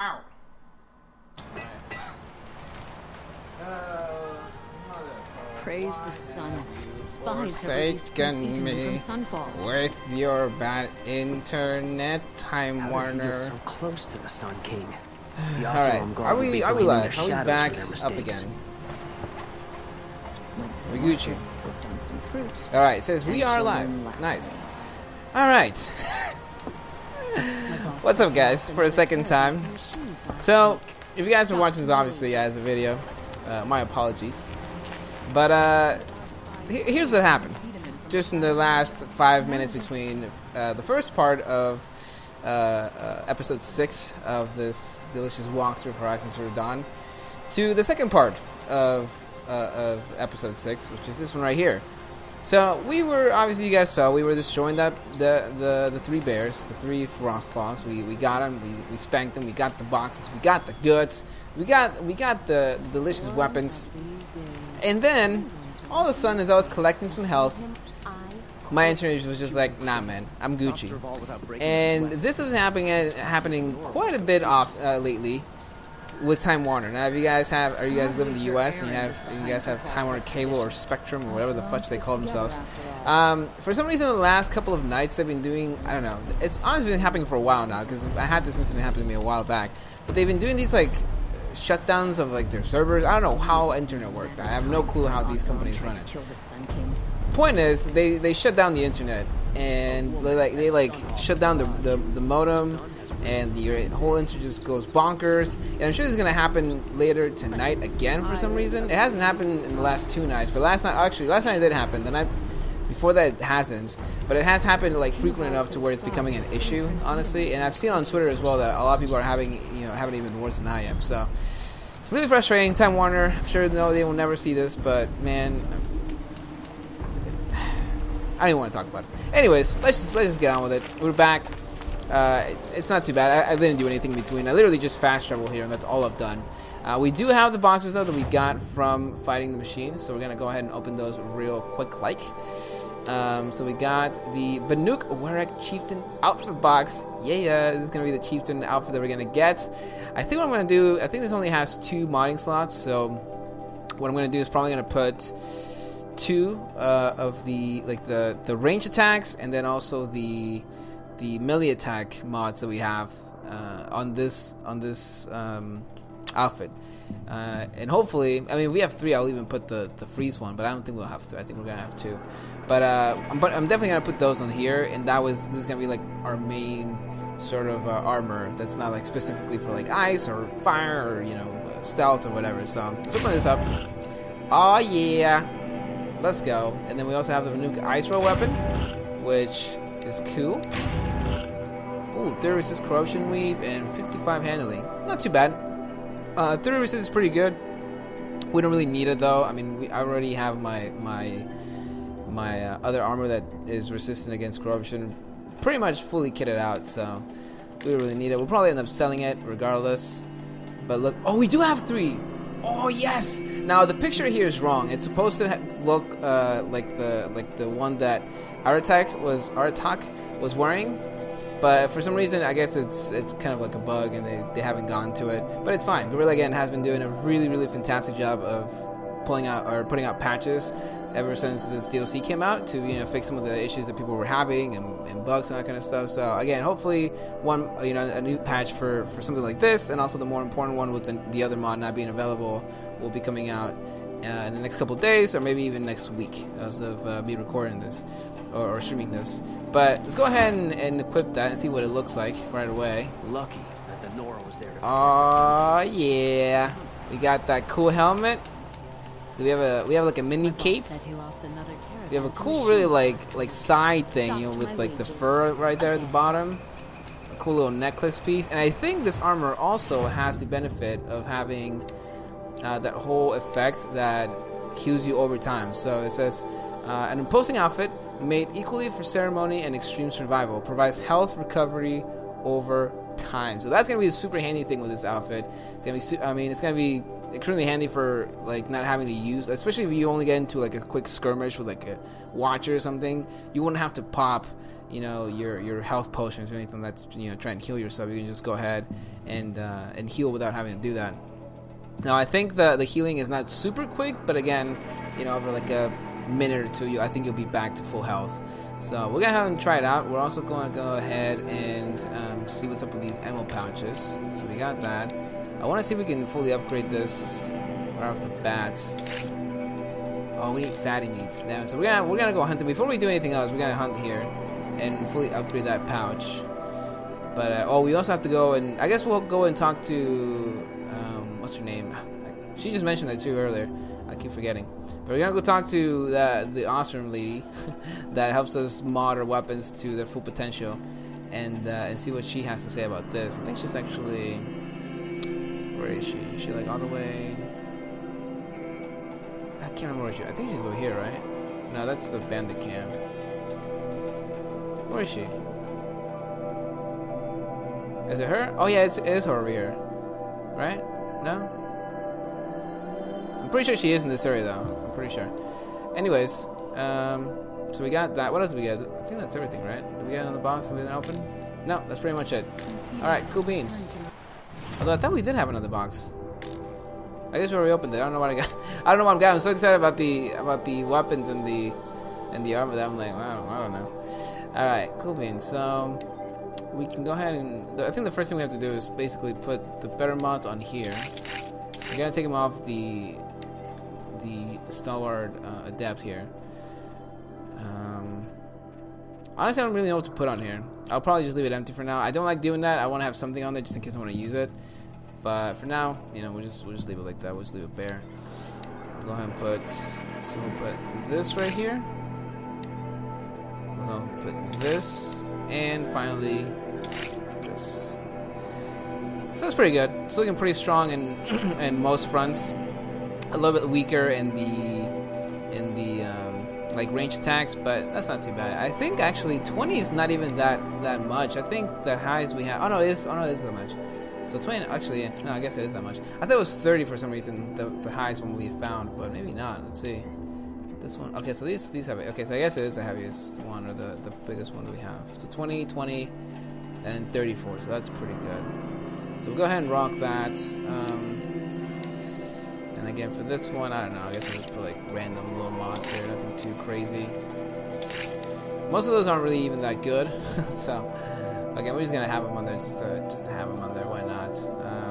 Ow. Praise the sun. Forsaken me with your bad internet, Time Warner. So close to the Sun King. All right, are we live? Are we back up again? We Gucci. All right, it says we are live. Nice. All right. What's up, guys? For a second time. So, if you guys are watching this, obviously as a video, my apologies. But here's what happened. Just in the last 5 minutes between the first part of episode 6 of this delicious walkthrough of Horizon Zero Dawn to the second part of episode 6, which is this one right here. So we were, obviously you guys saw, we were destroying the three bears, the three frost claws. We got them, we spanked them, we got the boxes, we got the goods, we got the delicious weapons. And then all of a sudden, as I was collecting some health, my internet was just like, nah, man, I'm Gucci. And this was happening quite a bit lately with Time Warner. Now, if you guys are you guys live in the U.S. and you guys have Time Warner Cable or Spectrum or whatever the fudge they call themselves, for some reason, the last couple of nights they've been doing, I don't know, it's honestly been happening for a while now because I had this incident happen to me a while back, but they've been doing these like shutdowns of like their servers. I don't know how internet works. I have no clue how these companies run it. Point is, they shut down the internet and they shut down the modem, and your whole internet just goes bonkers. And I'm sure this is gonna happen later tonight again for some reason. It hasn't happened in the last 2 nights, but last night it did happen. The night before that it hasn't, but it has happened like frequent enough to where it's becoming an issue, honestly. And I've seen on Twitter as well that a lot of people are having it even worse than I am. So it's really frustrating. Time Warner, I'm sure they will never see this, but man, I don't want to talk about it. Anyways, let's just get on with it. We're back. It's not too bad. I didn't do anything in between. I literally just fast travel here, and that's all I've done. We do have the boxes though that we got from fighting the machines, so we're gonna go ahead and open those real quick. So we got the Banuk Warek Chieftain outfit box. Yeah, this is gonna be the Chieftain outfit that we're gonna get. I think what I'm gonna do, I think this only has 2 modding slots, so what I'm gonna do is probably gonna put 2 of the range attacks, and then also the melee attack mods that we have on this outfit. And hopefully, I mean, if we have 3, I'll even put the freeze one, but I don't think we'll have 3. I think we're gonna have 2. But I'm definitely gonna put those on here, and this is gonna be like our main sort of armor that's not like specifically for like ice or fire or stealth or whatever. So let's open this up. Oh yeah, let's go. And then we also have the Nuke Ice Roll weapon, which is cool. Ooh, 30 resist corruption weave and 55 handling. Not too bad. 30 resist is pretty good. We don't really need it though. I mean, I already have my other armor that is resistant against corruption pretty much fully kitted out, so we don't really need it. We'll probably end up selling it regardless. But look, oh, we do have 3. Oh yes. Now the picture here is wrong. It's supposed to look like the one that Aratak was wearing. But for some reason, I guess it's kind of like a bug, and they haven't gone to it. But it's fine. Guerrilla again has been doing a really, really fantastic job of putting out patches ever since this DLC came out to fix some of the issues that people were having and bugs and that kind of stuff. So again, hopefully a new patch for something like this, and also the more important one with the other mod not being available, will be coming out in the next couple of days, or maybe even next week as of me recording this or streaming this. But let's go ahead and equip that and see what it looks like right away. Lucky that the Nora was there. Oh yeah, we got that cool helmet. We have like a mini cape. We have a cool, really like side thing, with like the fur right there at the bottom. A cool little necklace piece, and I think this armor also has the benefit of having that whole effect that heals you over time. So it says an imposing outfit made equally for ceremony and extreme survival, provides health recovery over time. So that's gonna be a super handy thing with this outfit. It's gonna be extremely handy for like not having to use, especially if you only get into like a quick skirmish with like a watcher or something. You wouldn't have to pop you know, your health potions or anything that's, you know, trying to heal yourself, you can just go ahead and heal without having to do that. Now I think the healing is not super quick, but again, you know, over like a minute or two, I think you'll be back to full health. So we're gonna have and try it out. We're also going to go ahead and see what's up with these ammo pouches. So we got that. I want to see if we can fully upgrade this right off the bat. Oh, we need fatty meats now. So we're gonna go hunting. Before we do anything else, we're gonna hunt here and fully upgrade that pouch. But oh, we also have to go and I guess we'll go and talk to what's her name? She just mentioned that too earlier. I keep forgetting. But we're gonna go talk to the awesome lady that helps us mod our weapons to their full potential, and see what she has to say about this. I think she's actually, where is she? Is she like all the way? I can't remember where she. I think she's over here, right? No, that's the bandit camp. Where is she? Is it her? Oh yeah, it is her over here, right? No. I'm pretty sure she is in this area though. I'm pretty sure. Anyways, so we got that. What else did we get? I think that's everything, right? Did we get another box that we didn't open? No, that's pretty much it. Alright, cool beans. Although I thought we did have another box. I guess we already opened it. I don't know what I got. I don't know what I got. I'm so excited about the weapons and the armor that I'm like, wow, I don't know. Alright, cool beans. So we can go ahead and I think the first thing we have to do is basically put the better mods on here. We gotta take them off the stalwart adept here. Honestly, I don't really know what to put on here. I'll probably just leave it empty for now. I don't like doing that. I want to have something on there just in case I want to use it. But for now, you know, we'll just leave it like that. We'll just leave it bare. We'll go ahead and put. So we'll put this right here. We'll go put this, and finally this. So that's pretty good. It's looking pretty strong in most fronts. A little bit weaker in the like range attacks, but that's not too bad. I think actually 20 is not even that much. I think the highs we have. Oh no, it is that much. So 20 actually, yeah, no, I guess it is that much. I thought it was 30 for some reason. The highest one we found, but maybe not. Let's see. This one. Okay, so these have it. Okay, so I guess it is the heaviest one or the biggest one that we have. So 20, 20, and 34. So that's pretty good. So we'll go ahead and rock that. And again, for this one, I don't know. I guess I'll just put like random little mods here. Nothing too crazy. Most of those aren't really even that good. So again, we're just gonna have them on there just to have them on there. Why not?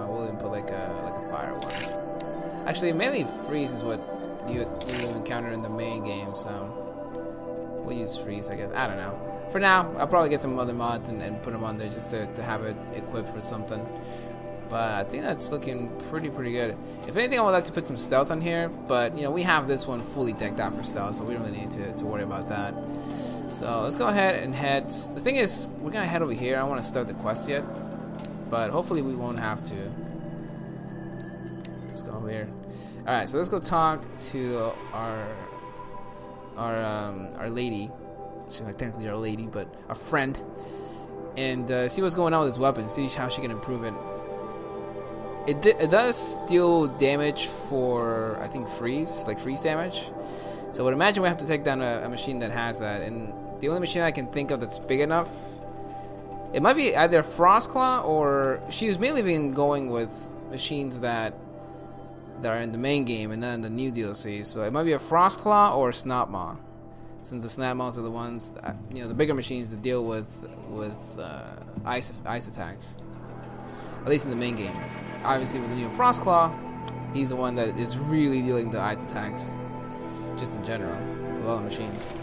We'll even put like a fire one. Actually, mainly freeze is what you encounter in the main game. So we'll use freeze, I guess. I don't know. For now, I'll probably get some other mods and put them on there just to have it equipped for something. But I think that's looking pretty good. If anything, I would like to put some stealth on here. But, you know, we have this one fully decked out for stealth, so we don't really need to worry about that. So let's go ahead and head. The thing is, we're going to head over here. I don't want to start the quest yet. But hopefully we won't have to. Let's go over here. Alright, so let's go talk to our lady. She's like technically our lady, but our friend. And see what's going on with this weapon. See how she can improve it. It does deal damage for, I think, freeze damage. So I would imagine we have to take down a machine that has that. And the only machine I can think of that's big enough, it might be either Frostclaw or she's mainly been going with machines that are in the main game and not in the new DLC. So it might be a Frostclaw or a Snapmaw, since the Snapmaws are the ones that, you know, the bigger machines that deal with ice attacks, at least in the main game. Obviously, with the new Frostclaw, he's the one that is really dealing the ice attacks, just in general, with all the machines.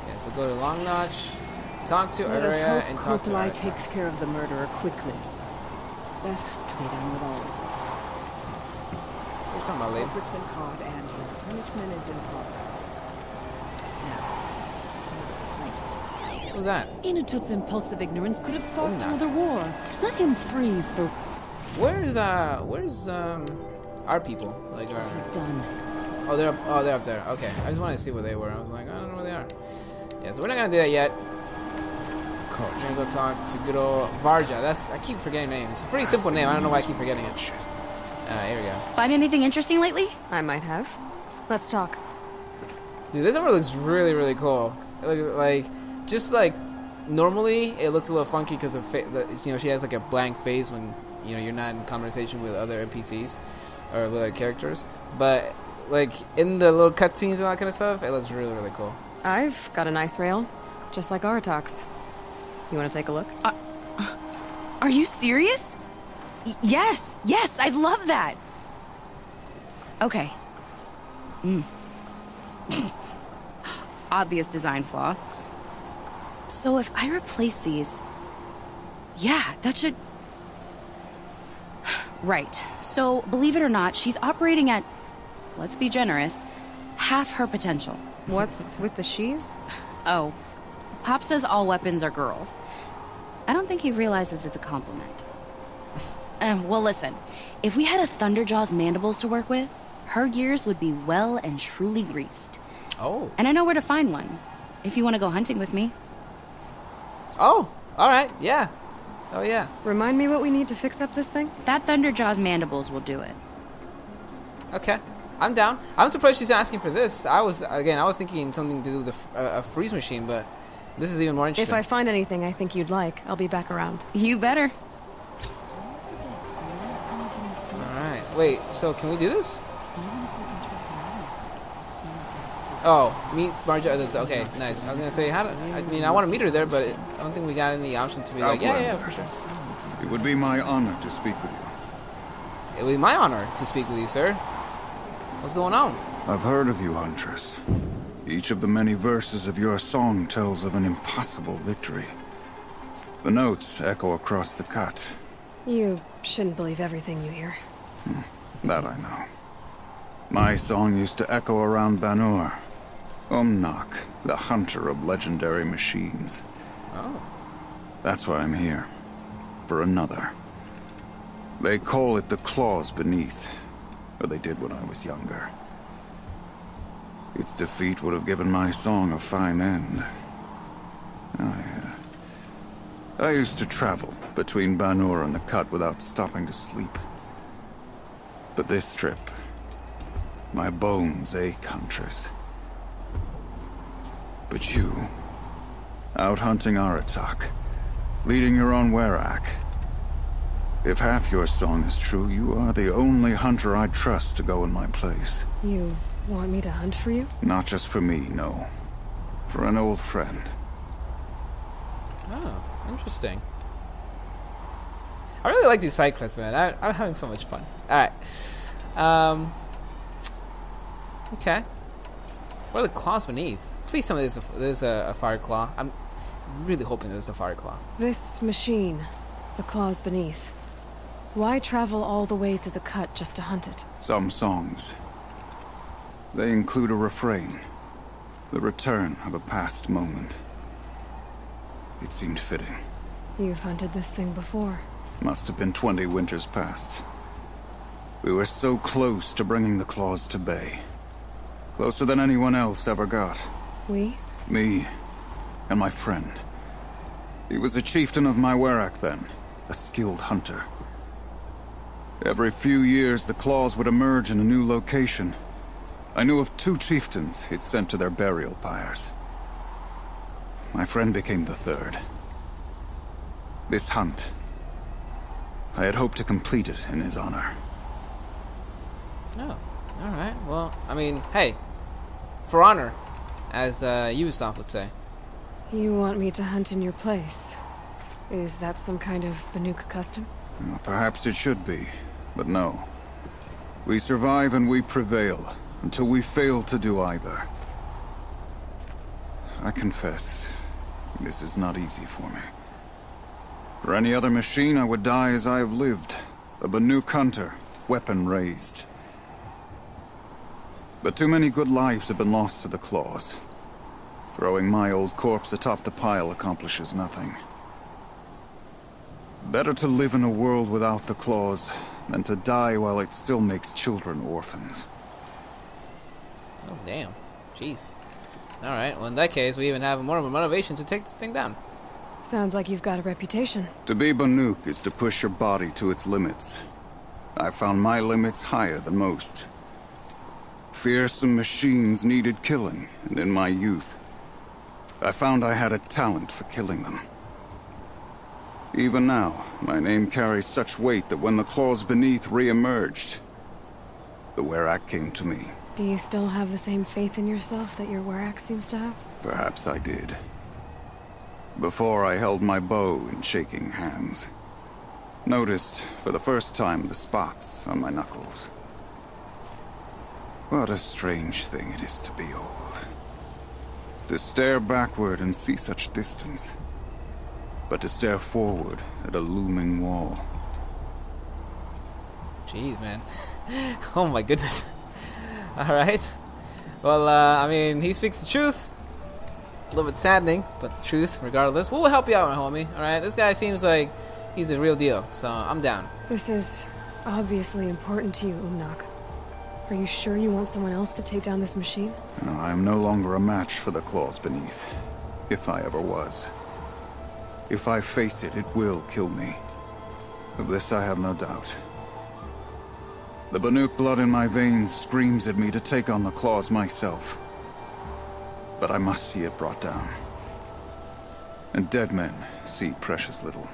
Okay, so go to Long Notch, talk to Area, and talk to Area. Takes care of the murderer quickly. Best to be done with all of this. What are you talking about, lady? Culprit's been caught, and his punishment is in progress. Now, who's that? Inutut's impulsive ignorance could have sparked another war. Let him freeze for. Where's our people? Like our. He's done. Oh, they're up there. Okay, I just wanted to see where they were. I was like, I don't know where they are. Yeah, so we're not gonna do that yet. We're gonna go talk to good old Varja. I keep forgetting names. It's a pretty simple name. I don't know why I keep forgetting it. Here we go. Find anything interesting lately? I might have. Let's talk. Dude, this armor looks really, really cool. Like, just like normally, it looks a little funky because of you know, she has like a blank face when you know you're not in conversation with other NPCs or with other characters. But like in the little cutscenes and all that kind of stuff, it looks really, really cool. I've got a nice rail, just like Artox. You want to take a look? Are you serious? Yes, I'd love that. Okay. Obvious design flaw. So if I replace these... Yeah, that should... Right. So, believe it or not, she's operating at, let's be generous, half her potential. What's with the she's? Oh, Pop says all weapons are girls. I don't think he realizes it's a compliment. Well, listen. If we had a Thunderjaw's mandibles to work with, her gears would be well and truly greased. Oh. And I know where to find one, if you want to go hunting with me. Oh, alright, yeah. Oh, yeah. Remind me what we need to fix up this thing? That Thunderjaw's mandibles will do it. Okay, I'm down. I'm surprised she's asking for this. I was thinking something to do with a freeze machine, but this is even more interesting. If I find anything I think you'd like, I'll be back around. You better. Alright, wait, so can we do this? Oh, meet Marja. Okay, nice. I was gonna say, I want to meet her there, but I don't think we got any option to be like, yeah, for sure. It would be my honor to speak with you. It would be my honor to speak with you, sir. What's going on? I've heard of you, Huntress. Each of the many verses of your song tells of an impossible victory. The notes echo across the cut. You shouldn't believe everything you hear. That I know. My song used to echo around Banur. Umnak, the hunter of legendary machines. Oh. That's why I'm here. For another. They call it the claws beneath. Or they did when I was younger. Its defeat would have given my song a fine end. I used to travel between Banur and the Cut without stopping to sleep. But this trip, my bones ache, Huntress. But you, out hunting Aratak, leading your own Werak. If half your song is true, you are the only hunter I'd trust to go in my place. You want me to hunt for you? Not just for me, no. For an old friend. Oh, interesting. I really like these side quests, man. I'm having so much fun. Alright. Okay. What are the claws beneath? Please tell me there's a fire claw. I'm really hoping there's a fire claw. This machine, the claws beneath. Why travel all the way to the Cut just to hunt it? Some songs. They include a refrain. The return of a past moment. It seemed fitting. You've hunted this thing before. Must have been 20 winters past. We were so close to bringing the claws to bay. Closer than anyone else ever got. We? Me. And my friend. He was a chieftain of my Werak then. A skilled hunter. Every few years, the claws would emerge in a new location. I knew of 2 chieftains he'd sent to their burial pyres. My friend became the 3rd. This hunt, I had hoped to complete it in his honor. Oh, alright. Well, I mean, hey, for honor, as Ubisoft would say. You want me to hunt in your place? Is that some kind of Banuk custom? Well, perhaps it should be, but no. We survive and we prevail, until we fail to do either. I confess, this is not easy for me. For any other machine, I would die as I have lived. A Banuk hunter, weapon raised. But too many good lives have been lost to the claws. Throwing my old corpse atop the pile accomplishes nothing. Better to live in a world without the claws than to die while it still makes children orphans. Oh, damn. Jeez. Alright, well in that case, we even have more of a motivation to take this thing down. Sounds like you've got a reputation. To be Banuk is to push your body to its limits. I found my limits higher than most. Fearsome machines needed killing, and in my youth, I found I had a talent for killing them. Even now, my name carries such weight that when the claws beneath re-emerged, the Werak came to me. Do you still have the same faith in yourself that your Werak seems to have? Perhaps I did. Before I held my bow in shaking hands. Noticed, for the first time, the spots on my knuckles. What a strange thing it is to be old. To stare backward and see such distance. But to stare forward at a looming wall. Jeez, man. Oh my goodness. Alright. Well, I mean, he speaks the truth. A little bit saddening, but the truth, regardless. We'll help you out, my homie. Alright? This guy seems like he's the real deal, so I'm down. This is obviously important to you, Umnak. Are you sure you want someone else to take down this machine? No, I am no longer a match for the claws beneath. If I ever was. If I face it, it will kill me. Of this I have no doubt. The Banuk blood in my veins screams at me to take on the claws myself. But I must see it brought down. And dead men see precious little.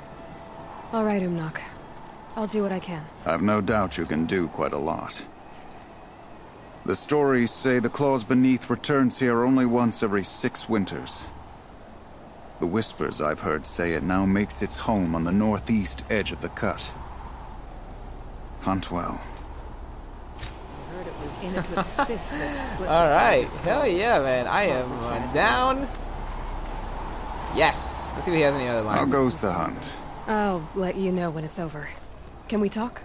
All right, Umnak. I'll do what I can. I've no doubt you can do quite a lot. The stories say the claws beneath returns here only once every 6 winters. The whispers I've heard say it now makes its home on the northeast edge of the cut. Hunt well. Alright, hell yeah, man. I am down. Yes. Let's see if he has any other lines. How goes the hunt? I'll let you know when it's over. Can we talk?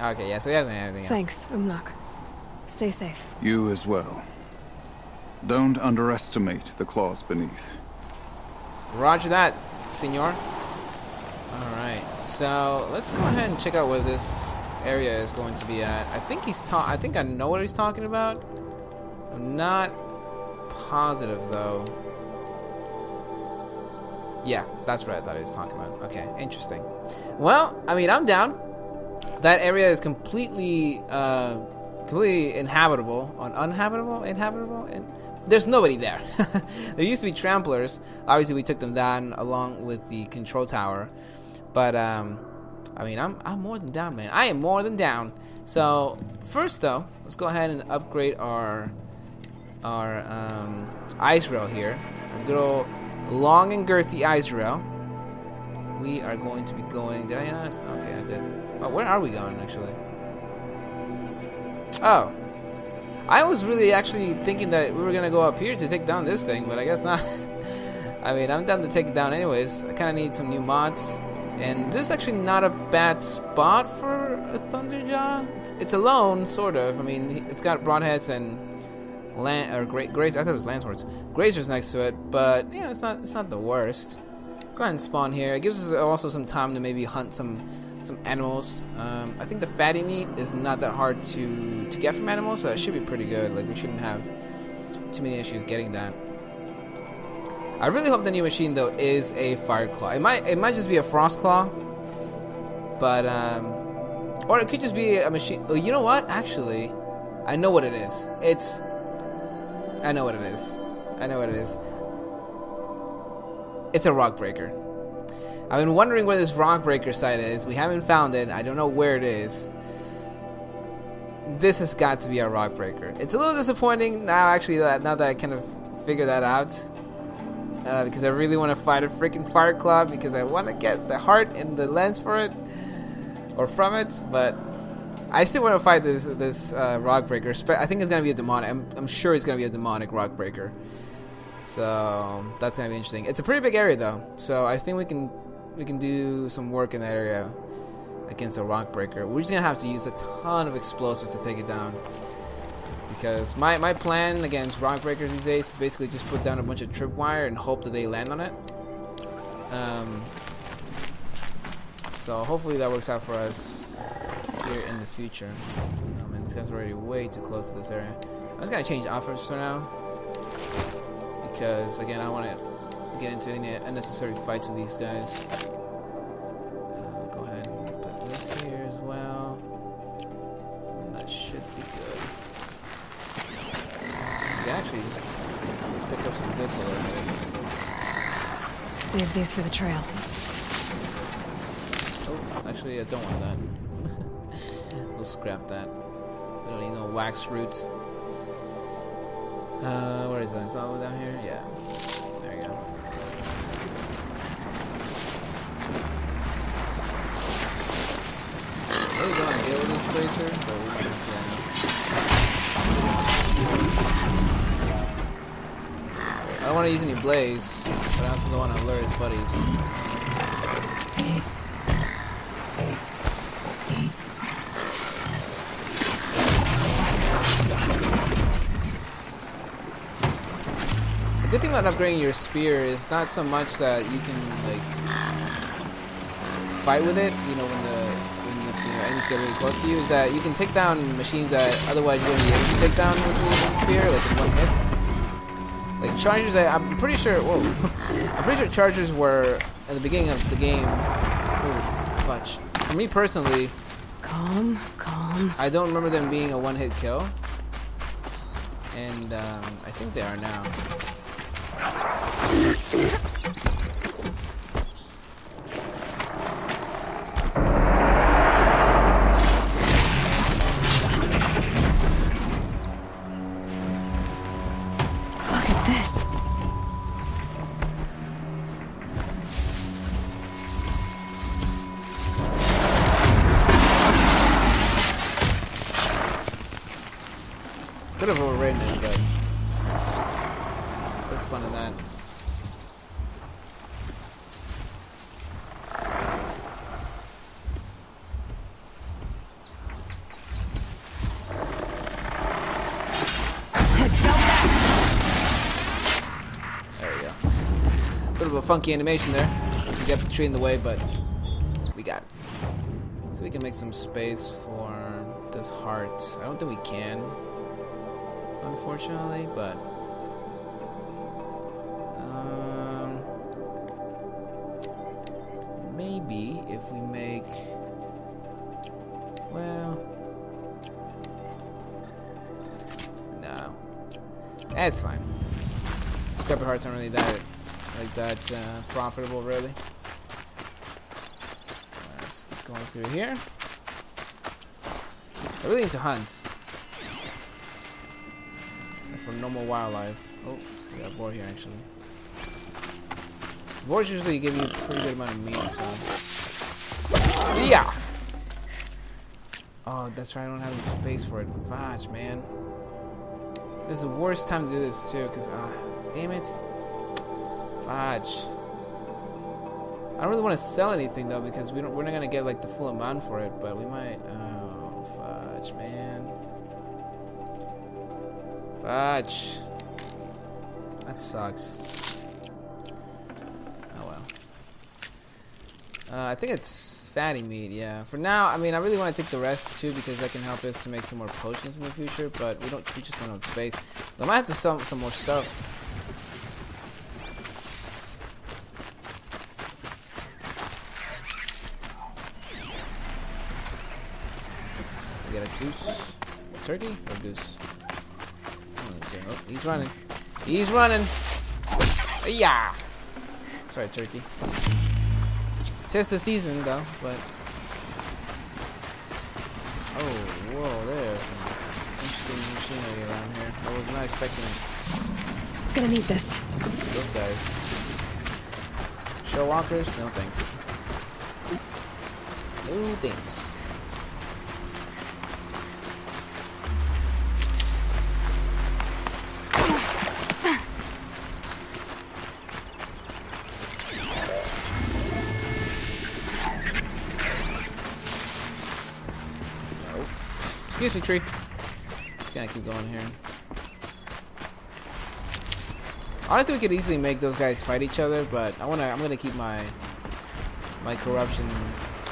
Okay, yeah, so he hasn't anything else. Thanks, Umnak. Stay safe. You as well. Don't underestimate the claws beneath. Roger that, senor. Alright, so let's go ahead and check out where this area is going to be at. I think I know what he's talking about. I'm not positive though. Yeah, that's what I thought he was talking about. Okay, interesting. Well, I mean, I'm down. That area is completely inhabitable. Uninhabitable? Inhabitable? There's nobody there. There used to be tramplers. Obviously, we took them down along with the control tower. But, I mean, I'm more than down, man. I am more than down. So, first, though, let's go ahead and upgrade our ice rail here. Our good old long and girthy ice rail. We are going to be going... Did I not? Okay, I did. Oh, where are we going, actually? Oh. I was really actually thinking that we were going to go up here to take down this thing, but I guess not. I mean, I'm down to take it down anyways. I kind of need some new mods. And this is actually not a bad spot for a Thunderjaw. It's alone, sort of. I mean, it's got broadheads and grazers. I thought it was landswords. Grazers next to it, but yeah, it's not the worst. Go ahead and spawn here. It gives us also some time to maybe hunt some animals. I think the fatty meat is not that hard to get from animals, so that should be pretty good. Like, we shouldn't have too many issues getting that. I really hope the new machine though is a fire claw. It might just be a frost claw, but or it could just be a machine. Oh, you know what? Actually, I know what it is. I know what it is. It's a rock breaker. I've been wondering where this rock breaker site is. We haven't found it. I don't know where it is. This has got to be a rock breaker. It's a little disappointing now, actually, now that I kind of figured that out. Because I really want to fight a freaking fire claw, because I want to get the heart and the lens for it, or from it. But I still want to fight this rock breaker. I think it's gonna be a demonic. I'm sure it's gonna be a demonic rock breaker. So that's gonna be interesting. It's a pretty big area though, so I think we can do some work in that area against a rock breaker. We're just gonna have to use a ton of explosives to take it down. Because my plan against rock breakers these days is basically just put down a bunch of tripwire and hope that they land on it. So hopefully that works out for us here in the future. Oh man, this guy's already way too close to this area. I'm just gonna change offense for now, because again, I don't want to get into any unnecessary fights with these guys. Go ahead and put this here as well. And that should be good. actually just pick up some goods while we're here. Save these for the trail. Oh, actually, I don't want that. We'll scrap that. We don't need no wax root. Where is that? Is that all down here? Yeah. There you go. I really don't want to deal with this bracer, but we might have to. I don't want to use any blaze, but I also don't want to lure his buddies. The good thing about upgrading your spear is not so much that you can like fight with it, you know, when the enemies get really close to you, is that you can take down machines that otherwise you wouldn't be able to take down with the spear, like in one hit. Like chargers, I'm pretty sure. Whoa, I'm pretty sure chargers were at the beginning of the game. Oh, fudge. For me personally, Calm, calm. I don't remember them being a one-hit kill, and I think they are now. Look at this. Could have overridden it, but what's the fun in that? There we go. Bit of a funky animation there. We got the tree in the way, but we got it. So we can make some space for this heart. I don't think we can, unfortunately, but maybe if we make, well, no, that's fine. Scrapper hearts aren't really that profitable, really. Let's keep going through here. I really need to hunt for normal wildlife. Oh, we got a boar here actually. Boars usually give you a pretty good amount of meat, so. Yeah! Oh, that's right, I don't have any space for it. Fudge, man. This is the worst time to do this too, because, damn it. Fudge. I don't really want to sell anything though, because we're not gonna get like the full amount for it, but we might. Oh, fudge, man. Fudge. That sucks. Oh well. I think it's fatty meat, yeah. For now, I mean, I really want to take the rest too, because that can help us to make some more potions in the future, but we just don't have the space. I might have to sell some more stuff. We got a goose. A turkey or goose? Oh, he's running. He's running. Yeah. Sorry, turkey. Tis the season, though, but. Oh, whoa, there's some interesting machinery around here. I was not expecting it. Gonna need this. Those guys. Show walkers? No thanks. No thanks. Excuse me, tree. Just gonna keep going here. Honestly, we could easily make those guys fight each other, but I'm gonna keep my corruption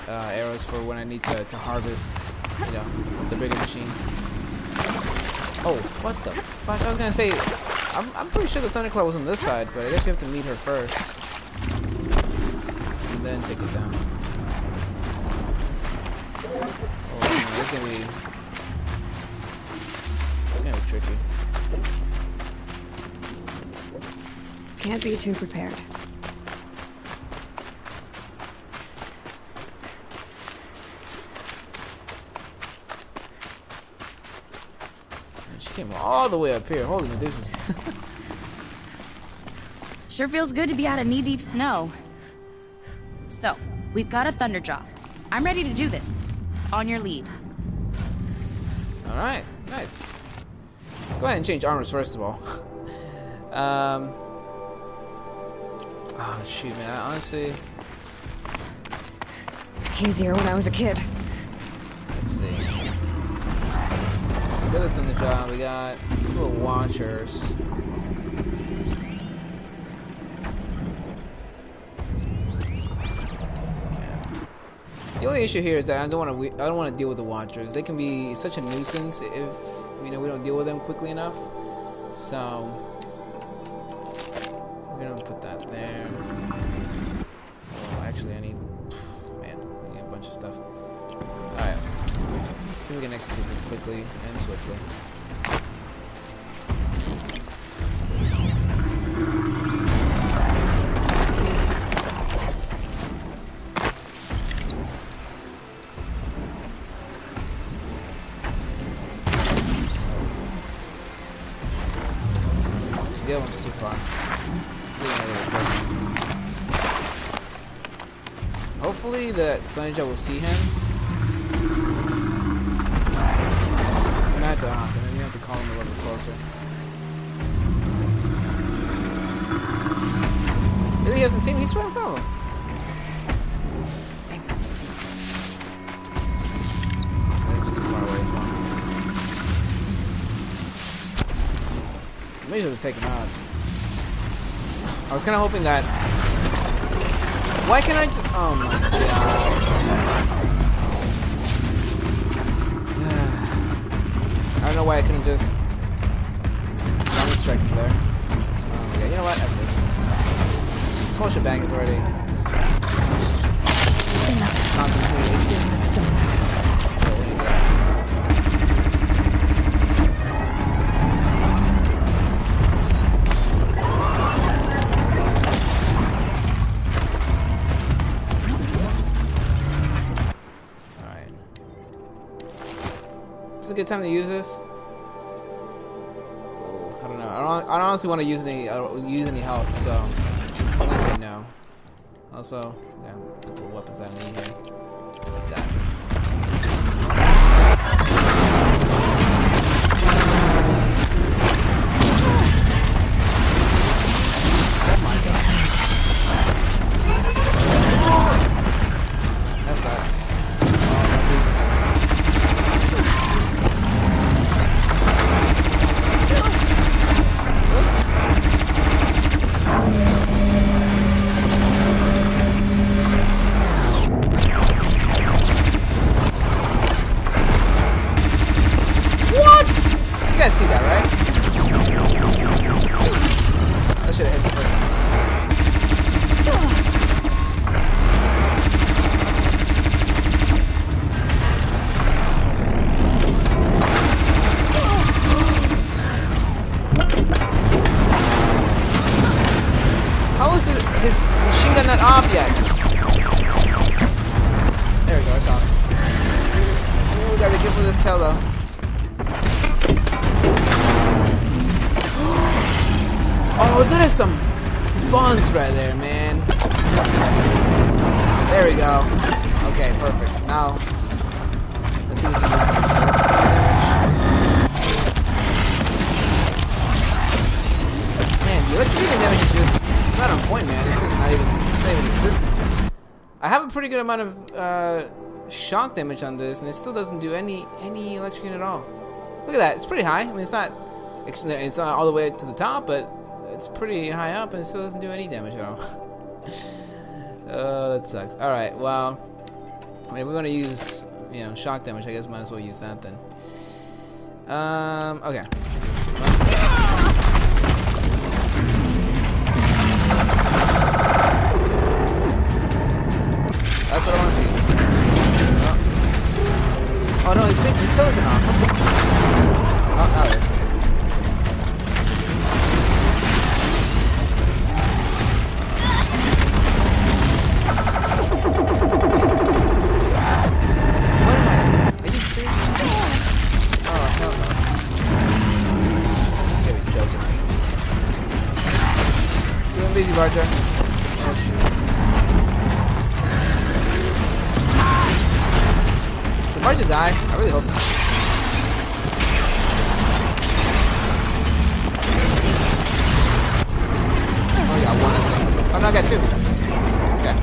arrows for when I need to harvest, you know, the bigger machines. Oh, what the fuck? I was gonna say, I'm pretty sure the Thunderclaw was on this side, but I guess we have to meet her first, and then take it down. Oh, man, this is gonna be tricky. Can't be too prepared. She came all the way up here. Holy Medusa. Sure feels good to be out of knee-deep snow. So, we've got a Thunderjaw. I'm ready to do this. On your lead. Alright, nice. Go ahead and change armors first of all. Oh shoot, man, honestly. Easier when I was a kid. Let's see. So we got the Thunderjaw, we got a couple of Watchers. Okay. The only issue here is that I don't want to deal with the Watchers. They can be such a nuisance if we don't deal with them quickly enough. So we're gonna put that there. Oh, actually, I need. Man, I need a bunch of stuff. All right. See if we can execute this quickly and swiftly. The other one's too far. Hopefully the Thunderjaw will see him. I'm gonna have to honk him. Maybe we have to call him a little bit closer. Really, he hasn't seen me? He's right in front of him. Damn it. That was too far away as well. Maybe we'll take him out. I was kind of hoping that. Why can't I just? Oh my god! I don't know why I couldn't just. I'm gonna strike him there. Oh my god! You know what? F this. This whole shebang is already. It's a good time to use this. Oh, I don't know. I don't honestly want to use any health, so I'm gonna say no. Also, yeah, a couple of weapons I need here, like that. Oh my god! That's that. You guys see that, right? I should have hit the first time. How is his machine gun not off yet? There we go, it's off. Oh, we gotta be careful with this tail though. Oh, that is some buns right there, man. There we go. Okay, perfect. Now, let's see if we can do some electrocuting damage. Man, the electrocuting damage is just—it's not on point, man. It's just not even consistent. I have a pretty good amount of shock damage on this, and it still doesn't do any electrocuting at all. Look at that. It's pretty high. I mean, it's not all the way to the top, but it's pretty high up, and it still doesn't do any damage at all. Oh, that sucks. All right, well, I mean, if we want to use, shock damage, I guess might as well use that then. Okay. That's what I want to see. Oh no, he still isn't off. Oh, now it is. Barja. Oh shoot. Did Barja die? I really hope not. Oh, I got one, I think. Oh no, I got two. Okay.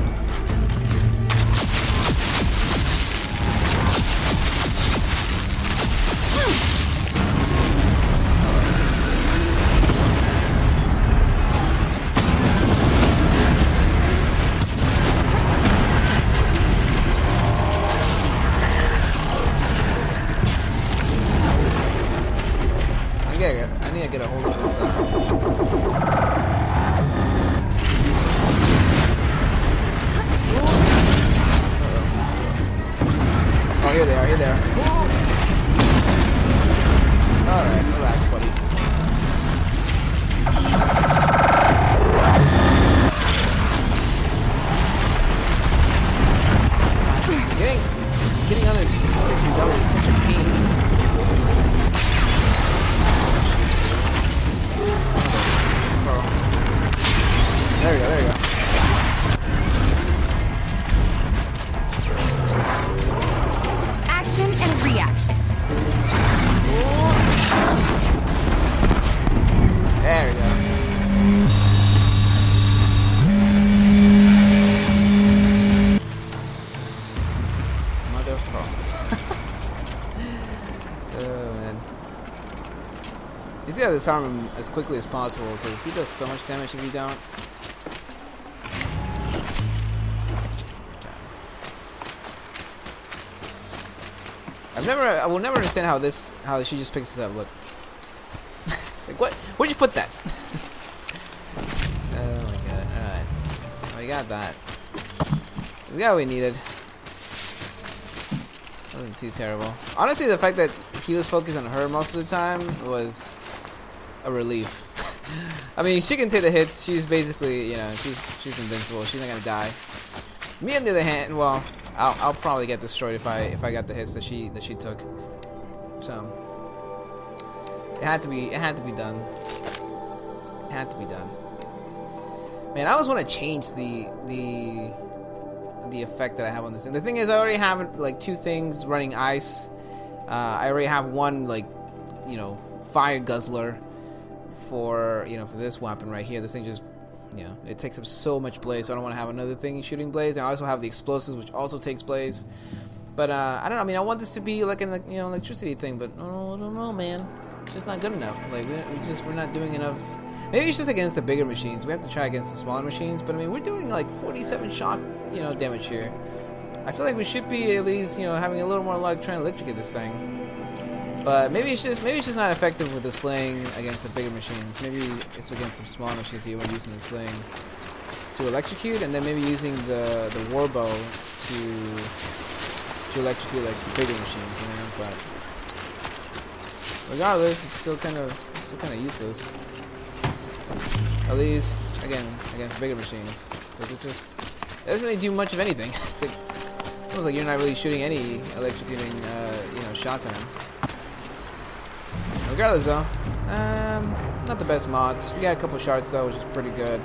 I need to get a hold of this. Oh, here they are, here they are. Alright, relax, buddy. Getting on his freaking belly is such a pain. There we go, there we go. Action and reaction. There we go. Mother of pearl. Oh man. You see how to disarm him as quickly as possible because he does so much damage if you don't. I will never understand how she just picks this up. Look, it's like what? Where'd you put that? Oh my god! All right, we got that. We got what we needed. Wasn't too terrible. Honestly, the fact that he was focused on her most of the time was a relief. I mean, she can take the hits. She's basically, you know, she's invincible. She's not gonna die. Me on the other hand, well, I'll probably get destroyed if I got the hits that she took. So it had to be done. It had to be done. Man, I always want to change the effect that I have on this thing. The thing is, I already have like two things running ice. I already have one, like, you know, fire guzzler for, you know, for this weapon right here. This thing just, you know, it takes up so much blaze, so I don't want to have another thing shooting blaze. And I also have the explosives, which also takes blaze. But I don't know. I mean, I want this to be like an, you know, electricity thing, but I don't know, man. It's just not good enough. Like we're not doing enough. Maybe it's just against the bigger machines. We have to try against the smaller machines. But I mean, we're doing like 47 shock, you know, damage here. I feel like we should be at least, you know, having a little more luck trying to electrocute this thing. But maybe it's just not effective with the sling against the bigger machines. Maybe it's against some smaller machines here when using the sling to electrocute, and then maybe using the warbow to electrocute like the bigger machines, you know. But regardless, it's still kind of useless. At least again against bigger machines, because it doesn't really do much of anything. It's like almost like you're not really shooting any electrocuting you know, shots at him. Regardless though, not the best mods. We got a couple shards though, which is pretty good.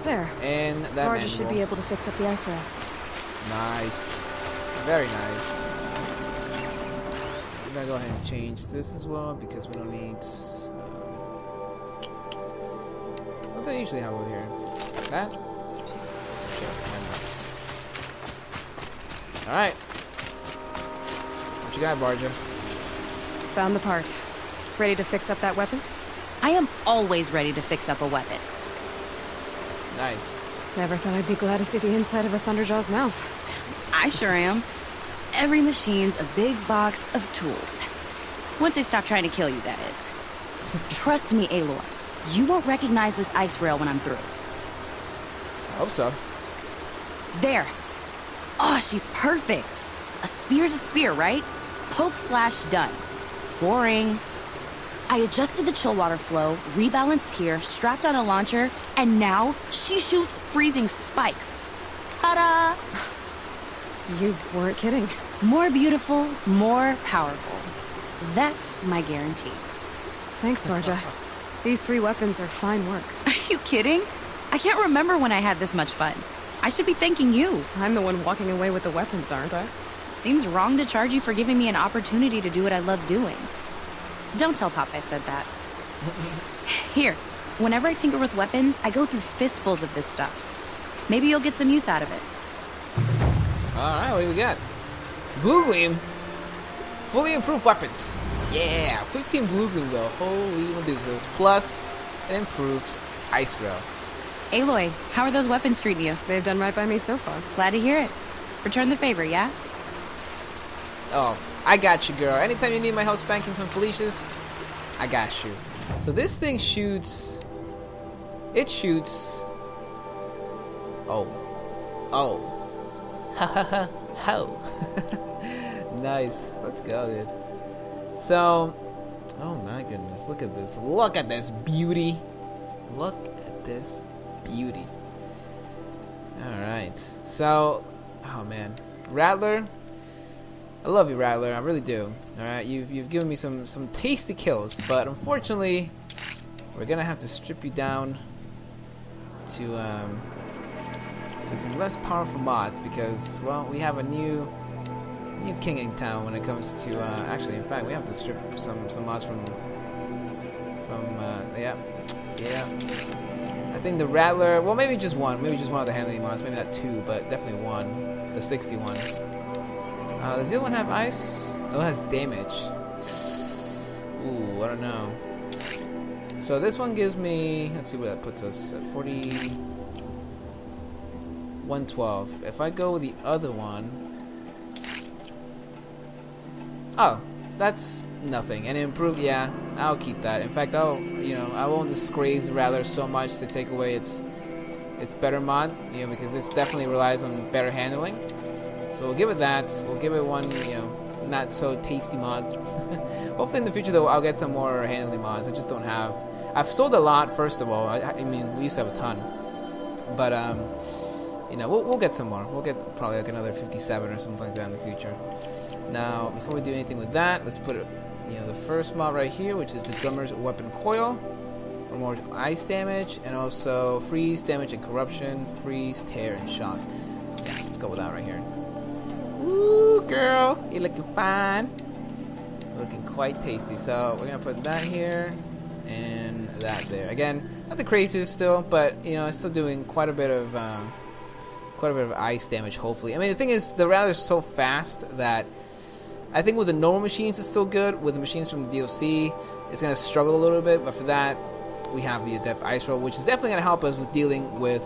There. And that Barja should be able to fix up the ice rail. Nice. Very nice. I'm gonna go ahead and change this as well because we don't need. What do I usually have over here? That? Sure, alright. What you got, Barja? Found the part. Ready to fix up that weapon? I am always ready to fix up a weapon. Nice. Never thought I'd be glad to see the inside of a Thunderjaw's mouth. I sure am. Every machine's a big box of tools. Once they stop trying to kill you, that is. Trust me, Aloy. You won't recognize this ice rail when I'm through. I hope so. There. Oh, she's perfect. A spear's a spear, right? Poke slash done. Boring. I adjusted the chill water flow, rebalanced here, strapped on a launcher, and now she shoots freezing spikes. Ta-da! You weren't kidding. More beautiful, more powerful. That's my guarantee. Thanks, Barja. These 3 weapons are fine work. Are you kidding? I can't remember when I had this much fun. I should be thanking you. I'm the one walking away with the weapons, aren't I? Seems wrong to charge you for giving me an opportunity to do what I love doing. Don't tell Pop I said that. Here, whenever I tinker with weapons, I go through fistfuls of this stuff. Maybe you'll get some use out of it. Alright, what do we got? Blue Gleam. Fully improved weapons. Yeah, 15 Blue Gleam though. Holy Medusa's. Plus an improved ice rail. Aloy, how are those weapons treating you? They've done right by me so far. Glad to hear it. Return the favor, yeah? Oh, I got you, girl. Anytime you need my help spanking some Felicias, I got you. So this thing shoots... It shoots... Oh. Ha ha ha. Ho. Nice. Let's go, dude. So... Oh my goodness. Look at this. Look at this beauty. Look at this beauty. Alright. So... Oh man. Rattler... I love you, Rattler. I really do. Alright, you've given me some tasty kills, but unfortunately, we're gonna have to strip you down to some less powerful mods because, well, we have a new king in town when it comes to actually, in fact, we have to strip some mods from yeah. I think the Rattler, well, maybe just one of the handling mods, maybe not two, but definitely one, the 61. Does the other one have ice? Oh, it has damage. Ooh, I don't know. So this one gives me... Let's see where that puts us. At 40... 112. If I go with the other one... Oh, that's nothing. And improve... Yeah, I'll keep that. In fact, I won't disgrace the Rattler so much to take away its better mod. Because this definitely relies on better handling. So we'll give it that. We'll give it one, not so tasty mod. Hopefully in the future though, I'll get some more handling mods. I just don't have. I've sold a lot. First of all, I mean, we used to have a ton, but we'll get some more. We'll get probably like another 57 or something like that in the future. Now, before we do anything with that, let's put the first mod right here, which is the Drummer's Weapon Coil for more ice damage and also freeze damage and corruption, freeze, tear, and shock. Yeah, let's go with that right here. Ooh, girl, you're looking fine. Looking quite tasty. So we're gonna put that here and that there. Again, not the craziest still, but it's still doing quite a bit of ice damage. Hopefully, I mean the thing is, the Rattler's so fast that I think with the normal machines it's still good. With the machines from the DLC, it's gonna struggle a little bit. But for that, we have the Adept Ice Roll, which is definitely gonna help us with dealing with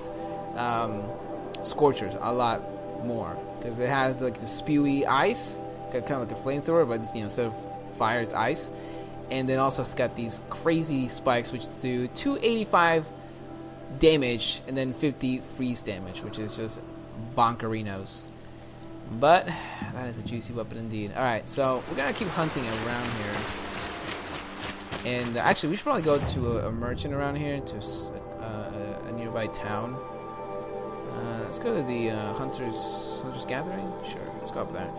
Scorchers a lot more. Because it has like the spewy ice, kind of like a flamethrower, but instead of fire, it's ice. And then also it's got these crazy spikes, which do 285 damage and then 50 freeze damage, which is just bonkerinos. But that is a juicy weapon indeed. Alright, so we're gonna keep hunting around here. And actually, we should probably go to a merchant around here, to a nearby town. Let's go to the Hunters Gathering. Sure, let's go up there.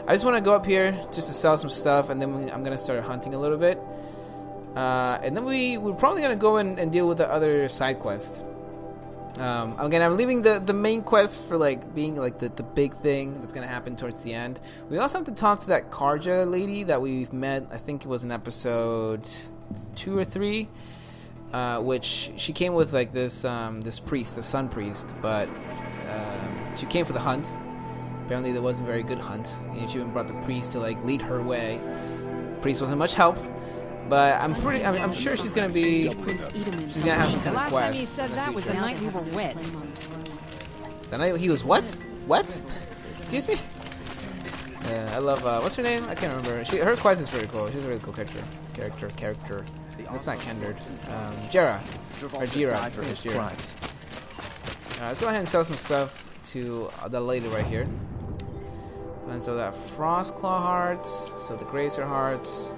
I just want to go up here just to sell some stuff, and then I'm gonna start hunting a little bit. And then we're probably gonna go in and deal with the other side quest. Again, I'm leaving the main quest for being the big thing that's gonna happen towards the end. We also have to talk to that Karja lady that we've met. I think it was in episode 2 or 3. Which she came with this priest, the sun priest, but she came for the hunt. Apparently there wasn't a very good hunt. She even brought the priest to lead her way. Priest wasn't much help, but I'm sure she's gonna be. She's gonna have some kind of quest. Last time you said that was the night we were wed. The night he was what? What? Excuse me? I love what's her name? I can't remember. Her quest is very cool. She's a really cool character. That's not Kendred. Jera. Or Jira. I think it's Jira. Let's go ahead and sell some stuff to the lady right here. And so that Frostclaw hearts. So the Gracer hearts.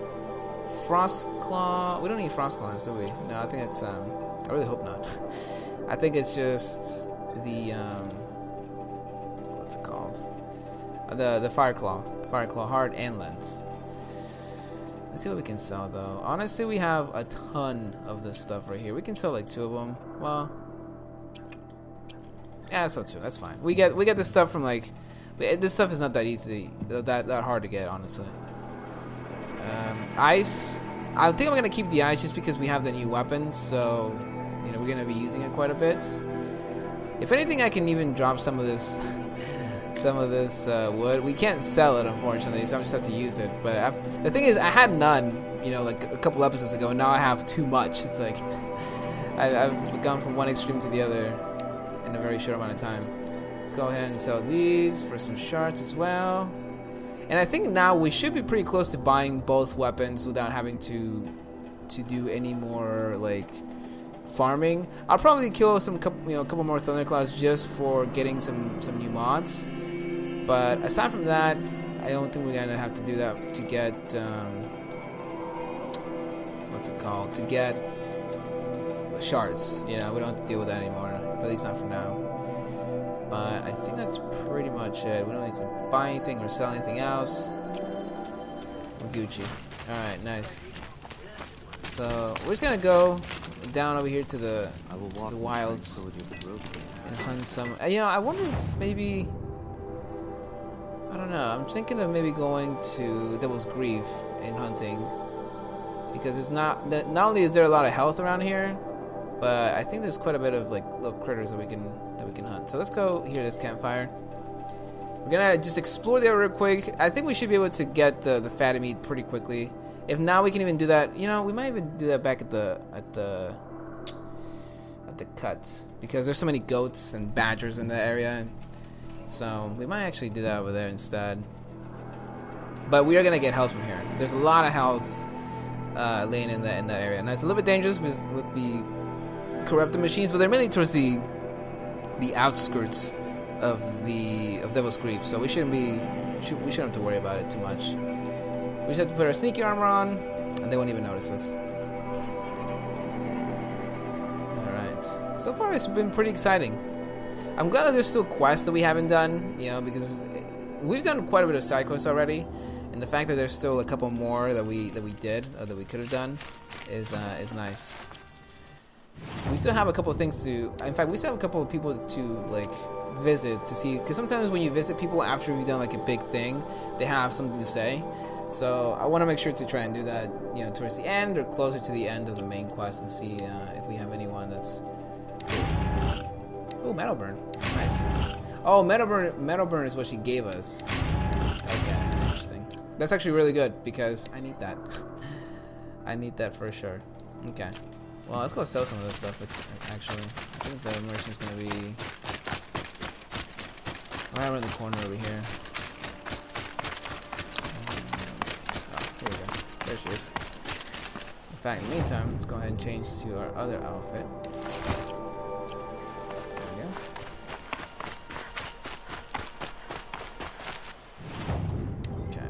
Frostclaw. We don't need Frostclaws, do we? No, I think it's I really hope not. I think it's just the what's it called? The Fireclaw. The Fireclaw heart and lens. Let's see what we can sell though. Honestly, we have a ton of this stuff right here. We can sell 2 of them. Well, Yeah, so too. That's fine. We get this stuff from like, this stuff is not that easy, that hard to get, honestly. Ice. I think I'm gonna keep the ice just because we have the new weapon, so you know we're gonna be using it quite a bit. If anything, I can even drop some of this, wood. We can't sell it, unfortunately, so I just have to use it. But the thing is, I had none, you know, like a couple episodes ago, and now I have too much. It's like I've gone from one extreme to the other in a very short amount of time. Let's go ahead and sell these for some shards as well. And I think now we should be pretty close to buying both weapons without having to do any more like farming. I'll probably kill a couple more thunderclouds just for getting some new mods. But aside from that, I don't think we're gonna have to do that to get what's it called? To get shards. You know, we don't have to deal with that anymore. At least not for now. But I think that's pretty much it. We don't need to buy anything or sell anything else. We're Gucci. Alright, nice. So we're just gonna go down over here to the wilds and hunt some. You know, I wonder if maybe, I don't know. I'm thinking of maybe going to Devil's Grief and hunting, because it's not only is there a lot of health around here, but I think there's quite a bit of like little critters that we can hunt. So let's go here to this campfire. We're gonna just explore the area real quick. I think we should be able to get the fatty meat pretty quickly. If now we can even do that, you know, we might even do that back at the cut, because there's so many goats and badgers in the area. So we might actually do that over there instead. But we are gonna get health from here. There's a lot of health laying in that area, and it's a little bit dangerous with the corrupted machines, but they're mainly towards the outskirts of Devil's Grief, so we shouldn't have to worry about it too much. We just have to put our sneaky armor on, and they won't even notice us. Alright. So far, it's been pretty exciting. I'm glad that there's still quests that we haven't done, you know, because we've done quite a bit of side quests already, and the fact that there's still a couple more that we did, or that we could have done, is nice. We still have a couple of things to, in fact, we still have a couple of people to like visit to see, because sometimes when you visit people after you've done like a big thing, they have something to say. So I want to make sure to try and do that, you know, towards the end or closer to the end of the main quest, and see if we have anyone that's. Oh, metal burn, nice. Oh, metal burn is what she gave us. Okay, interesting. That's actually really good because I need that. I need that for sure. Okay. Well, let's go sell some of this stuff. Actually, I think the merchant's gonna be right around the corner over here. Oh, here we go. There she is. In fact, in the meantime, let's go ahead and change to our other outfit. There we go. Okay.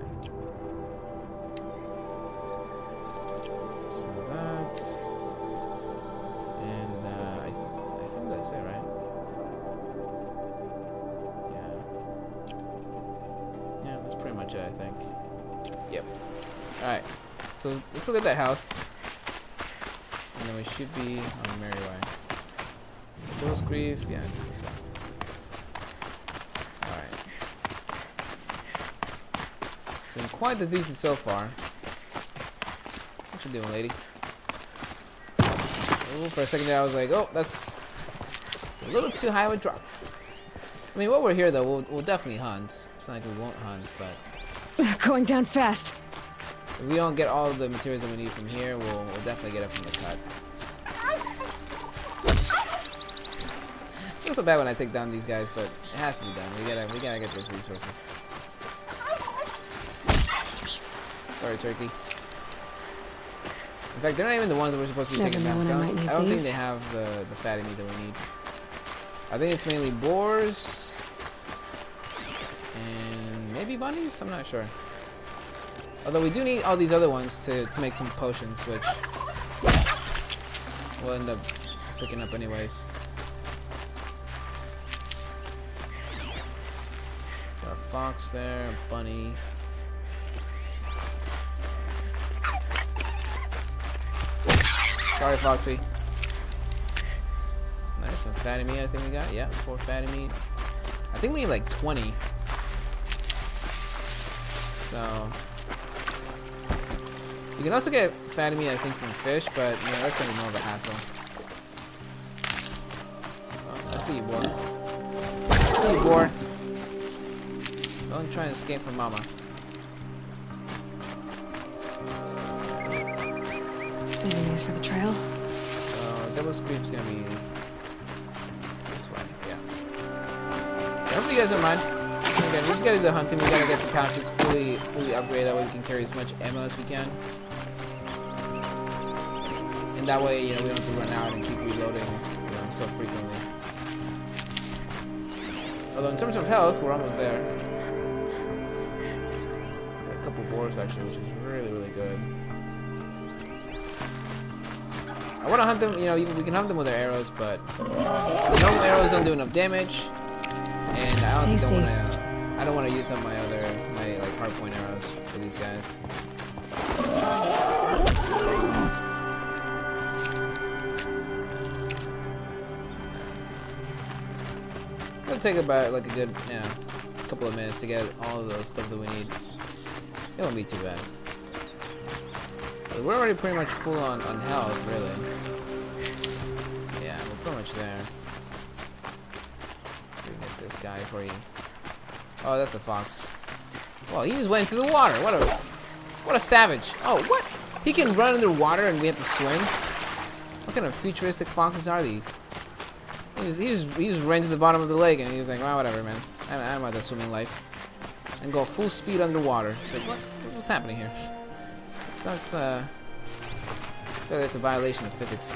So that's. I think that's it, right? Yeah, that's pretty much it, I think. Yep. Alright, so let's go get that house, and then we should be on the merry way. Devil's Grief, yeah, it's this one. Alright. So quite the decent so far. What you doing, lady? For a second there, I was like, oh, it's a little too high of a drop. I mean, while we're here, though, we'll definitely hunt. It's not like we won't hunt, but Going down fast. if we don't get all of the materials that we need from here, we'll definitely get it from the cut. It feels so bad when I take down these guys, but it has to be done. We gotta get those resources. Sorry, turkey. In fact, they're not even the ones that we're supposed to be taking down. So I don't think they have the fatty meat that we need. I think it's mainly boars and maybe bunnies. I'm not sure. Although we do need all these other ones to make some potions, which we'll end up picking up anyways. Got a fox there, a bunny. Sorry, Foxy. Nice. That's some fatty meat I think we got. Yeah, 4 fatty meat. I think we need like 20. So you can also get fatty meat I think from fish, but you know, that's gonna be more of a hassle. Oh, I see you, boar. I see you, boar. Don't try and escape from mama. Saving these for the trail. So devil's grief's gonna be this way. Yeah. Hopefully you guys don't mind. Again, we just gotta do the hunting. We gotta get the pouches fully upgraded. That way we can carry as much ammo as we can. And that way, you know, we don't have to run out and keep reloading, you know, so frequently. Although in terms of health, we're almost there. Got a couple boars actually, which is really, really good. I want to hunt them, you know, we can hunt them with our arrows, but the normal arrows don't do enough damage. And I honestly don't want to use up my like hardpoint arrows for these guys. It'll take about like a good, couple of minutes to get all of those stuff that we need. It won't be too bad. We're already pretty much full on health, really. Yeah, we're pretty much there. So we can get this guy for you. Oh, that's the fox. Well, he just went into the water. What a savage. Oh, what? He can run underwater and we have to swim? What kind of futuristic foxes are these? He just ran to the bottom of the lake and he was like, well, whatever, man. I don't want that swimming life. And go full speed underwater. It's like, what's happening here? That's I feel like it's a violation of physics.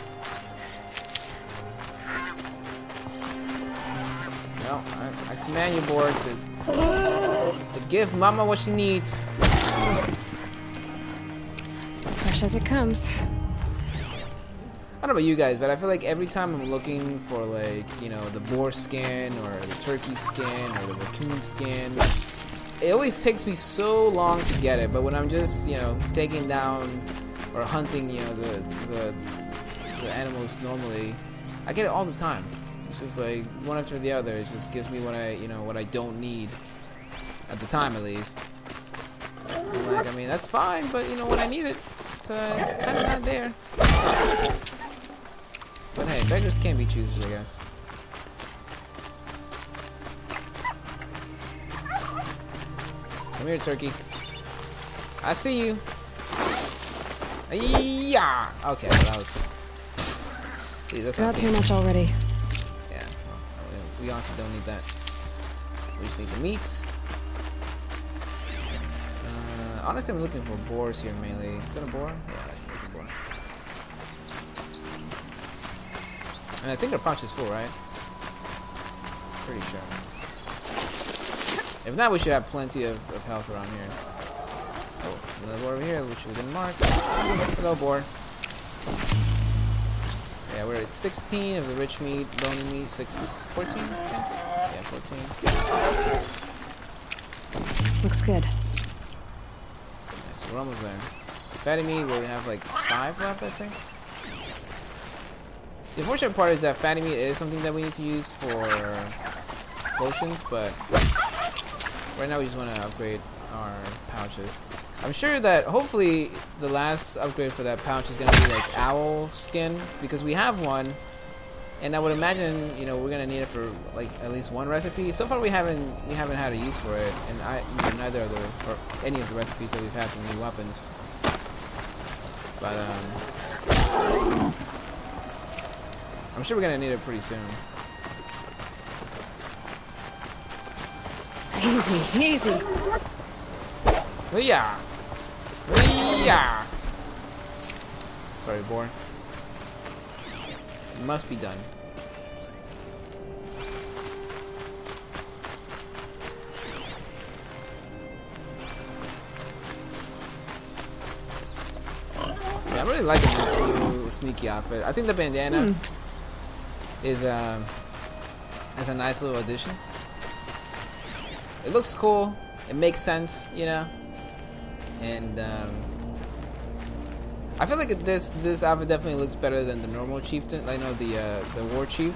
No, I command you, board, to give Mama what she needs. Fresh as it comes. I don't know about you guys, but I feel like every time I'm looking for, like, you know, the boar skin or the turkey skin or the raccoon skin, it always takes me so long to get it. But when I'm just, you know, taking down or hunting, you know, the animals normally, I get it all the time. It's just like one after the other. It just gives me what I don't need at the time, at least. I'm like, I mean, that's fine, but you know, when I need it, it's kind of not there. But hey, beggars can't be choosers, I guess. Come here, turkey. I see you. Yeah. Okay, well, that was. Geez, that's not too much already. Yeah. Well, we honestly don't need that. We just need the meats. Honestly, I'm looking for boars here mainly. Is that a boar? Yeah, it's a boar. And I think our pouch is full, right? Pretty sure. If not, we should have plenty of health around here. Oh, another boar over here, which we didn't mark. Hello, boar. Yeah, we're at 16 of the rich meat, bony meat, 14? Yeah, 14. Looks good. Yeah, so we're almost there. Fatty meat, we have like 5 left, I think. The unfortunate part is that fatty meat is something that we need to use for potions, but right now we just want to upgrade our pouches. I'm sure that hopefully the last upgrade for that pouch is going to be like owl skin, because we have one, and I would imagine, you know, we're going to need it for like at least one recipe. So far we haven't had a use for it, and neither of any of the recipes that we've had for new weapons. But I'm sure we're gonna need it pretty soon. Easy, easy. Yeah. Yeah. Sorry, boar. It must be done. Yeah, I'm really liking this new sneaky outfit. I think the bandana is a nice little addition. It looks cool. It makes sense, you know. And I feel like this outfit definitely looks better than the normal chieftain. I know the war chief.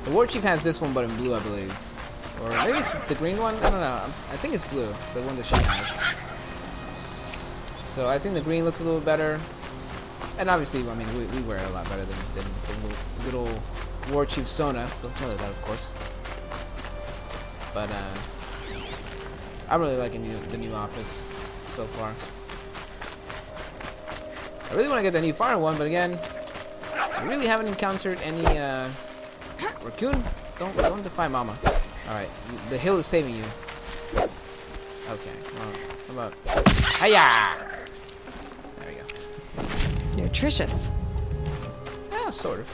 The War Chief has this one, but in blue, I believe. Or maybe it's the green one? I don't know. I think it's blue, the one that she has. So I think the green looks a little better. And obviously, I mean, we wear it a lot better than good old War Chief Sona. Don't tell her that, of course. But I'm really liking the new office so far. I really want to get the new fire one, but again, I really haven't encountered any raccoon. Don't defy Mama. All right, the hill is saving you. Okay, well, how about hiya? There we go. Nutritious. Yeah, sort of.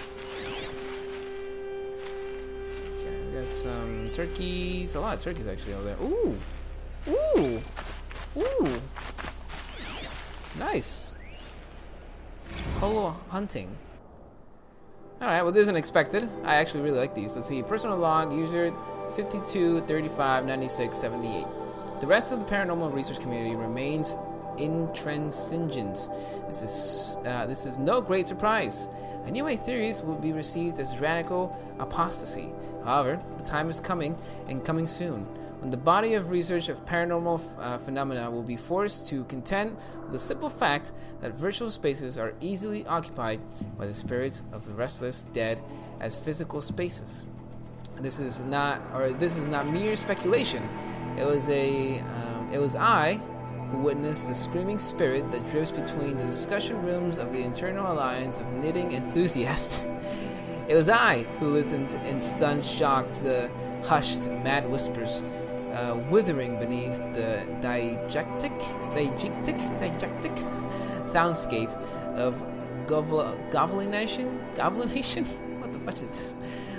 Okay, we got some turkeys. A lot of turkeys actually over there. Ooh, ooh, ooh. Nice. Holo hunting. Alright, well, this isn't expected. I actually really like these. Let's see. Personal log, user 52, 35, 96, 78. The rest of the paranormal research community remains intransigent. This is no great surprise. I knew my theories would be received as radical apostasy. However, the time is coming, and coming soon, when the body of research of paranormal phenomena will be forced to contend with the simple fact that virtual spaces are easily occupied by the spirits of the restless dead as physical spaces. This is not mere speculation. It was I who witnessed the screaming spirit that drifts between the discussion rooms of the Internal Alliance of Knitting Enthusiasts. It was I who listened in stunned shock to the hushed, mad whispers withering beneath the diegetic soundscape of goblin-nation? What the fuck is this?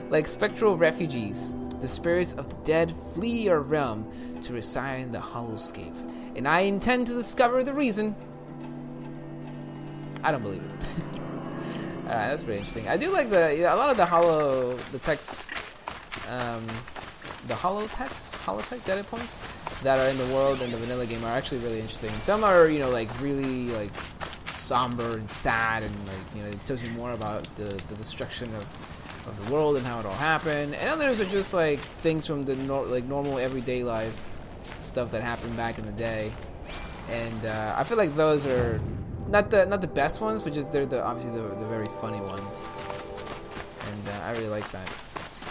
Like spectral refugees, the spirits of the dead flee our realm to reside in the hollowscape, and I intend to discover the reason. I don't believe it. Alright, that's pretty interesting. I do like a lot of the text, the holotech data points that are in the world in the vanilla game are actually really interesting. Some are, like really like somber and sad, and like it tells you more about the destruction of the world and how it all happened. And others are just like things from the normal everyday life stuff that happened back in the day. And I feel like those are not the best ones, but just they're obviously the very funny ones. And I really like that.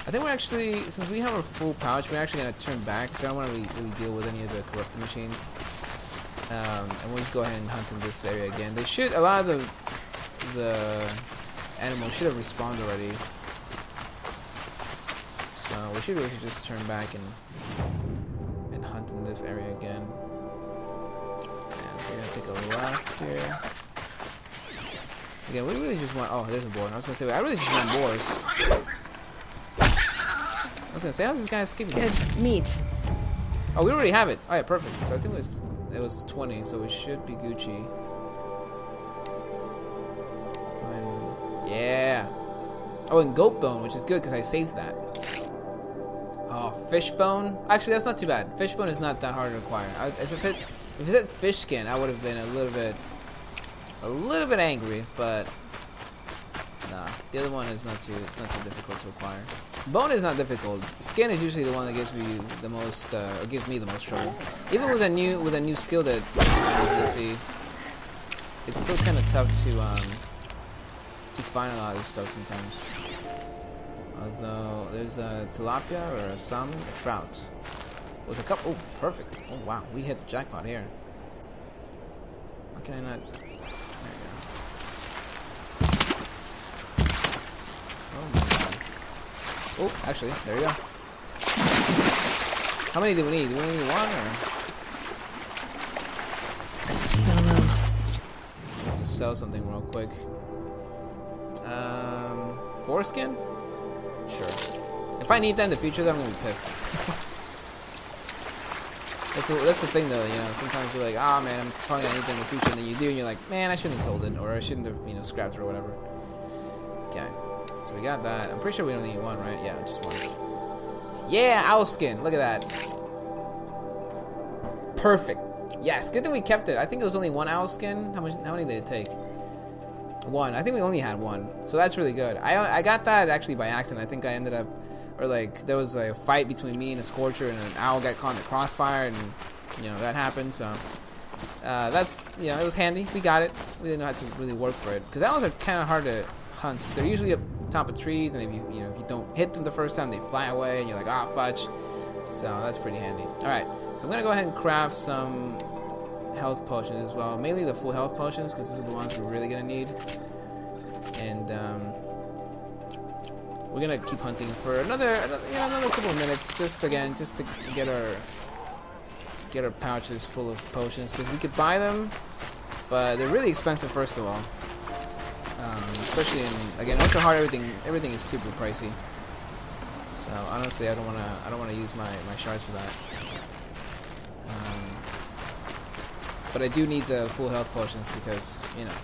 I think we're actually, since we have a full pouch, we're actually going to turn back, because I don't want to really deal with any of the corrupted machines. And we'll just go ahead and hunt in this area again. They should, a lot of the animals should have respawned already. So we should be able to just turn back and hunt in this area again. And so we're going to take a left here. Again, we really just want, oh, there's a boar. I was going to say, I really just want boars. I was gonna say, how's this guy escaping? Good meat. Oh, we already have it. All right, perfect. So I think it was 20, so it should be Gucci. Yeah. Oh, and goat bone, which is good because I saved that. Oh, fish bone. Actually, that's not too bad. Fish bone is not that hard to acquire. If it said fish skin, I would have been a little bit angry, but nah. The other one is not too difficult to acquire. Bone is not difficult. Skin is usually the one that gives me the most, or gives me the most trouble. Even with a new skill that you'll see, it's still kind of tough to find a lot of this stuff sometimes. Although there's a tilapia or a salmon, a trout with a couple. Oh, perfect! Oh wow, we hit the jackpot here. How can I not? There we go. Oh my god. Oh, actually, there we go. How many do we need? Do we need one or? I don't know. Let's just sell something real quick. Foreskin? Sure. If I need that in the future, then I'm gonna be pissed. That's the thing, though. Sometimes you're like, ah, man, I'm probably gonna need that in the future, and then you do, and you're like, man, I shouldn't have sold it, or I shouldn't have, scrapped it or whatever. Okay. So we got that. I'm pretty sure we only need one, right? Yeah, just one. Yeah, owl skin. Look at that. Perfect. Yes, good thing we kept it. I think it was only one owl skin. How many did it take? One. I think we only had one. So that's really good. I got that actually by accident. I think I ended up or like there was a fight between me and a Scorcher, and an owl got caught in the crossfire, and you know that happened. So that's, you know, it was handy. We got it. We didn't have to really work for it because owls are kind of hard to hunt. They're usually up top of trees, and if you if you don't hit them the first time, they fly away, and you're like, ah, fudge. So that's pretty handy. All right, so I'm gonna go ahead and craft some health potions as well, mainly the full health potions because these are the ones we're really gonna need. And we're gonna keep hunting for another couple of minutes, just to get our pouches full of potions, because we could buy them, but they're really expensive first of all. Especially in, again, Ultra Hard, everything is super pricey. So honestly, I don't wanna use my shards for that. But I do need the full health potions because, you know,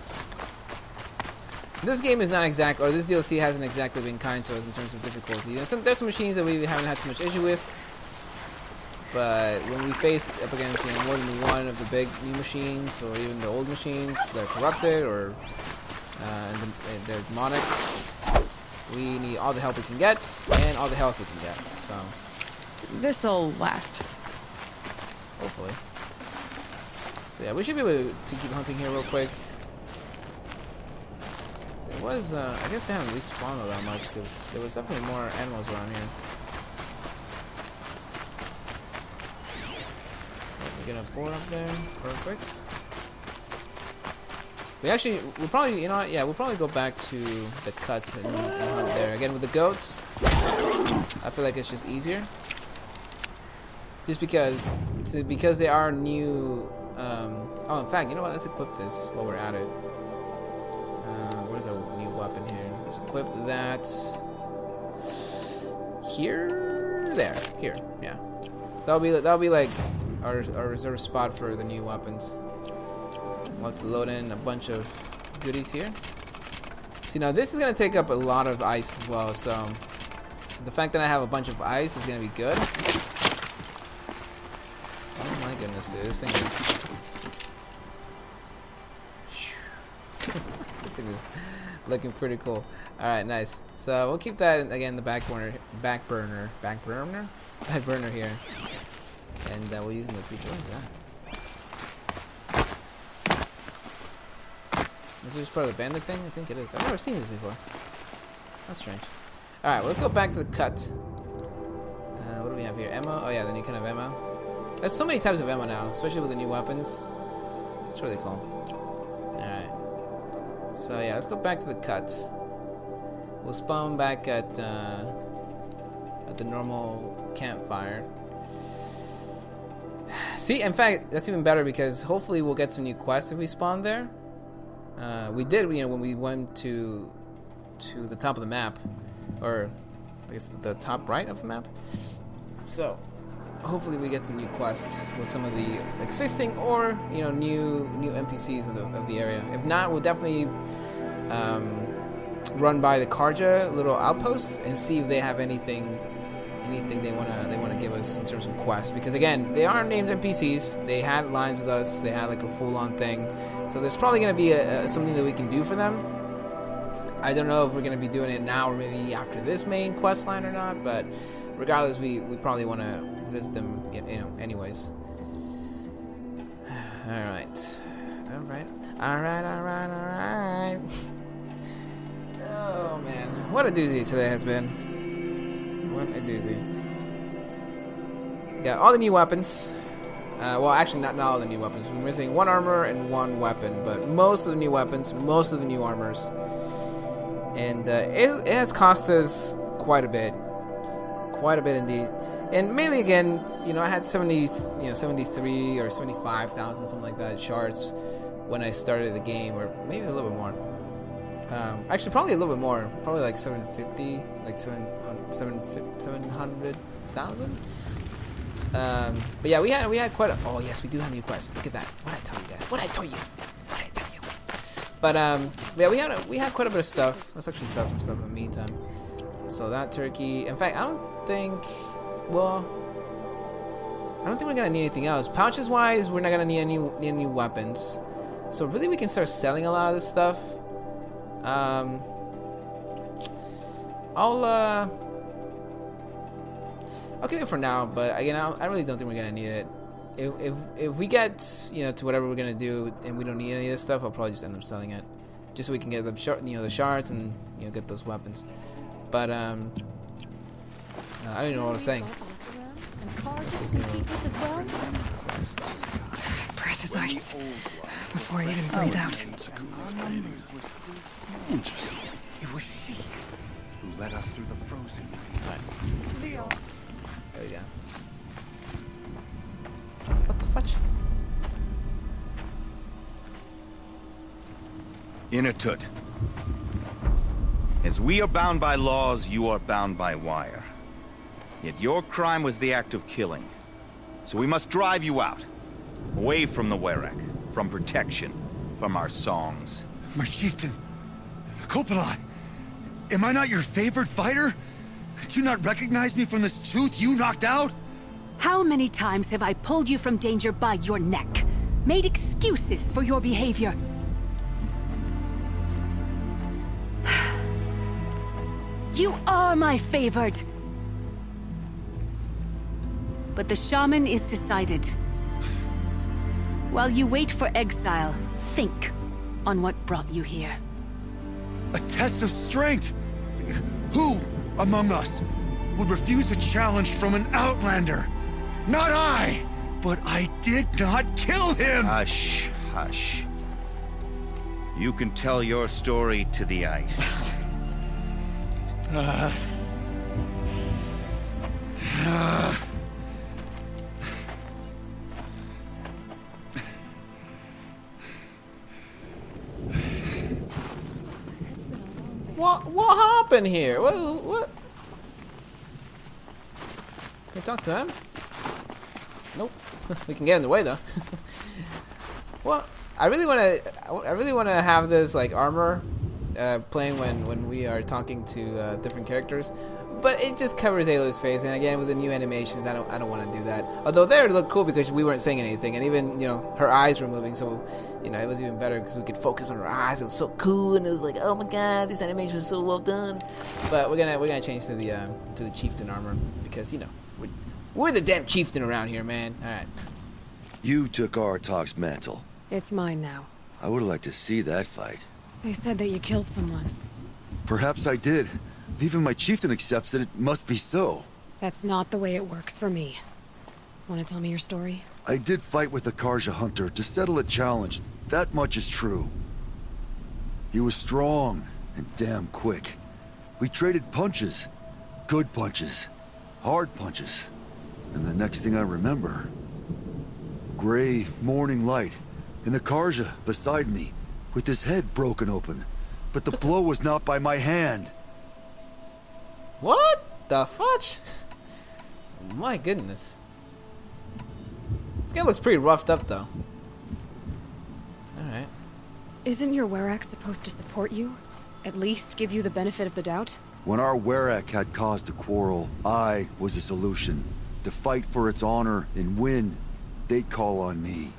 this game is not exact, or this DLC hasn't exactly been kind to us in terms of difficulty. There's some machines that we haven't had too much issue with, but when we face up against, you know, more than one of the big new machines, or even the old machines that are corrupted, or they're demonic, we need all the help we can get and all the health we can get. So This'll last. hopefully. So yeah, we should be able to keep hunting here real quick. It was, I guess they haven't respawned all that much because there was definitely more animals around here. We get a boar up there. Perfect. We'll probably, you know what? Yeah, we'll probably go back to the cuts and hunt there. Again, with the goats, I feel like it's just easier. Just because they are new. Oh, in fact, you know what? Let's equip this while we're at it. Where's our new weapon here? Let's equip that here, there, here. Yeah, that'll be like our reserve spot for the new weapons. We'll have to load in a bunch of goodies here. See, now this is gonna take up a lot of ice as well. So the fact that I have a bunch of ice is gonna be good. Oh my goodness, dude, this thing is. This thing is looking pretty cool. All right, nice. So we'll keep that again, the back burner here, and we'll use in the future. What is that? Is this part of the bandit thing? I think it is. I've never seen this before. That's strange. All right, well, let's go back to the cut. What do we have here? Ammo. Oh yeah, the new kind of ammo. There's so many types of ammo now, especially with the new weapons. It's really cool. Alright. So yeah, let's go back to the cut. We'll spawn back at the normal campfire. See, in fact, that's even better because hopefully we'll get some new quests if we spawn there. We did, you know, when we went to the top of the map, or I guess the top right of the map. So hopefully we get some new quests with some of the existing or, you know, new NPCs of the area. If not, we'll definitely run by the Karja little outposts and see if they have anything they wanna give us in terms of quests. Because again, they are named NPCs. They had lines with us. They had like a full-on thing. So there's probably gonna be something that we can do for them. I don't know if we're gonna be doing it now or maybe after this main quest line or not. But regardless, we probably want to visit them, you know, anyways. All right. Oh man, what a doozy today has been. What a doozy. Got all the new weapons. Well, actually, not all the new weapons. We're missing one armor and one weapon, but most of the new weapons, most of the new armors. And it has cost us quite a bit indeed. And mainly, again, you know, I had 73 or 75,000, something like that, shards when I started the game, or maybe a little bit more. Actually, probably a little bit more. Probably like 750, like 700,000. But yeah, we had quite a. Oh yes, we do have new quests. Look at that. What I tell you guys? What I tell you? But yeah, we had quite a bit of stuff. Let's actually sell some stuff in the meantime. So that turkey. In fact, I don't think we're gonna need anything else. Pouches wise, we're not gonna need any new weapons. So really, we can start selling a lot of this stuff. I'll keep it for now, but again, I really don't think we're gonna need it. If we get, you know, to whatever we're gonna do and we don't need any of this stuff, I'll probably just end up selling it, just so we can get the the shards and, you know, get those weapons. But I don't even know what I was saying. Breath is ice. Before I even breathe out. Interesting. It was she who led us through the frozen night. There we go. What the fudge? Inatut. As we are bound by laws, you are bound by wire. Yet your crime was the act of killing. So we must drive you out. Away from the Werak, from protection, from our songs. My chieftain, Kopalai, am I not your favorite fighter? Do you not recognize me from this tooth you knocked out? How many times have I pulled you from danger by your neck? Made excuses for your behavior? You are my favored. But the shaman is decided. While you wait for exile, think on what brought you here. A test of strength! Who among us would refuse a challenge from an outlander? Not I! But I did not kill him! Hush, hush. You can tell your story to the ice. What happened here? What? Can we talk to them? Nope. We can get in the way though. Well, I really want to have this like armor playing when we are talking to different characters, but it just covers Aloy's face, and again with the new animations, I don't want to do that. Although there it looked cool because we weren't saying anything, and even, you know, her eyes were moving, so, you know, it was even better because we could focus on her eyes. It was so cool, and it was like, oh my god, this animation was so well done. But we're gonna change to the chieftain armor because, you know, we're the damn chieftain around here, man. All right. You took Artok's mantle. It's mine now. I would like to see that fight. They said that you killed someone. Perhaps I did. If even my chieftain accepts it, it must be so. That's not the way it works for me. Want to tell me your story? I did fight with the Karja hunter to settle a challenge. That much is true. He was strong and damn quick. We traded punches. Good punches. Hard punches. And the next thing I remember... gray morning light, and the Karja beside me, with his head broken open. But the blow was not by my hand. What the fudge? My goodness. This guy looks pretty roughed up though. Alright. Isn't your Werak supposed to support you? At least give you the benefit of the doubt? When our Werak had caused a quarrel, I was a solution. To fight for its honor and win, they'd call on me.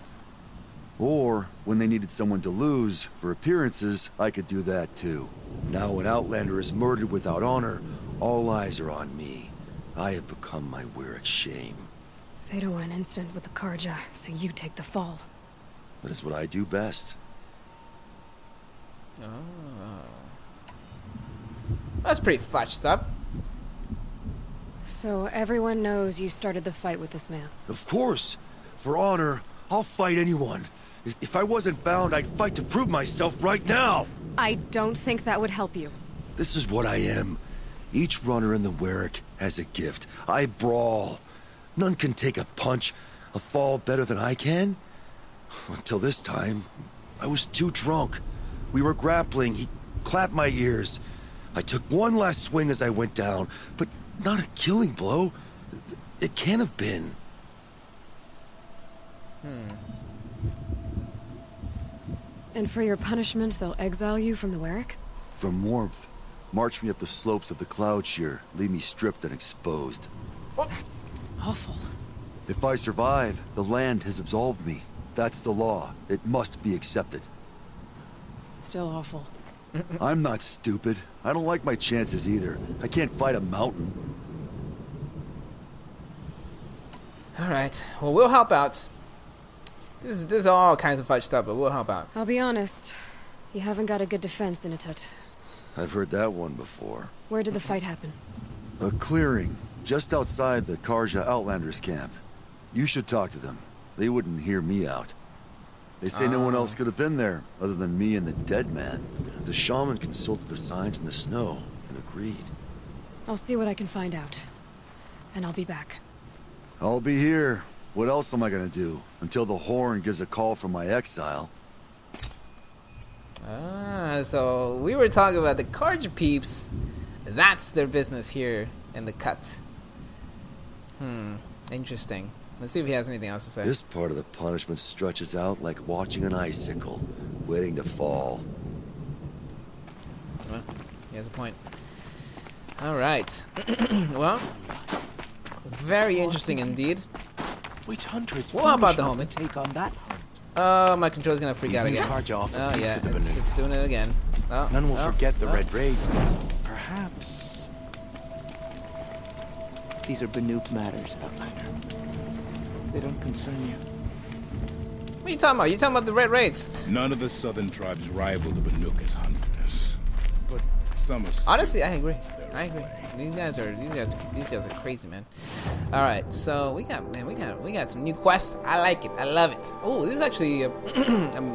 Or, when they needed someone to lose, for appearances, I could do that too. Now an Outlander is murdered without honor, all eyes are on me. I have become my Werak's shame. They don't want an incident with the Karja, so you take the fall. That is what I do best. Oh. That's pretty fudged up. So everyone knows you started the fight with this man? Of course! For honor, I'll fight anyone. If I wasn't bound, I'd fight to prove myself right now! I don't think that would help you. This is what I am. Each runner in the Werak has a gift. I brawl. None can take a punch, a fall better than I can. Until this time, I was too drunk. We were grappling, he clapped my ears. I took one last swing as I went down, but not a killing blow. It can't have been. And for your punishment, they'll exile you from the Werak? From warmth. March me up the slopes of the Cloud Shear, leave me stripped and exposed. That's awful. If I survive, the land has absolved me. That's the law. It must be accepted. It's still awful. I'm not stupid. I don't like my chances either. I can't fight a mountain. Alright, well, we'll help out. This is all kinds of fudged up, but we'll help out. I'll be honest. You haven't got a good defense, Inatut. I've heard that one before. Where did the fight happen? A clearing, just outside the Karja Outlanders camp. You should talk to them. They wouldn't hear me out. They say no one else could have been there, other than me and the dead man. The shaman consulted the signs in the snow and agreed. I'll see what I can find out. And I'll be back. I'll be here. What else am I gonna do? Until the horn gives a call from my exile. So we were talking about the Karja peeps. That's their business here in the cut. Interesting. Let's see if he has anything else to say. This part of the punishment stretches out like watching an icicle, waiting to fall. Well, he has a point. Alright. Well, very interesting indeed. Which hunter is Well, how about the homie? take on that hunt? Oh, my controller's gonna freak out again. Oh yeah, it's doing it again. Oh, None will forget the red raids. Perhaps these are Banuk matters, Outlander. They don't concern you. What are you talking about? You talking about the red raids? None of the southern tribes rival the Banuk as hunters, but some are. Honestly, I agree. I agree. These guys are crazy, man. All right, so we got some new quests. I like it. I love it. Oh, this is actually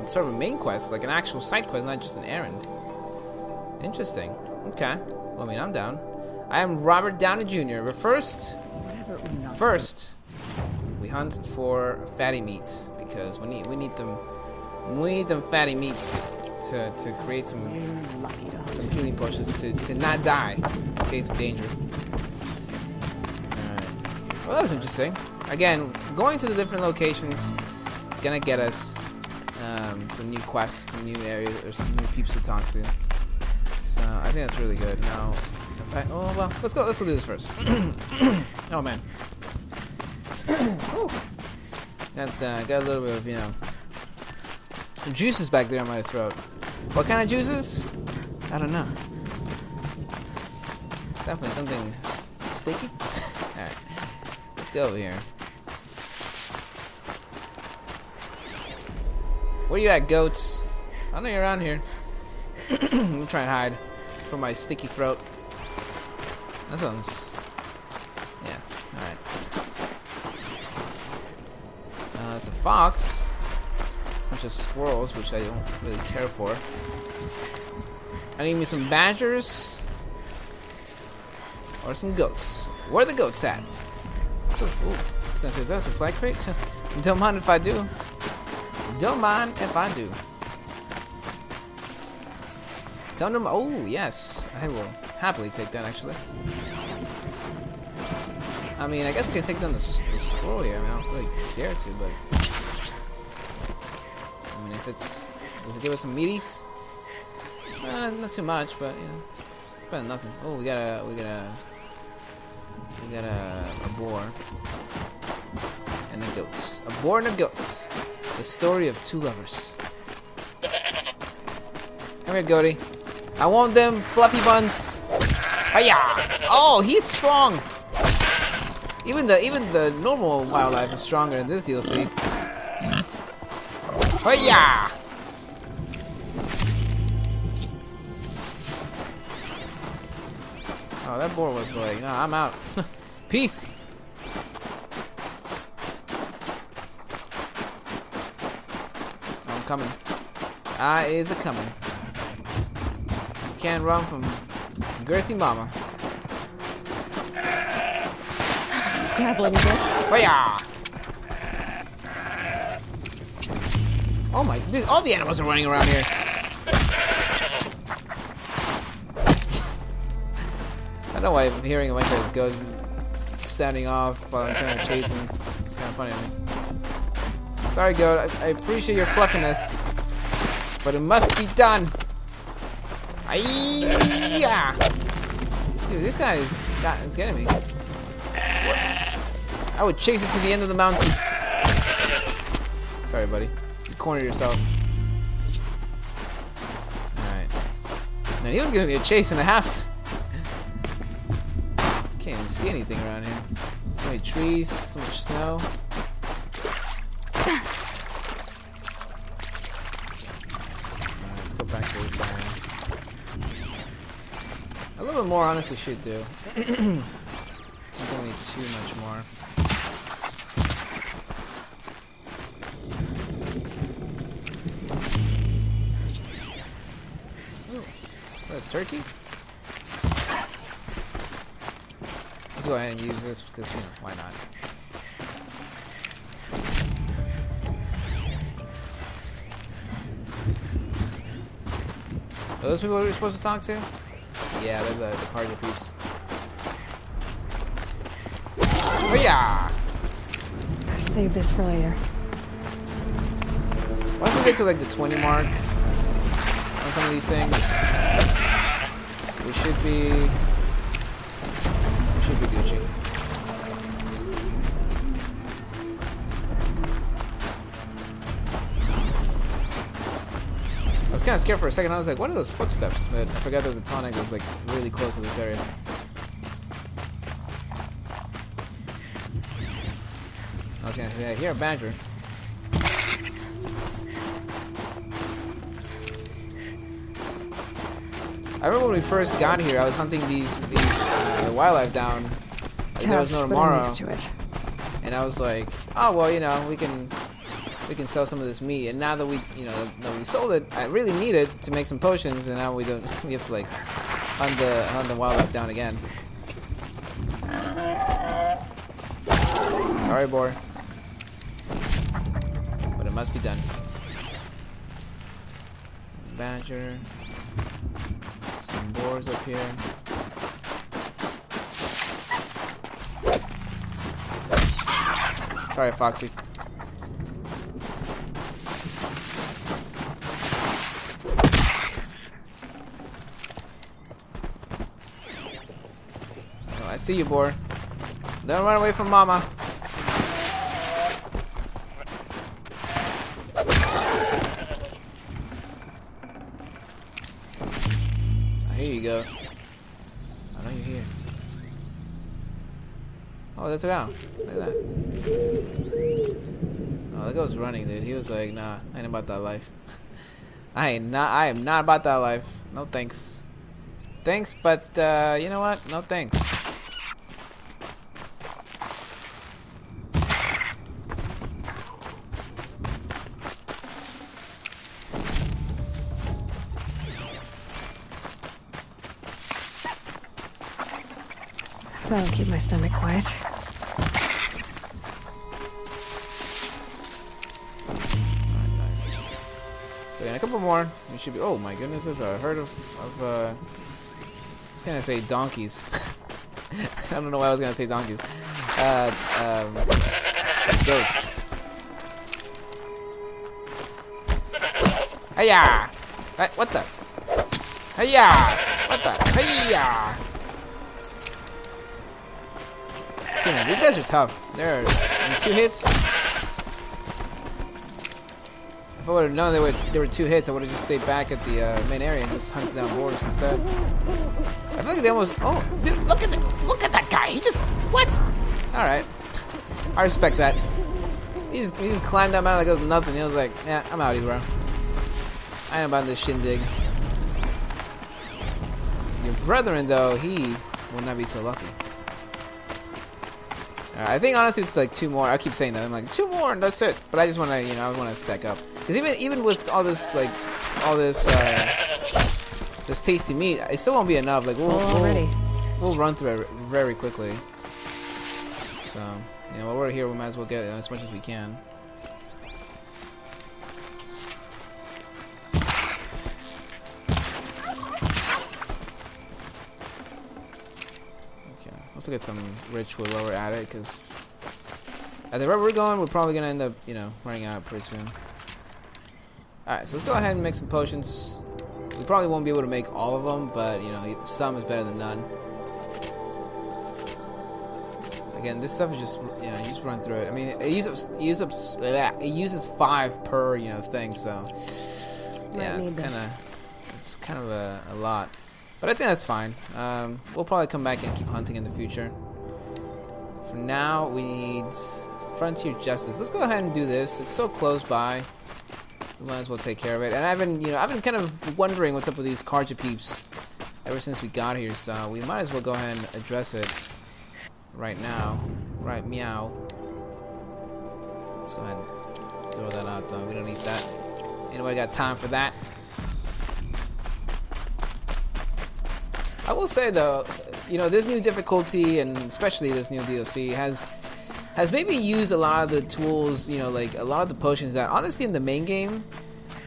sort of a main quest, like an actual side quest, not just an errand. Interesting. Okay. Well, I mean, I'm down. I am Robert Downey Jr. But first, we hunt for fatty meats because we need them fatty meats to create some healing potions to not die in case of danger. Alright. Well, that was interesting. Again, going to the different locations is gonna get us some new quests, some new areas, or some new peeps to talk to. So I think that's really good. Now, in fact, oh well, let's go do this first. Oh man. Got a little bit of, juices back there in my throat. What kind of juices? I don't know. It's definitely something sticky. Alright. Let's go over here. Where you at, goats? I know you're around here. I'm gonna try and hide from my sticky throat. That sounds... Yeah, alright. There's a fox. A bunch of squirrels, which I don't really care for. I need me some badgers. Or some goats. Where are the goats at? So, ooh, I was gonna say, is that a supply crate? Don't mind if I do. Don't mind if I do. Come to my... Oh, yes. I will happily take that, actually. I mean, I guess I can take down the squirrel here. I mean, I don't really care to, but... I mean, if it's... Does it give us some meaties? Not too much, but, better than nothing. Oh, we got a boar. And a goat. A boar and a goat. The story of two lovers. Come here, goatie. I want them fluffy buns. Hiya! Oh, he's strong. Even the normal wildlife is stronger in this DLC. Hiya! Oh, that boar was like, no, I'm out. Peace. I'm coming. I is a coming. Can't run from girthy mama. Scrabbling a bit. Hiya! Oh my, dude, all the animals are running around here. I don't know why I'm hearing a bunch of goats standing off while I'm trying to chase him. It's kind of funny to me. Sorry, goat. I appreciate your fluffiness, but it must be done. Aiyah! Dude, this guy is getting me. What? I would chase it to the end of the mountain. Sorry, buddy. You cornered yourself. Alright. Man, he was giving me a chase and a half. Can't even see anything around here. So many trees, so much snow. Let's go back to this area. A little bit more honestly should do. I don't need too much more. Ooh, what, a turkey? Let's go ahead and use this because, you know, why not? Are those people we were supposed to talk to? Yeah, they're the cargo peeps. Oh yeah! Save this for later. Once we get to like the 20 mark on some of these things, we should be Gucci. I was kind of scared for a second. I was like, what are those footsteps? But I forgot that the tonic was like really close to this area. I was gonna say, I hear a badger. I remember when we first got here, I was hunting these wildlife down. Like, there was no tomorrow, and I was like, oh well, you know, we can sell some of this meat. And now that we, you know, that we sold it, I really need it to make some potions, and now we don't. We have to like hunt the wildlife down again. Sorry, boar, but it must be done. Badger. Some boars up here. Sorry, Foxy. Oh, I see you, boar. Don't run away from Mama. Here you go. I know you're here. Oh, that's it out. Look at that. Oh, that guy's running, dude. He was like, nah, I ain't about that life. I am not about that life. No thanks. Thanks, but you know what? No thanks. That'll keep my stomach quiet. Alright, nice. So yeah, a couple more. We should be. Oh my goodness, there's a herd of I was gonna say donkeys. I don't know why I was gonna say donkeys. Goats. Hiya! What the? Hiya! What the? Hiya! Man, these guys are tough. They're in 2 hits. If I would have known they were 2 hits, I would have just stayed back at the main area and just hunted down boars instead. I feel like they almost. Oh, dude, look at that guy. He just what? All right, I respect that. He just climbed that mountain like it was nothing. He was like, yeah, I'm out of here, bro. I ain't about this shindig. Your brethren, though, he will not be so lucky. I think honestly it's like 2 more. I keep saying that. I'm like 2 more and that's it. But I just want to, you know, I want to stack up. Because even with all this this tasty meat, it still won't be enough. Like we'll run through it very quickly. So you know, while we're here, we might as well get as much as we can. Let's look at some ritual while we're at it, because at the rate we're going, we're probably gonna end up, you know, running out pretty soon. Alright, so let's go ahead and make some potions. We probably won't be able to make all of them, but you know, some is better than none. Again, this stuff is just, you know, you just run through it. I mean, it uses 5 per, you know, thing, so yeah, it's kind of a lot. But I think that's fine. We'll probably come back and keep hunting in the future For now, we need Frontier Justice. Let's go ahead and do this. It's so close by. We might as well take care of it. And I've been kind of wondering what's up with these Karja peeps ever since we got here. So we might as well go ahead and address it right now. Right, meow. Let's go ahead and throw that out, though. We don't need that. Anybody got time for that? I will say, though, this new difficulty, and especially this new DLC, has maybe used a lot of the tools, like a lot of the potions that, honestly, in the main game,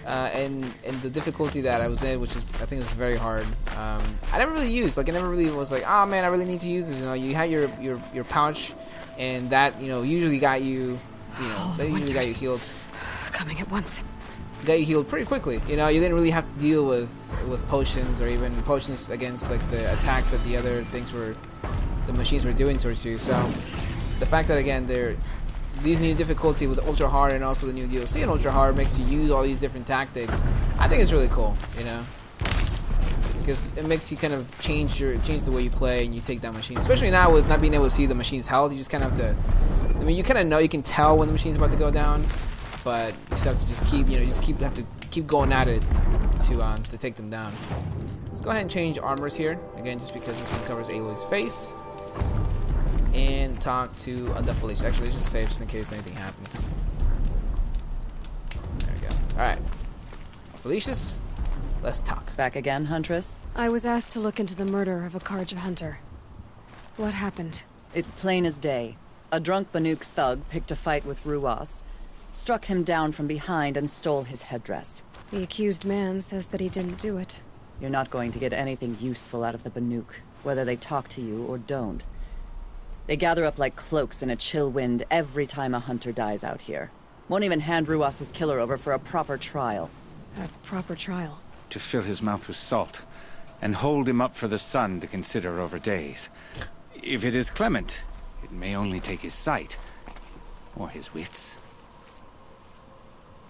and the difficulty that I was in, which is, I think, was very hard. I never really used. Like, I never really was like, oh man, I really need to use this. You had your pouch, and that usually got you, that usually got you healed. Coming at once. Got you healed pretty quickly. You didn't really have to deal with potions or even potions against like the attacks that the other things the machines were doing towards you. So the fact that again these new difficulty with ultra hard and also the new DLC and ultra hard makes you use all these different tactics, I think it's really cool. Because it makes you kind of change the way you play and you take down machines. Especially now with not being able to see the machine's health, you just kind of have to. You kind of know, you can tell when the machine's about to go down, but you just have to have to keep going at it to take them down. Let's go ahead and change armors here again, just because this one covers Aloy's face, and talk to the Felicia. Actually, let's just save just in case anything happens. There we go. All right, Felicia's. Let's talk. Back again, Huntress? I was asked to look into the murder of a Karja hunter. What happened? It's plain as day. A drunk Banuk thug picked a fight with Ruas, struck him down from behind and stole his headdress. The accused man says that he didn't do it. You're not going to get anything useful out of the Banuk, whether they talk to you or don't. They gather up like cloaks in a chill wind every time a hunter dies out here. Won't even hand Ruas's killer over for a proper trial. A proper trial? To fill his mouth with salt, and hold him up for the sun to consider over days. If it is clement, it may only take his sight, or his wits.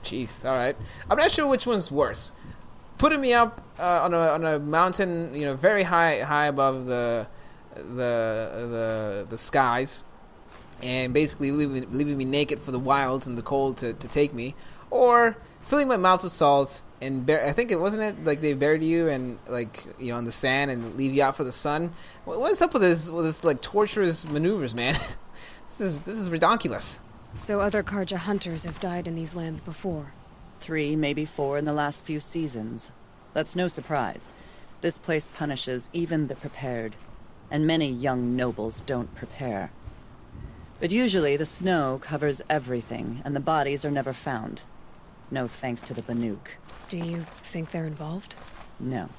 Jeez, alright. I'm not sure which one's worse. Putting me up on a mountain, very high above the skies, and basically leaving me naked for the wilds and the cold to take me, or filling my mouth with salt and I think wasn't it like they buried you and like in the sand and leave you out for the sun. What's up with this like torturous maneuvers, man? This is ridiculous. So other Karja hunters have died in these lands before? 3, maybe 4 in the last few seasons. That's no surprise. This place punishes even the prepared, and many young nobles don't prepare. But usually the snow covers everything, and the bodies are never found. No thanks to the Banuk. Do you think they're involved? No.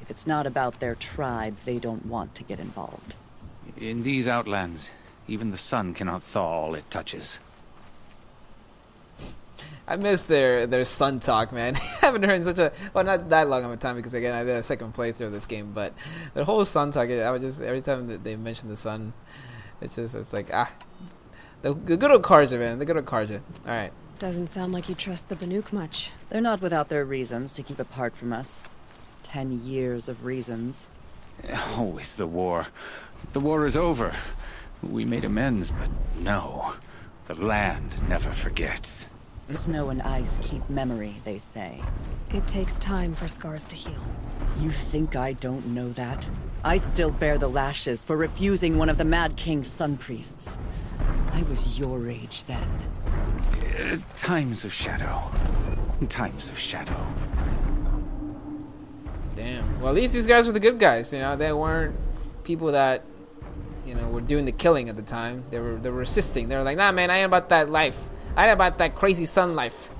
If it's not about their tribe, they don't want to get involved. In these outlands, even the sun cannot thaw all it touches. I miss their sun talk, man. I haven't heard in such a not that long of a time because again I did a second playthrough of this game, but the whole sun talk, I would just every time that they mention the sun, it's like the good old Karja, man, the good old Karja. All right. Doesn't sound like you trust the Banuk much. They're not without their reasons to keep apart from us. 10 years of reasons. Always the war. The war is over. We made amends, but no. The land never forgets. Snow and ice keep memory, they say. It takes time for scars to heal. You think I don't know that? I still bear the lashes for refusing one of the Mad King's sun priests. I was your age then. Times of shadow. Times of shadow. Damn. Well, at least these guys were the good guys. They weren't people that were doing the killing at the time. They were assisting. They were like, nah, man, I ain't about that life. I ain't about that crazy sun life.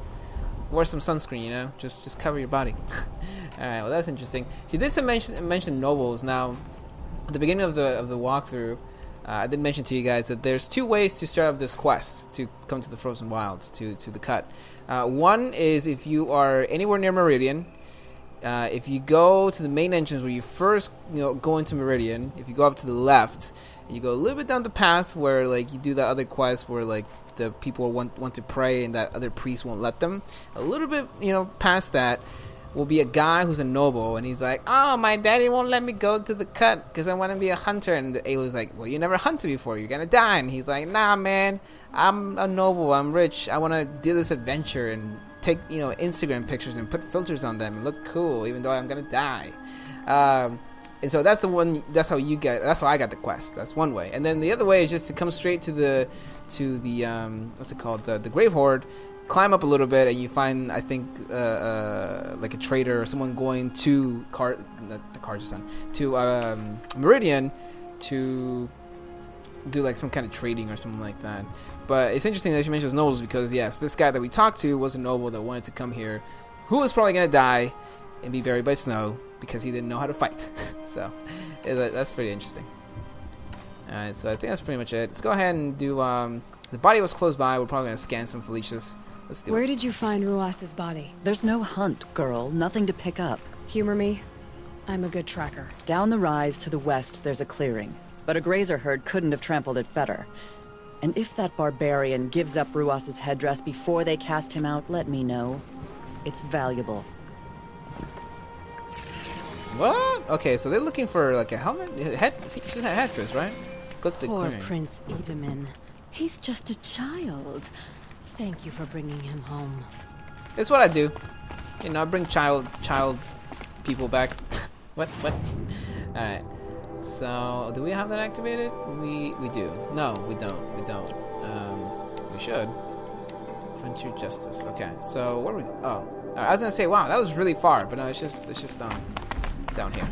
Wear some sunscreen, just cover your body. All right. Well, that's interesting. She did mention nobles. Now, at the beginning of the walkthrough, I did mention to you guys that there's 2 ways to start up this quest to come to the Frozen Wilds, to the cut. One is if you are anywhere near Meridian. If you go to the main entrance where you first go into Meridian, if you go up to the left, and you go a little bit down the path where like you do that other quest where like the people want to pray and that other priest won't let them. A little bit past that, will be a guy who's a noble, and he's like, oh, my daddy won't let me go to the cut because I want to be a hunter. And the Aloy's like, well, you never hunted before, you're gonna die. And he's like, nah, man, I'm a noble, I'm rich, I want to do this adventure and take, you know, Instagram pictures and put filters on them and look cool even though I'm gonna die. And so that's the one, that's how I got the quest. That's one way. And then the other way is just to come straight to the what's it called, the Grave Hoard, climb up a little bit, and you find, I think, like a trader or someone going to Meridian to do like some kind of trading or something like that. But it's interesting that you mentioned nobles, because yes, this guy that we talked to was a noble that wanted to come here, who was probably gonna die and be buried by snow because he didn't know how to fight. So that's pretty interesting. Alright, so I think that's pretty much it. Let's go ahead and do the body was close by. We're probably gonna scan some Felicia's. Let's do it. Where did you find Ruas's body? There's no hunt, girl. Nothing to pick up. Humor me. I'm a good tracker. Down the rise to the west, there's a clearing. But a grazer herd couldn't have trampled it better. And if that barbarian gives up Ruas's headdress before they cast him out, let me know. It's valuable. What? Okay, so they're looking for like a helmet? She's a headdress, right? Go to the Poor clearing. Prince Edaman. He's just a child. Thank you for bringing him home. It's what I do. You know, I bring child people back. What? Alright. So, do we have that activated? We do. No, we don't. We should. Frontier Justice. Okay, so where are we? Oh, I was gonna say, wow, that was really far, but no, it's just down here.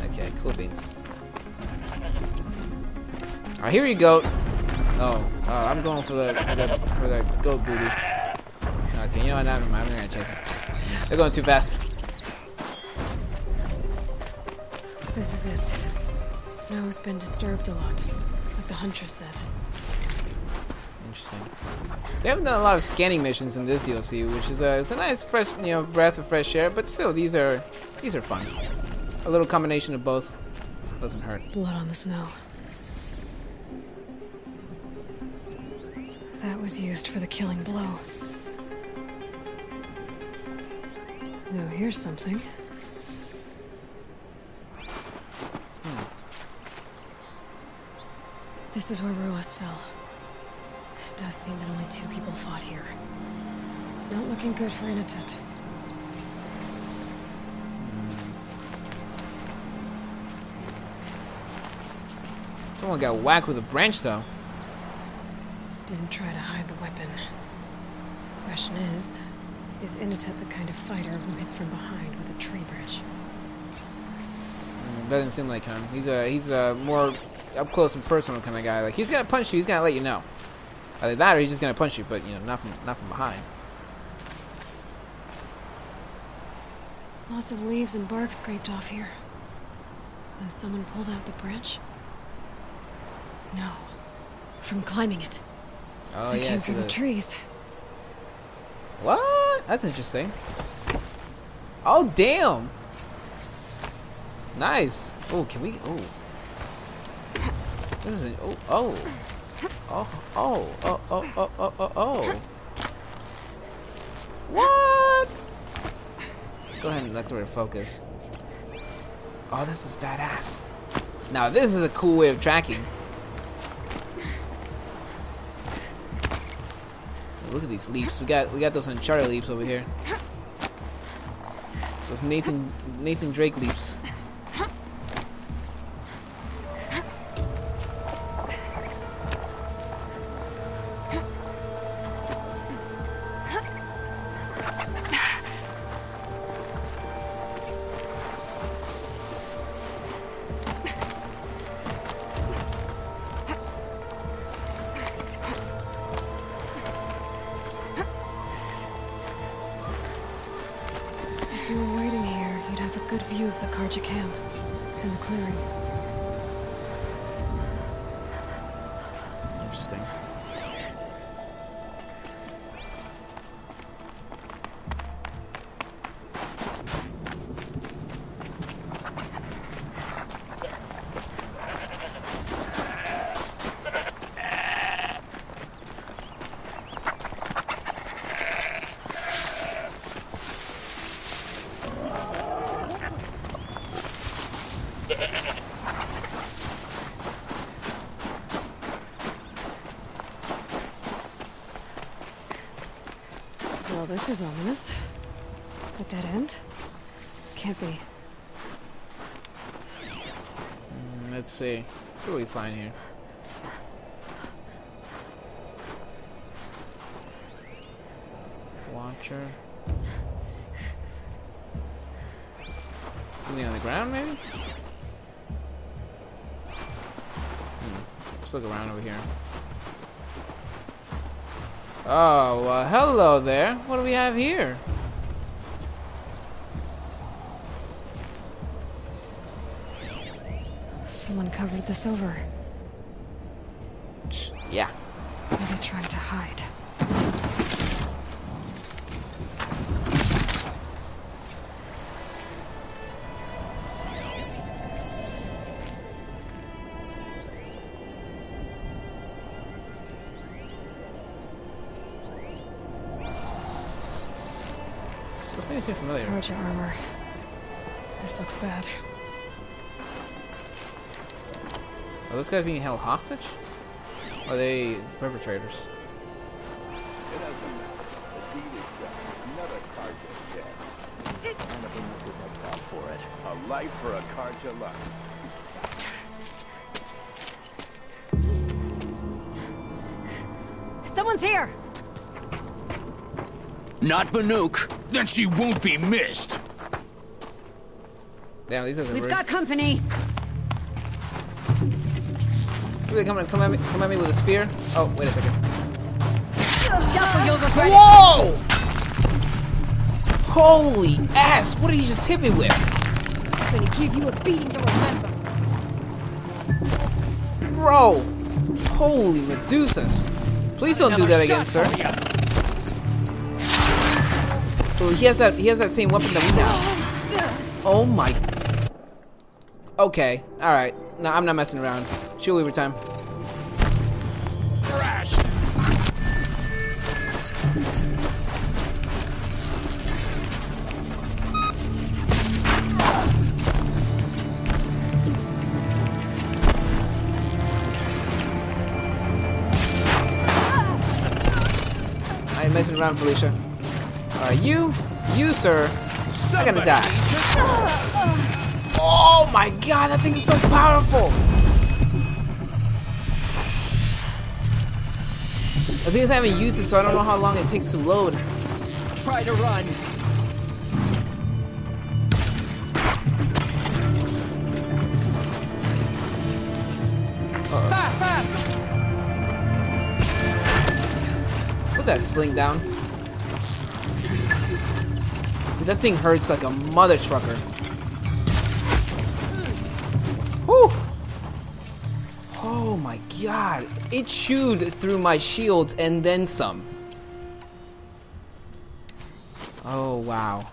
Okay, cool beans. Alright, here you go. Oh, I'm going for the goat booty. Okay, you know what? I'm not gonna chase him. They're going too fast. This is it. Snow's been disturbed a lot, like the huntress said. Interesting. We haven't done a lot of scanning missions in this DLC, which is it's a nice fresh, you know, breath of fresh air. But still, these are fun. A little combination of both doesn't hurt. Blood on the snow. That was used for the killing blow. Now here's something. This is where Ruas fell. It does seem that only 2 people fought here. Not looking good for Inatut. Someone got whacked with a branch, though. Didn't try to hide the weapon. Question is Inatut the kind of fighter who hits from behind with a tree branch? Doesn't seem like him. He's a more up close and personal kind of guy. Like, he's gonna punch you. He's gonna let you know. Either that, or he's just gonna punch you, but you know, not from behind. Lots of leaves and bark scraped off here. Then someone pulled out the branch? No. From climbing it. Oh, they yeah, came through the trees. What? That's interesting. Oh, damn. Nice. Oh, can we? Oh. This is an. Oh. What? Go ahead and activate focus. Oh, this is badass. Now, this is a cool way of tracking. Look at these leaps. We got those Uncharted leaps over here. Those Nathan Drake leaps. If you were waiting here, you'd have a good view of the Karja camp and the clearing. Interesting. Well, this is ominous. A dead end? Can't be. Let's see. Let's see what we find here. Watcher. Something on the ground, maybe? Let's look around over here. Oh, hello there. What do we have here? Someone covered this over. Yeah. What are they trying to hide? Those things seem familiar. Purrrty armor. This looks bad. Are those guys being held hostage? Or are they the perpetrators? It doesn't matter. The deed is done. Another Carja dead. And if we make up for it, a life for a Carja life. Someone's here! Not Banuk. Then she won't be missed. Damn, these guys are We've rude. got company. Really come at me with a spear? Oh, wait a second. You'll regret Whoa! Holy ass! What did he just hit me with? I'm gonna give you a beating to remember. Bro! Holy Medusas! Please don't do that again, sir. Oh, he has that same weapon that we have. Oh my. Okay, alright. No, I'm not messing around. Shield weaver time. Crash. I ain't messing around, Felicia. Alright, you, sir, are gonna die. Oh my god, that thing is so powerful! The thing is, I haven't used it, so I don't know how long it takes to load. Try to run. Fast! Put that sling down. That thing hurts like a mother trucker. Whew! Oh my god. It chewed through my shield and then some. Oh wow.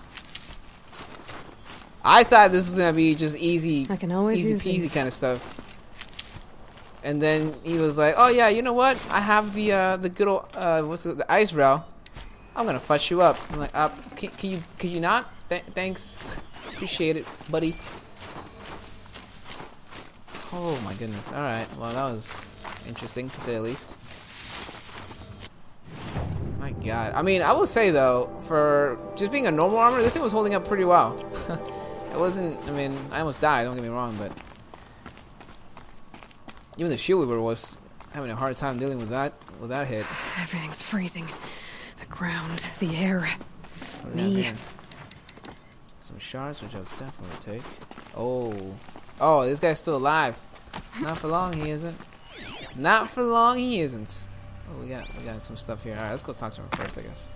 I thought this was gonna be just easy, I can always easy use peasy these. kind of stuff. And then he was like, "Oh yeah, you know what? I have the good old the ice rail. I'm gonna fuss you up." I'm like, can you not? Thanks, appreciate it, buddy. Oh my goodness. All right, well that was interesting to say the least. My God, I mean, I will say though, for just being a normal armor, this thing was holding up pretty well. It wasn't. I mean, I almost died. Don't get me wrong, but even the shield weaver was having a hard time dealing with that hit. Everything's freezing. The ground, the air. What do we have Me. here? Some shards, which I'll definitely take. Oh, this guy's still alive. Not for long, he isn't. Not for long, he isn't. Oh, we got some stuff here. All right, let's go talk to him first, I guess.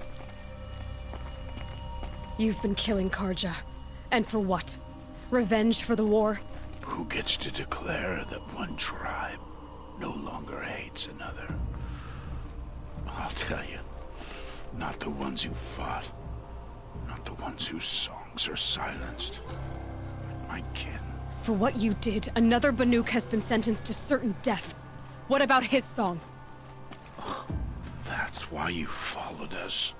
You've been killing Carja. And for what? Revenge for the war? Who gets to declare that one tribe no longer hates another? I'll tell you, not the ones who fought, not the ones whose songs are silenced, but my kin. For what you did, another Banuk has been sentenced to certain death. What about his song? That's why you followed us.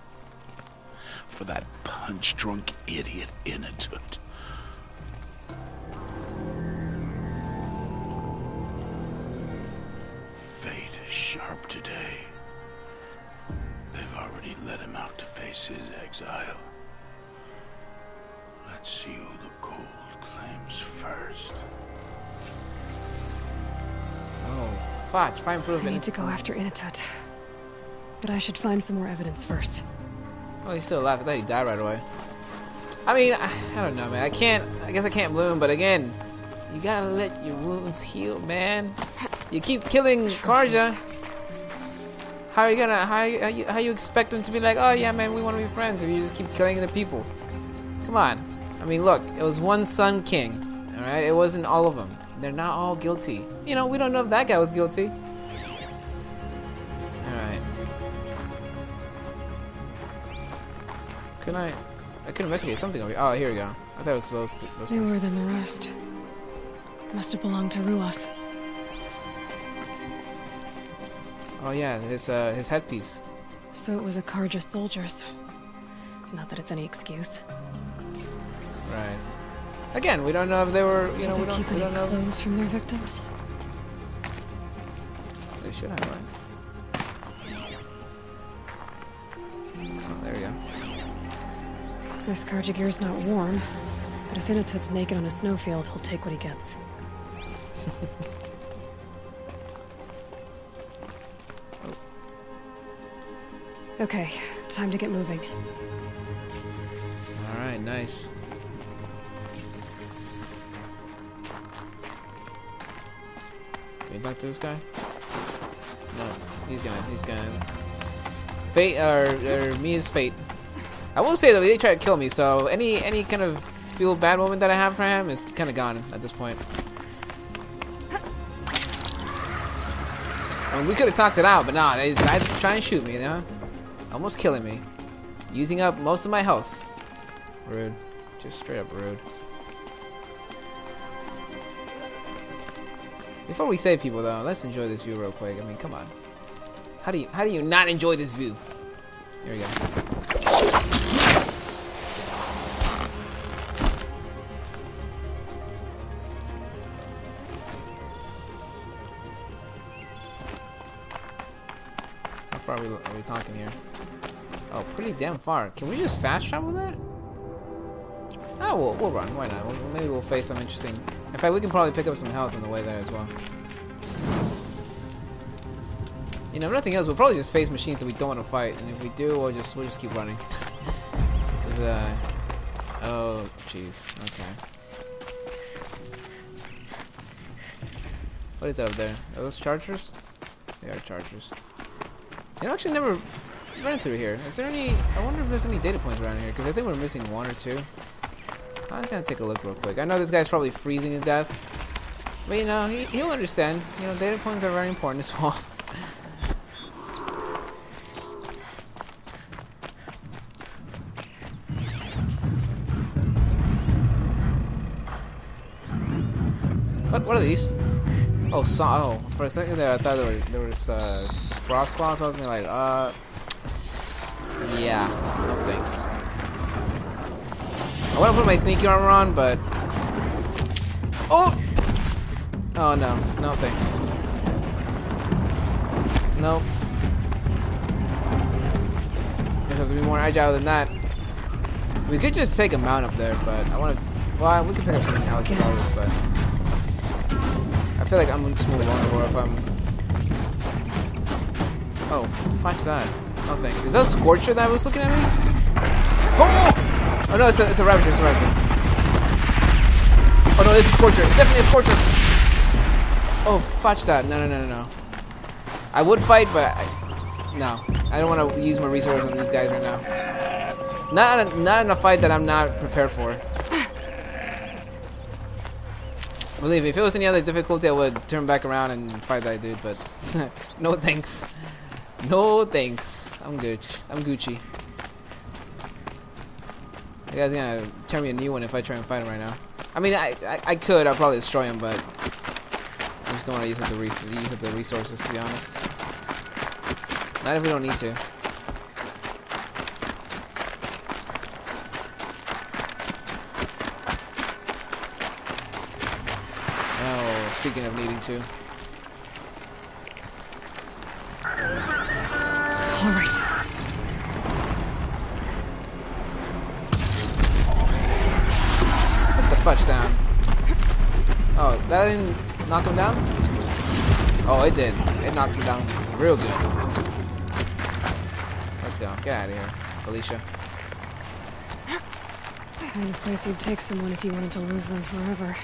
For that punch-drunk idiot Inatut. Fate is sharp today. They've already let him out to face his exile. Let's see who the cold claims first. Oh, fudge. Find proof. I need to go after Inatut. But I should find some more evidence first. Oh, he's still alive. I thought he died right away. I mean, I don't know, man. I guess I can't blame him, but again, you gotta let your wounds heal, man. You keep killing Karja. How are you gonna, how you expect them to be like, oh yeah, man, we want to be friends if you just keep killing the people? Come on. I mean, look, it was one Sun King, alright? It wasn't all of them. They're not all guilty. You know, we don't know if that guy was guilty. Alright. I could investigate something over here. Oh, here we go. I thought it was those things. Newer than the rest. Must have belonged to Ruas. Oh yeah, his headpiece. So it was a Karja soldiers. Not that it's any excuse. Right. Again, we don't know if they were, you know, we don't know. Clothes from their victims. They should have, right? Oh, there we go. This Karja gear's not warm, but if Inatut's naked on a snowfield, he'll take what he gets. Okay, time to get moving. Alright, nice. Can you talk to this guy? No, he's gonna fate or me is fate. I will say though, they tried to kill me, so any kind of feel bad moment that I have for him is kind of gone at this point. I mean, we could have talked it out, but nah, they decided to try and shoot me, you know? Almost killing me. Using up most of my health. Rude. Just straight up rude. Before we save people though, let's enjoy this view real quick. I mean, come on. How do you not enjoy this view? Here we go. How far are we talking here? Oh, pretty damn far. Can we just fast travel there? Oh, we'll run. Why not? Maybe we'll face some interesting. In fact, we can probably pick up some health on the way there as well. You know, if nothing else, we'll probably just face machines that we don't want to fight, and if we do, we'll just keep running. Cause oh, jeez. Okay. What is that up there? Are those chargers? They are chargers. You know, actually never ran through here. Is there any? I wonder if there's any data points around here, because I think we're missing one or two. I'm gonna take a look real quick. I know this guy's probably freezing to death, but you know, he'll understand. You know, data points are very important as well. What are these? Oh, for a second there, I thought there was frost claws. I was gonna like, yeah, no thanks. I want to put my sneaky armor on, but oh no, thanks. Nope. Guess I have to be more agile than that. We could just take a mount up there, but I want to. Well, we could pick up something else with all this, but I feel like I'm just more vulnerable if I'm. Oh, fudge that. No thanks. Is that a Scorcher that was looking at me? Oh! Oh no, it's a Ravager, it's a Ravager. Oh no, it's a Scorcher. It's definitely a Scorcher. Oh, fudge that. No. I would fight, but no. I don't want to use my resources on these guys right now. Not in a fight that I'm not prepared for. Believe me, if it was any other difficulty, I would turn back around and fight that dude, but no thanks. No thanks. I'm good. I'm Gucci. The guy's gonna turn me a new one if I try and fight him right now. I mean, I could. I'll probably destroy him, but I just don't want to use up the resources, to be honest. Not if we don't need to. Oh, speaking of needing to. All right. fudge down. Oh, that didn't knock him down? Oh, it did. It knocked him down real good. Let's go. Get out of here, Felicia. Kind of place you'd take someone if you wanted to lose them forever.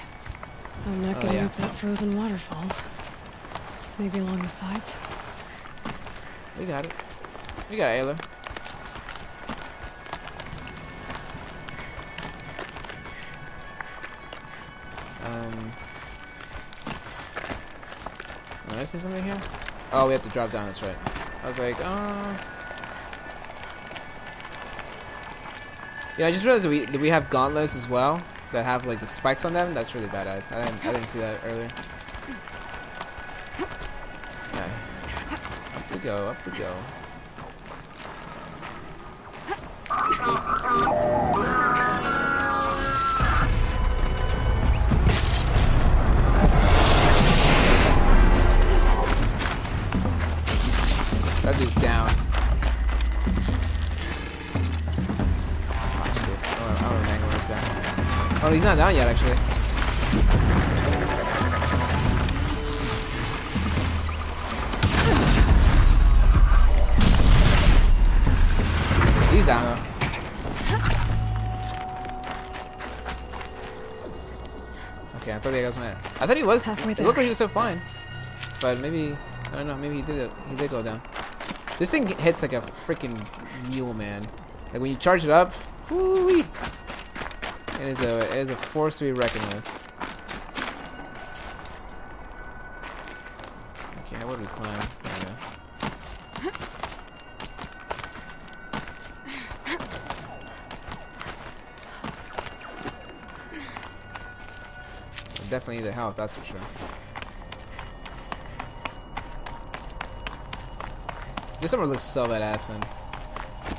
I'm not getting up that frozen waterfall. Maybe along the sides. We got it. We got Ayla. Am I missing something here? Oh, we have to drop down. That's right. I was like, Yeah, I just realized that we have gauntlets as well that have like the spikes on them. That's really badass. I didn't see that earlier. Okay. Up we go. Up we go. That dude's down. I don't angle this guy. Oh, he's not down yet, actually. He's down though. Okay, I thought the guy was mad. I thought he was. It looked like he was so fine, but maybe I don't know. Maybe he did go down. This thing hits like a freaking mule, man. Like when you charge it up, whoo-wee. It is a force to be reckoned with. Okay, where do we climb? There we go. Definitely need the health, that's for sure. This summer looks so badass, man.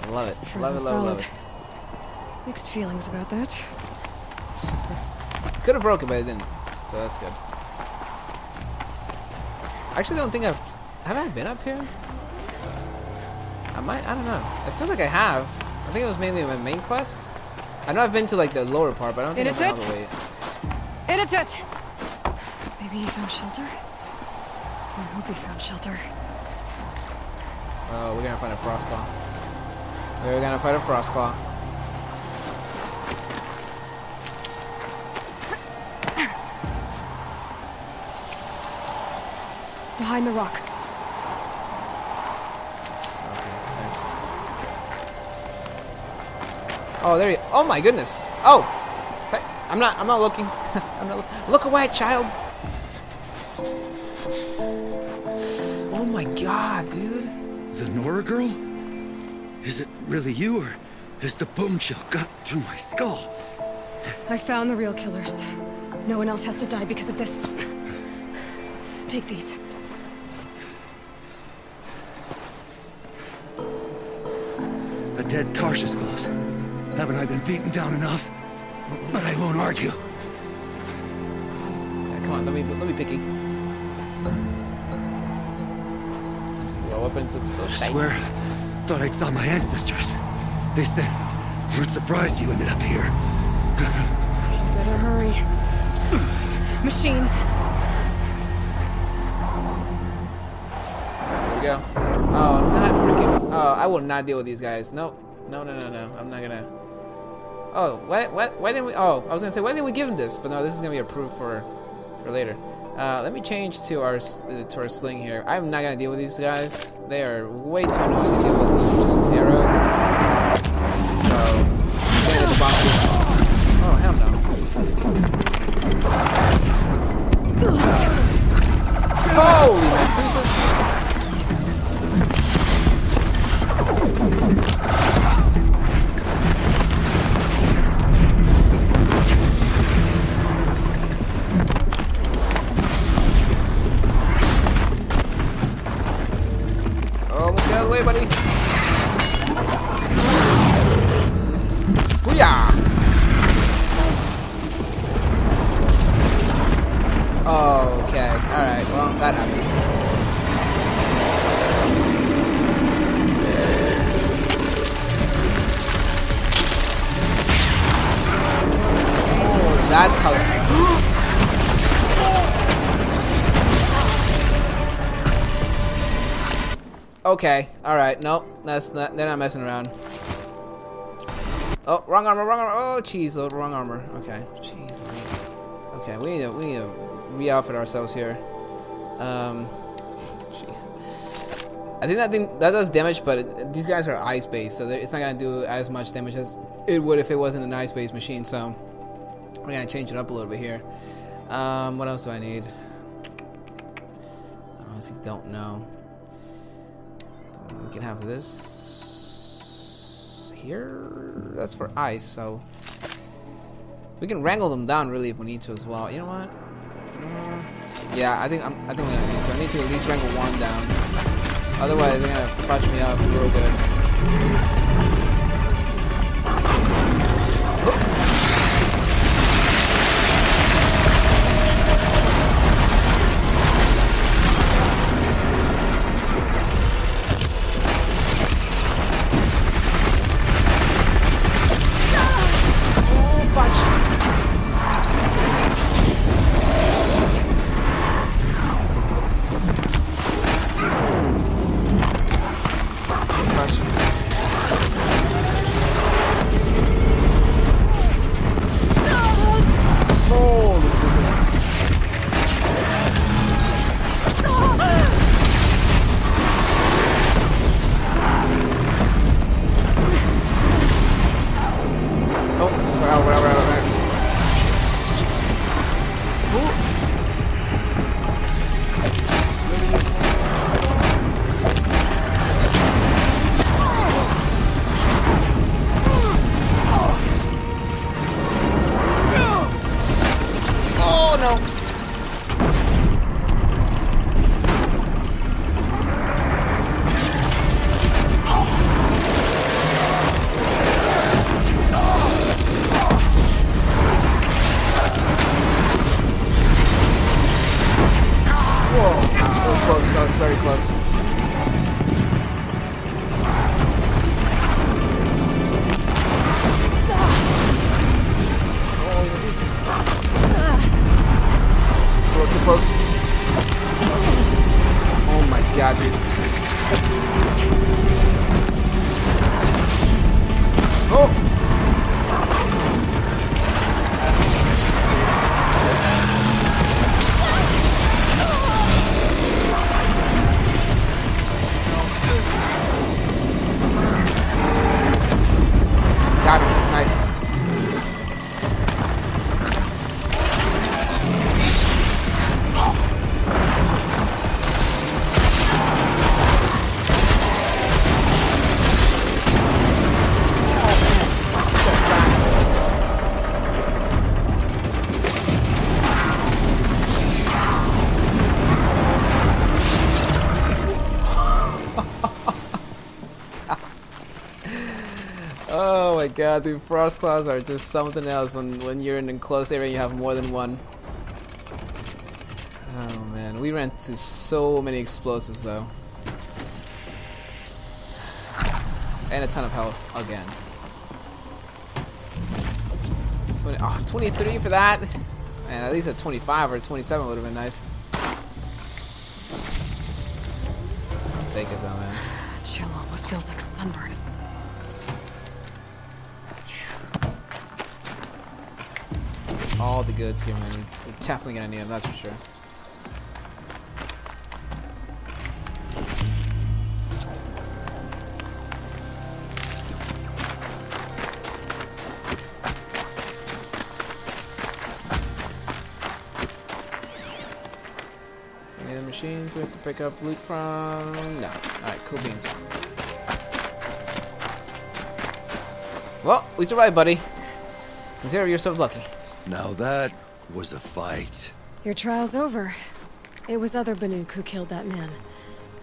I love it. Love it, love it, love it. Mixed feelings about that. Could have broke it, but it didn't. So that's good. I actually don't think have I been up here? I don't know. It feels like I have. I think it was mainly my main quest. I know I've been to like the lower part, but I don't think I've been all the way. Maybe he found shelter? I hope he found shelter. Oh, we're gonna find a Frostclaw. We're gonna fight a Frostclaw. Behind the rock. Okay, nice. Oh, there you. Oh my goodness. Oh, hey, I'm not looking. Look away, child. Oh my god, dude. The Nora girl? Is it really you, or has the bone shell got through my skull? I found the real killers. No one else has to die because of this. Take these. A dead Karsh's close. Haven't I been beaten down enough? But I won't argue. Yeah, come on, let me picky. Your weapons look so shiny. I swear, thought I saw my ancestors. They said, we're surprised you ended up here. Better hurry. Machines. There we go. Oh, not freaking. Oh, I will not deal with these guys. Nope. No. I'm not gonna. Oh, why didn't we? Oh, I was gonna say, why didn't we give him this? But no, this is gonna be approved for later. Let me change to our sling here. I'm not gonna deal with these guys. They are way too annoying to deal with with just arrows. So, I'm gonna get the box. Oh, hell no. Holy man, Almost got away, buddy. Okay, alright, nope, they're not messing around. Oh, wrong armor, oh jeez, wrong armor. Okay, jeez. Okay, we need to re-outfit ourselves here. Jeez. I think that does damage, but these guys are ice-based, so it's not gonna do as much damage as it would if it wasn't an ice-based machine, so we're gonna change it up a little bit here. What else do I need? I honestly don't know. We can have this here. That's for ice, so we can wrangle them down really if we need to as well. You know what? Yeah, I think we're gonna need to. I need to at least wrangle one down. Otherwise, they're gonna fudge me up real good. Very close. A little too close. Oh my god, dude. Oh! Got him. Nice. That's fast. Oh my god, dude, frost claws are just something else when you're in a close area and you have more than one. Oh man, we ran through so many explosives though. And a ton of health again. 23 for that. And at least a 25 or a 27 would have been nice. I'll take it though, man. Chill almost feels like sunburn. All the goods here, man. We're definitely gonna need them, that's for sure. Any other machines we have to pick up loot from? No. Alright, cool beans. Well, we survived, buddy. Consider yourself lucky. Now that was a fight. Your trial's over. It was other Banuk who killed that man.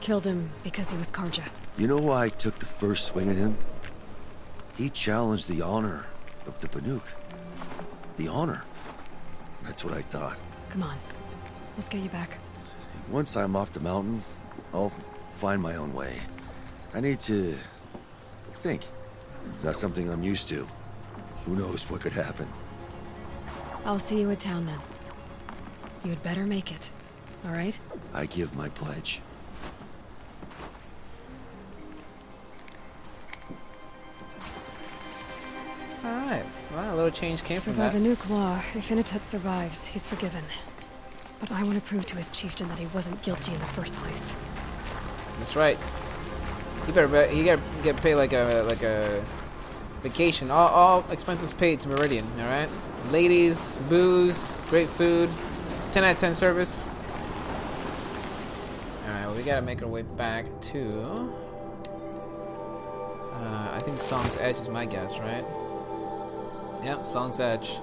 Killed him because he was Karja. You know why I took the first swing at him? He challenged the honor of the Banuk. The honor. That's what I thought. Come on. Let's get you back. Once I'm off the mountain, I'll find my own way. I need to think. It's not something I'm used to. Who knows what could happen. I'll see you at town then. You had better make it. All right? I give my pledge. Well, a little change came from that. Survive a nuke law. If Initet survives, he's forgiven. But I want to prove to his chieftain that he wasn't guilty in the first place. That's right. He gotta get paid like a vacation. All expenses paid to Meridian. All right. Ladies, booze, great food, 10 out of 10 service. All right. Well, we gotta make our way back to. I think Song's Edge is my guess, right? Yep, Song's Edge.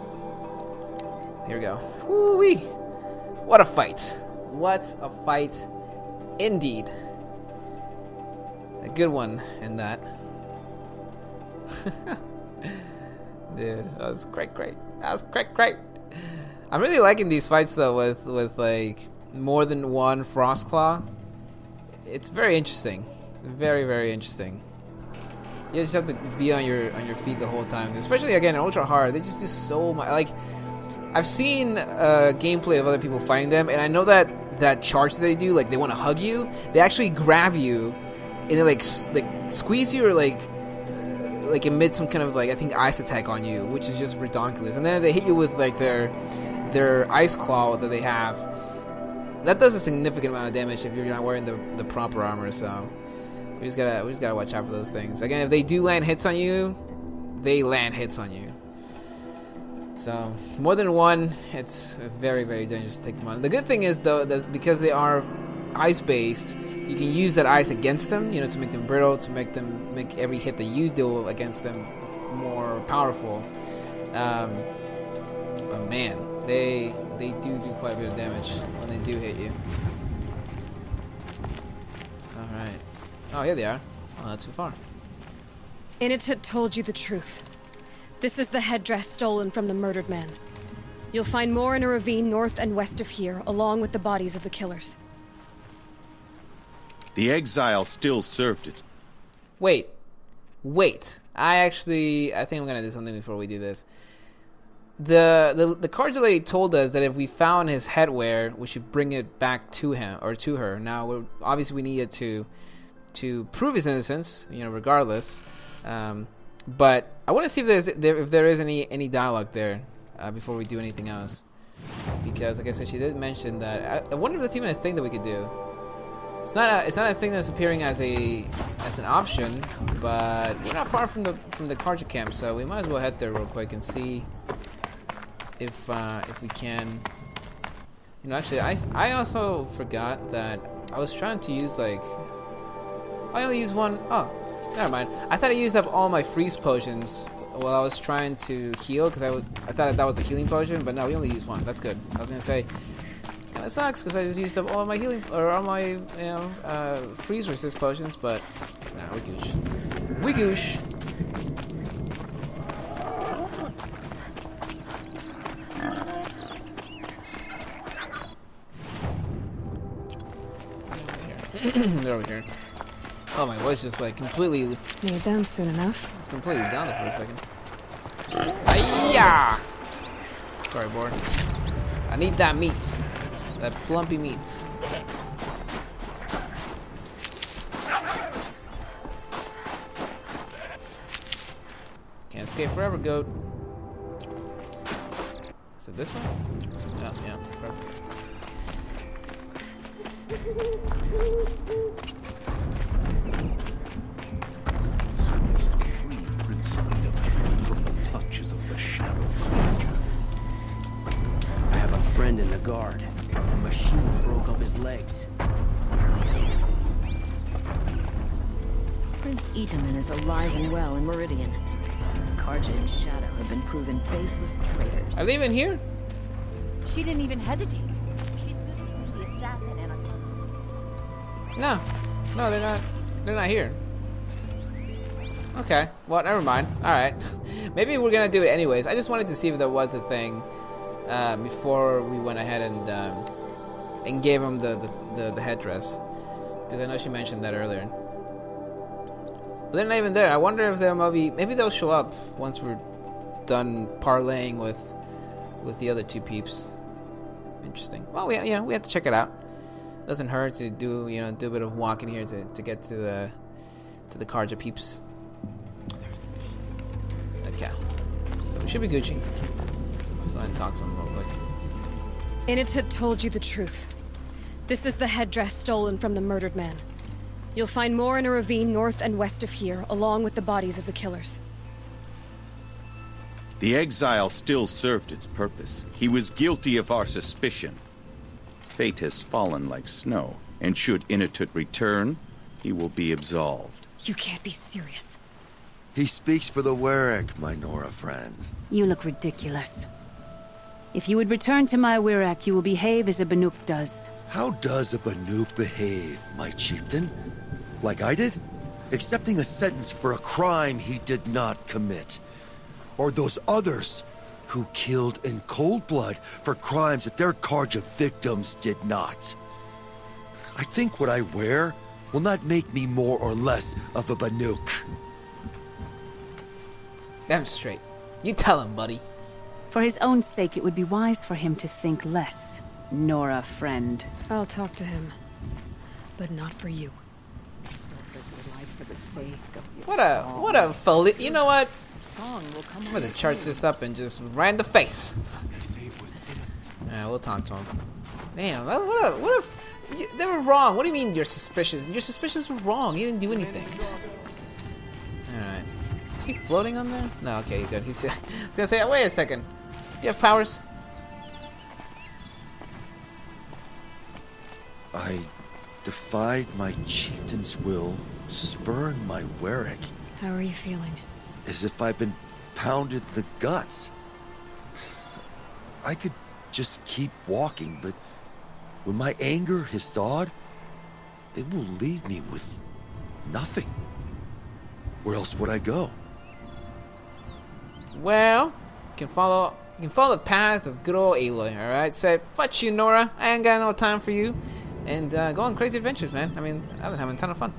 Here we go. Woo-wee! What a fight! What a fight, indeed. A good one in that. Dude, that was great. That was great. I'm really liking these fights though, with like more than one Frostclaw. It's very interesting. It's very interesting. You just have to be on your feet the whole time, especially again in Ultra Hard. They just do so much. Like, I've seen gameplay of other people fighting them, and I know that charge that they do, like they want to hug you. They actually grab you, and they like squeeze you or like emit some kind of like I think ice attack on you, which is just ridiculous. And then they hit you with like their ice claw that they have. That does a significant amount of damage if you're not wearing the proper armor. So. We just gotta watch out for those things. Again, if they do land hits on you, they land hits on you. So more than one, it's very dangerous to take them on. The good thing is though that because they are ice based, you can use that ice against them. You know, to make them brittle, to make every hit that you deal against them more powerful. But man, they do quite a bit of damage when they do hit you. All right. Oh, here they are. Oh, not too far. Initet told you the truth. This is the headdress stolen from the murdered man. You'll find more in a ravine north and west of here, along with the bodies of the killers. The exile still served its... Wait. I think I'm gonna do something before we do this. The cards lady told us that if we found his headwear, we should bring it back to him or to her. Now, obviously, we needed to prove his innocence, you know, regardless. But I want to see if there is any dialogue there before we do anything else, because like I said, she did mention that. I wonder if that's even a thing that we could do. It's not a thing that's appearing as an option, but we're not far from the Karja camp, so we might as well head there real quick and see if we can. You know, actually, I also forgot that I was trying to use like. I only used one. Oh, never mind. I thought I used up all my freeze potions while I was trying to heal, because I thought that was a healing potion, but no, we only used one. That's good. I was gonna say, kind of sucks because I just used up all my healing or all my freeze resist potions, but nah, we goosh. We goosh. They're over here. Oh, my voice just like completely. Need them soon enough. It's completely down there for a second. Hiya! Sorry, board. I need that meat. That plumpy meat. Can't escape forever, goat. Is it this one? Oh, yeah, perfect. From the clutches of the shadow creature. I have a friend in the guard. The machine broke up his legs. Prince Itaman is alive and well in Meridian. Karja and Shadow have been proven baseless traitors. Are they even here? She didn't even hesitate. She's the assassin and No, they're not. They're not here. Okay, well, never mind. Alright. Maybe we're gonna do it anyways. I just wanted to see if there was a thing before we went ahead and gave him the headdress. Because I know she mentioned that earlier. But they're not even there. I wonder if they'll maybe they'll show up once we're done parlaying with the other two peeps. Interesting. Well, we have to check it out. Doesn't hurt to do a bit of walking here to get to the Karja peeps. Okay. So we should be Gucci. Let's go ahead and talk to him real quick. Initut told you the truth. This is the headdress stolen from the murdered man. You'll find more in a ravine north and west of here, along with the bodies of the killers. The exile still served its purpose. He was guilty of our suspicion. Fate has fallen like snow, and should Initut return, he will be absolved. You can't be serious. He speaks for the Werak, my Nora friend. You look ridiculous. If you would return to my Werak, you will behave as a Banuk does. How does a Banuk behave, my chieftain? Like I did? Accepting a sentence for a crime he did not commit. Or those others who killed in cold blood for crimes that their Karja victims did not. I think what I wear will not make me more or less of a Banuk. Damn straight. You tell him, buddy. For his own sake, it would be wise for him to think less. Nora, friend. I'll talk to him. But not for you. What a you know what? I'm gonna charge this up and just right in the face. Alright, we'll talk to him. Damn, what if they were wrong? What do you mean you're suspicious? Your suspicions were wrong. He didn't do anything. Alright. Is he floating on there? No, okay, good. He's I was gonna say, wait a second. You have powers? I defied my chieftain's will, spurned my Werak. How are you feeling? As if I've been pounded in the guts. I could just keep walking, but when my anger has thawed, it will leave me with nothing. Where else would I go? Well, you can follow the path of good old Aloy, alright? Say, fuck you, Nora. I ain't got no time for you. And go on crazy adventures, man. I mean, I've been having a ton of fun.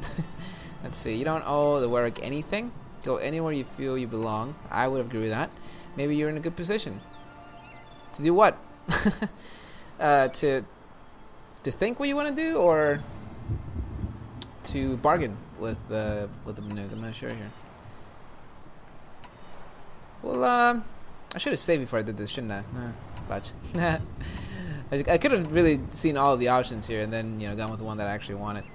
Let's see. You don't owe the Werak anything. Go anywhere you feel you belong. I would agree with that. Maybe you're in a good position. To do what? To think what you want to do, or to bargain with the Banuk? I'm not sure here. Well, I should have saved before I did this, shouldn't I? Fudge. I could have really seen all of the options here and then, gone with the one that I actually wanted.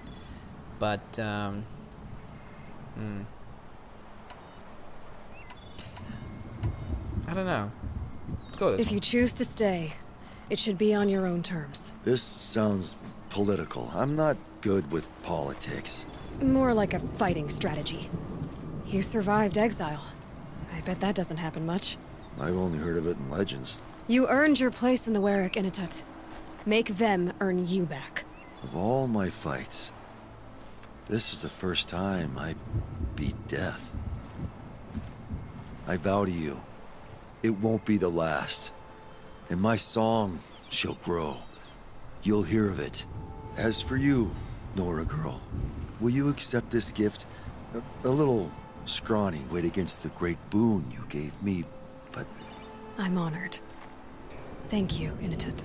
But, I don't know. Let's go with this If you choose to stay, it should be on your own terms. This sounds political. I'm not good with politics. More like a fighting strategy. You survived exile. I bet that doesn't happen much. I've only heard of it in legends. You earned your place in the Werak Initut. Make them earn you back. Of all my fights, this is the first time I beat death. I vow to you, it won't be the last. And my song shall grow. You'll hear of it. As for you, Nora girl, will you accept this gift? A little scrawny weight against the great boon you gave me, but... I'm honored. Thank you, Initut.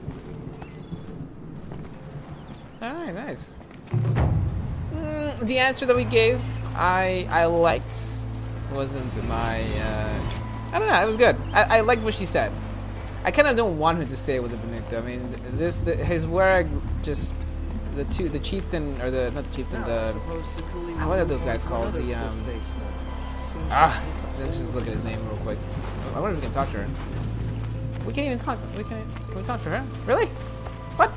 Alright, nice. The answer that we gave, I liked. Wasn't my, I don't know, it was good. I liked what she said. I kind of don't want her to stay with the Banuk, though. I mean, his Werak just, the chieftain, or not the chieftain, what are those guys called? Let's just look at his name real quick. I wonder if we can talk to her. We can't even talk to her. Can we talk to her? Really? What?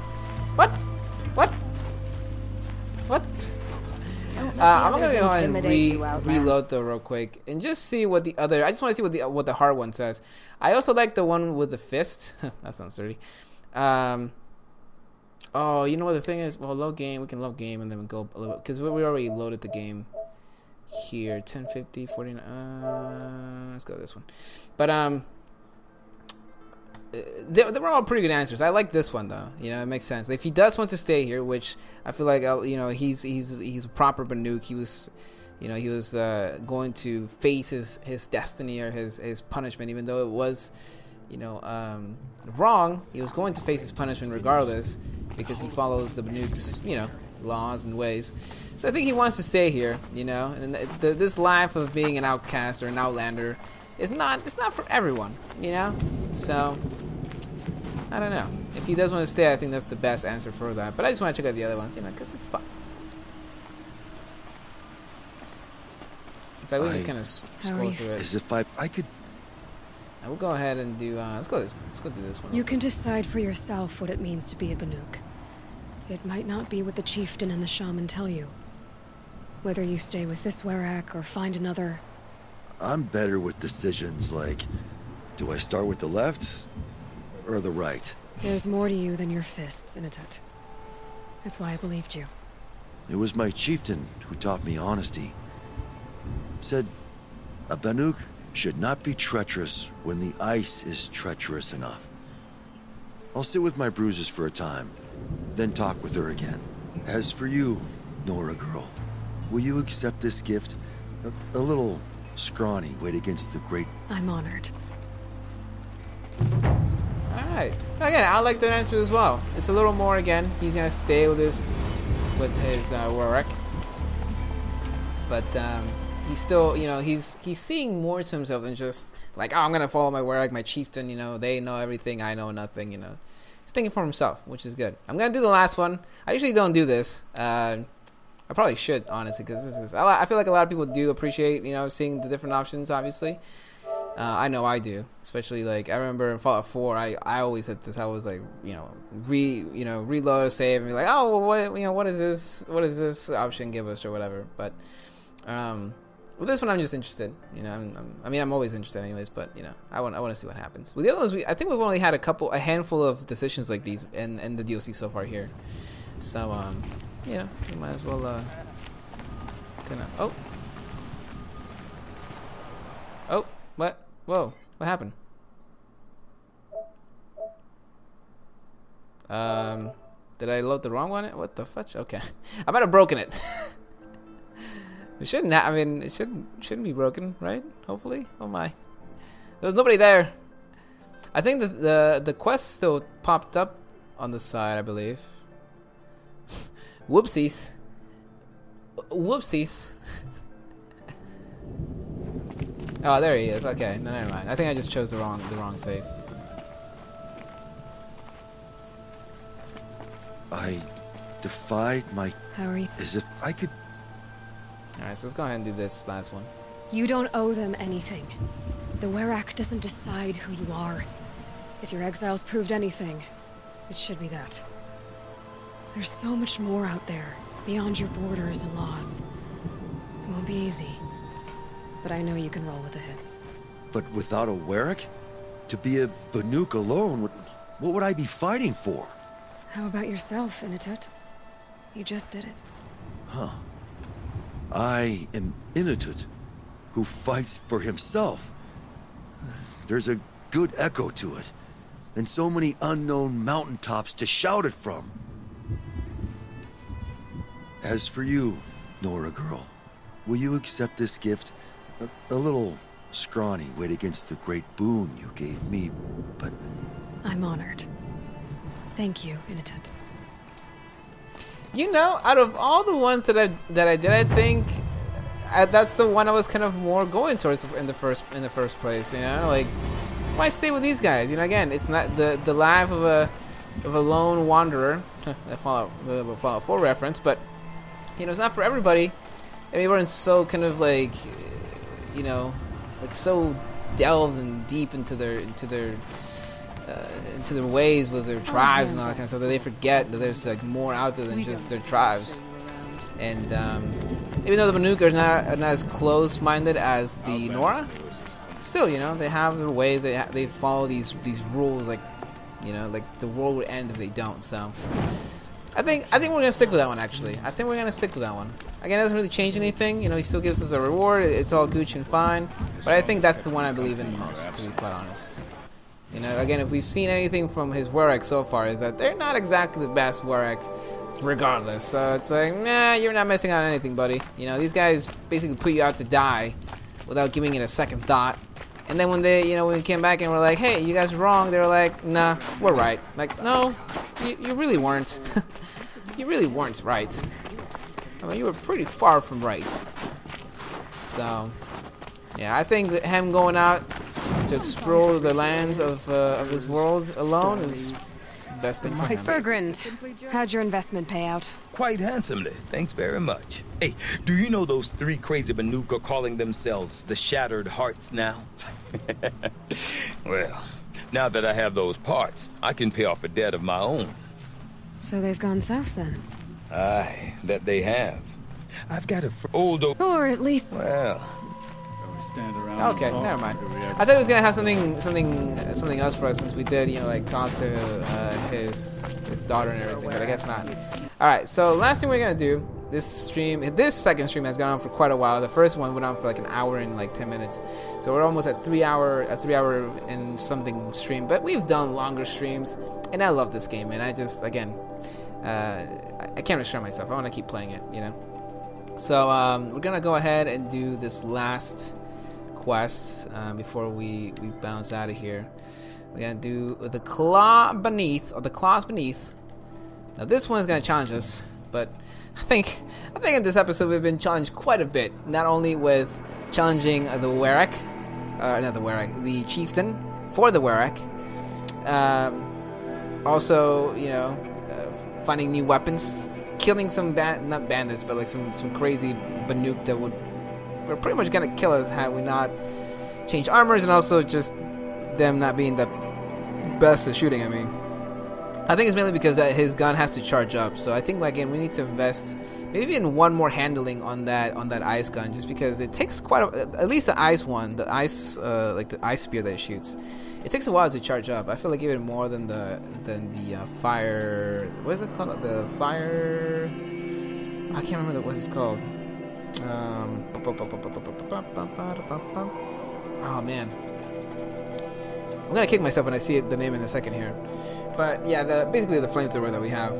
I'm gonna go ahead and reload though real quick and just see what the other. I just want to see what the hard one says. I also like the one with the fist. That sounds dirty. Oh, you know what the thing is? Well, load game. We can load game and then we go a little bit because we already loaded the game here. 1050 49. Let's go this one. But they were all pretty good answers. I like this one though. It makes sense. If he does want to stay here, which I feel like he's a proper Banuk. He was, he was going to face his destiny or his punishment, even though it was, wrong. He was going to face his punishment regardless because he follows the Banuk's, laws and ways. So I think he wants to stay here, and this life of being an outcast or an outlander it's not for everyone, you know. So I don't know. If he does want to stay, I think that's the best answer for that. But I just want to check out the other ones, you know, because it's fun. In fact, we just kind of scroll through it. As if I could. I will go ahead and do. Let's go do this one. You can decide for yourself what it means to be a Banuk. It might not be what the Chieftain and the Shaman tell you. Whether you stay with this Werak or find another. I'm better with decisions like, do I start with the left or the right? There's more to you than your fists, Inatut. That's why I believed you. It was my chieftain who taught me honesty. Said, a Banuk should not be treacherous when the ice is treacherous enough. I'll sit with my bruises for a time, then talk with her again. As for you, Nora girl, will you accept this gift? A little scrawny weight against the great... I'm honored. Alright. Again, I like that answer as well. It's a little more, again, he's gonna stay with his Werak. But, he's still, you know, he's seeing more to himself than just like, oh, I'm gonna follow my Werak, my chieftain, you know, they know everything, I know nothing, you know. He's thinking for himself, which is good. I'm gonna do the last one. I usually don't do this. I probably should, honestly, because this is, I feel like a lot of people do appreciate, you know, seeing the different options, obviously. I know I do, especially like I remember in Fallout 4. I always said this. I was like, reload, save, and be like, oh, well, what is this? What does this option give us or whatever? But with this one, I'm just interested. You know, I'm always interested, anyways. But you know, I want to see what happens. With the other ones, I think we've only had a handful of decisions like these in the DLC so far here. So you know, we might as well kind of. Oh, what? Whoa, what happened? Did I load the wrong one? What the fudge? Okay. I might have broken it. It shouldn't it shouldn't be broken, right? Hopefully. Oh my. There was nobody there. I think the quest still popped up on the side, I believe. Whoopsies. Whoopsies. Oh, there he is. Okay, no, never mind. I think I just chose the wrong save. I defied my... How are you? As if I could... Alright, so let's go ahead and do this last one. You don't owe them anything. The Werak doesn't decide who you are. If your exile's proved anything, it should be that. There's so much more out there, beyond your borders and laws. It won't be easy. But I know you can roll with the hits. But without a Werak? To be a Banuk alone, what would I be fighting for? How about yourself, Inatut? You just did it. Huh. I am Inatut, who fights for himself. There's a good echo to it, and so many unknown mountaintops to shout it from. As for you, Nora girl, will you accept this gift? A little scrawny weight against the great boon you gave me, but... I'm honored. Thank you, Inatut. You know, out of all the ones that I did, I think that's the one I was kind of more going towards in the first place. You know, like why stay with these guys? You know, again, it's not the life of a lone wanderer. A Fallout 4 reference, but you know, it's not for everybody. I mean, everyone's so kind of like, you know, like so delved and deep into their ways with their tribes and all that kind of stuff that they forget that there's like more out there than just their tribes. And even though the Banuk are not as close-minded as the Nora, still, you know, they have their ways. They follow these rules, like, you know, like the world would end if they don't. So I think we're gonna stick with that one. Actually, I think we're gonna stick with that one. Again, it doesn't really change anything. You know, he still gives us a reward. It's all Gucci and fine. But I think that's the one I believe in the most, to be quite honest. You know, again, if we've seen anything from his Werak so far, is that they're not exactly the best Werak, regardless. So it's like, nah, you're not missing out on anything, buddy. You know, these guys basically put you out to die without giving it a second thought. And then when they, you know, when we came back and we're like, hey, you guys are wrong, they were like, nah, we're right. Like, no, you really weren't. You really weren't right. I mean, you were pretty far from right. So, Yeah, I think that him going out to explore the lands of this world alone is the best thing for him. Bergrand, how'd your investment pay out? Quite handsomely, thanks very much. Hey, do you know those three crazy Banuk are calling themselves the Shattered Hearts now? Well, now that I have those parts, I can pay off a debt of my own. So they've gone south then? Aye, that they have. I've got a old... Or at least... Well... Okay, never mind. I thought he was gonna have something else for us, since we did, you know, like talk to his daughter and everything, but I guess not. All right, so last thing we're gonna do. This second stream has gone on for quite a while. The first one went on for like an hour and like 10 minutes, so we're almost at 3 hour and something stream. But we've done longer streams, and I love this game, and I just again, I can't restrain myself. I want to keep playing it, you know. So we're gonna go ahead and do this last quest before we bounce out of here. We're gonna do the claws beneath. Now this one is gonna challenge us, but I think in this episode we've been challenged quite a bit. Not only with challenging the Chieftain for the Werak. Also, you know, finding new weapons, killing some not bandits, but like some crazy Banuk that were pretty much gonna kill us had we not changed armors, and also just them not being the best at shooting. I mean, I think it's mainly because his gun has to charge up. So I think again we need to invest maybe in one more handling on that ice gun, just because it takes at least the ice one, the ice like the ice spear that it shoots. It takes a while to charge up. I feel like even more than the fire. What is it called? The fire. I can't remember what it's called. Oh man, I'm gonna kick myself when I see the name in a second here. But yeah, basically the flamethrower that we have.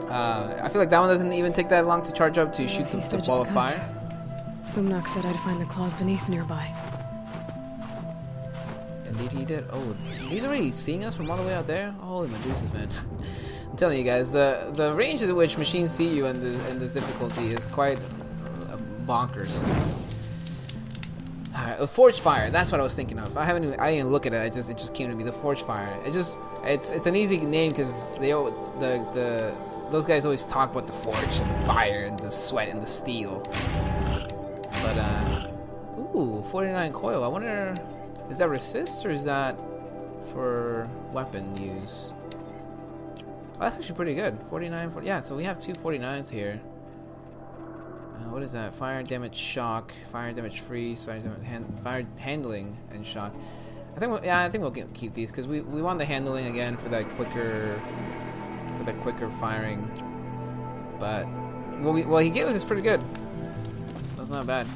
I feel like that one doesn't even take that long to charge up to shoot the ball of fire. Umnak said I'd find the claws beneath nearby. Indeed he did. Oh, he's already seeing us from all the way out there? Holy Medusas, man. I'm telling you guys, the range at which machines see you in this difficulty is quite bonkers. Alright, the forge fire, that's what I was thinking of. I didn't even look at it, it just came to me, the forge fire. It's an easy name because those guys always talk about the forge and the fire and the sweat and the steel. But ooh, 49 coil. I wonder, is that resist or is that for weapon use? Oh, that's actually pretty good. 49, 40, yeah, so we have two 49s here. What is that? Fire damage shock, fire damage freeze, fire handling and shock. I think we'll keep these because we want the handling again for that quicker firing. But what he gave us is pretty good. That's not bad.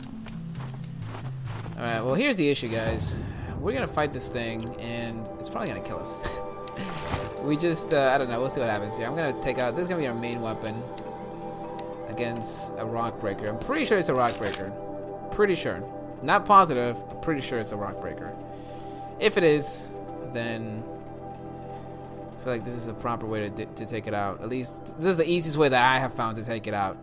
All right. Well, here's the issue, guys. We're gonna fight this thing, and it's probably gonna kill us. We just I don't know. We'll see what happens here. I'm gonna take out. This is gonna be our main weapon against a rock breaker. I'm pretty sure it's a rock breaker. Pretty sure. Not positive, but pretty sure it's a rock breaker. If it is, then I feel like this is the proper way to take it out. At least this is the easiest way that I have found to take it out.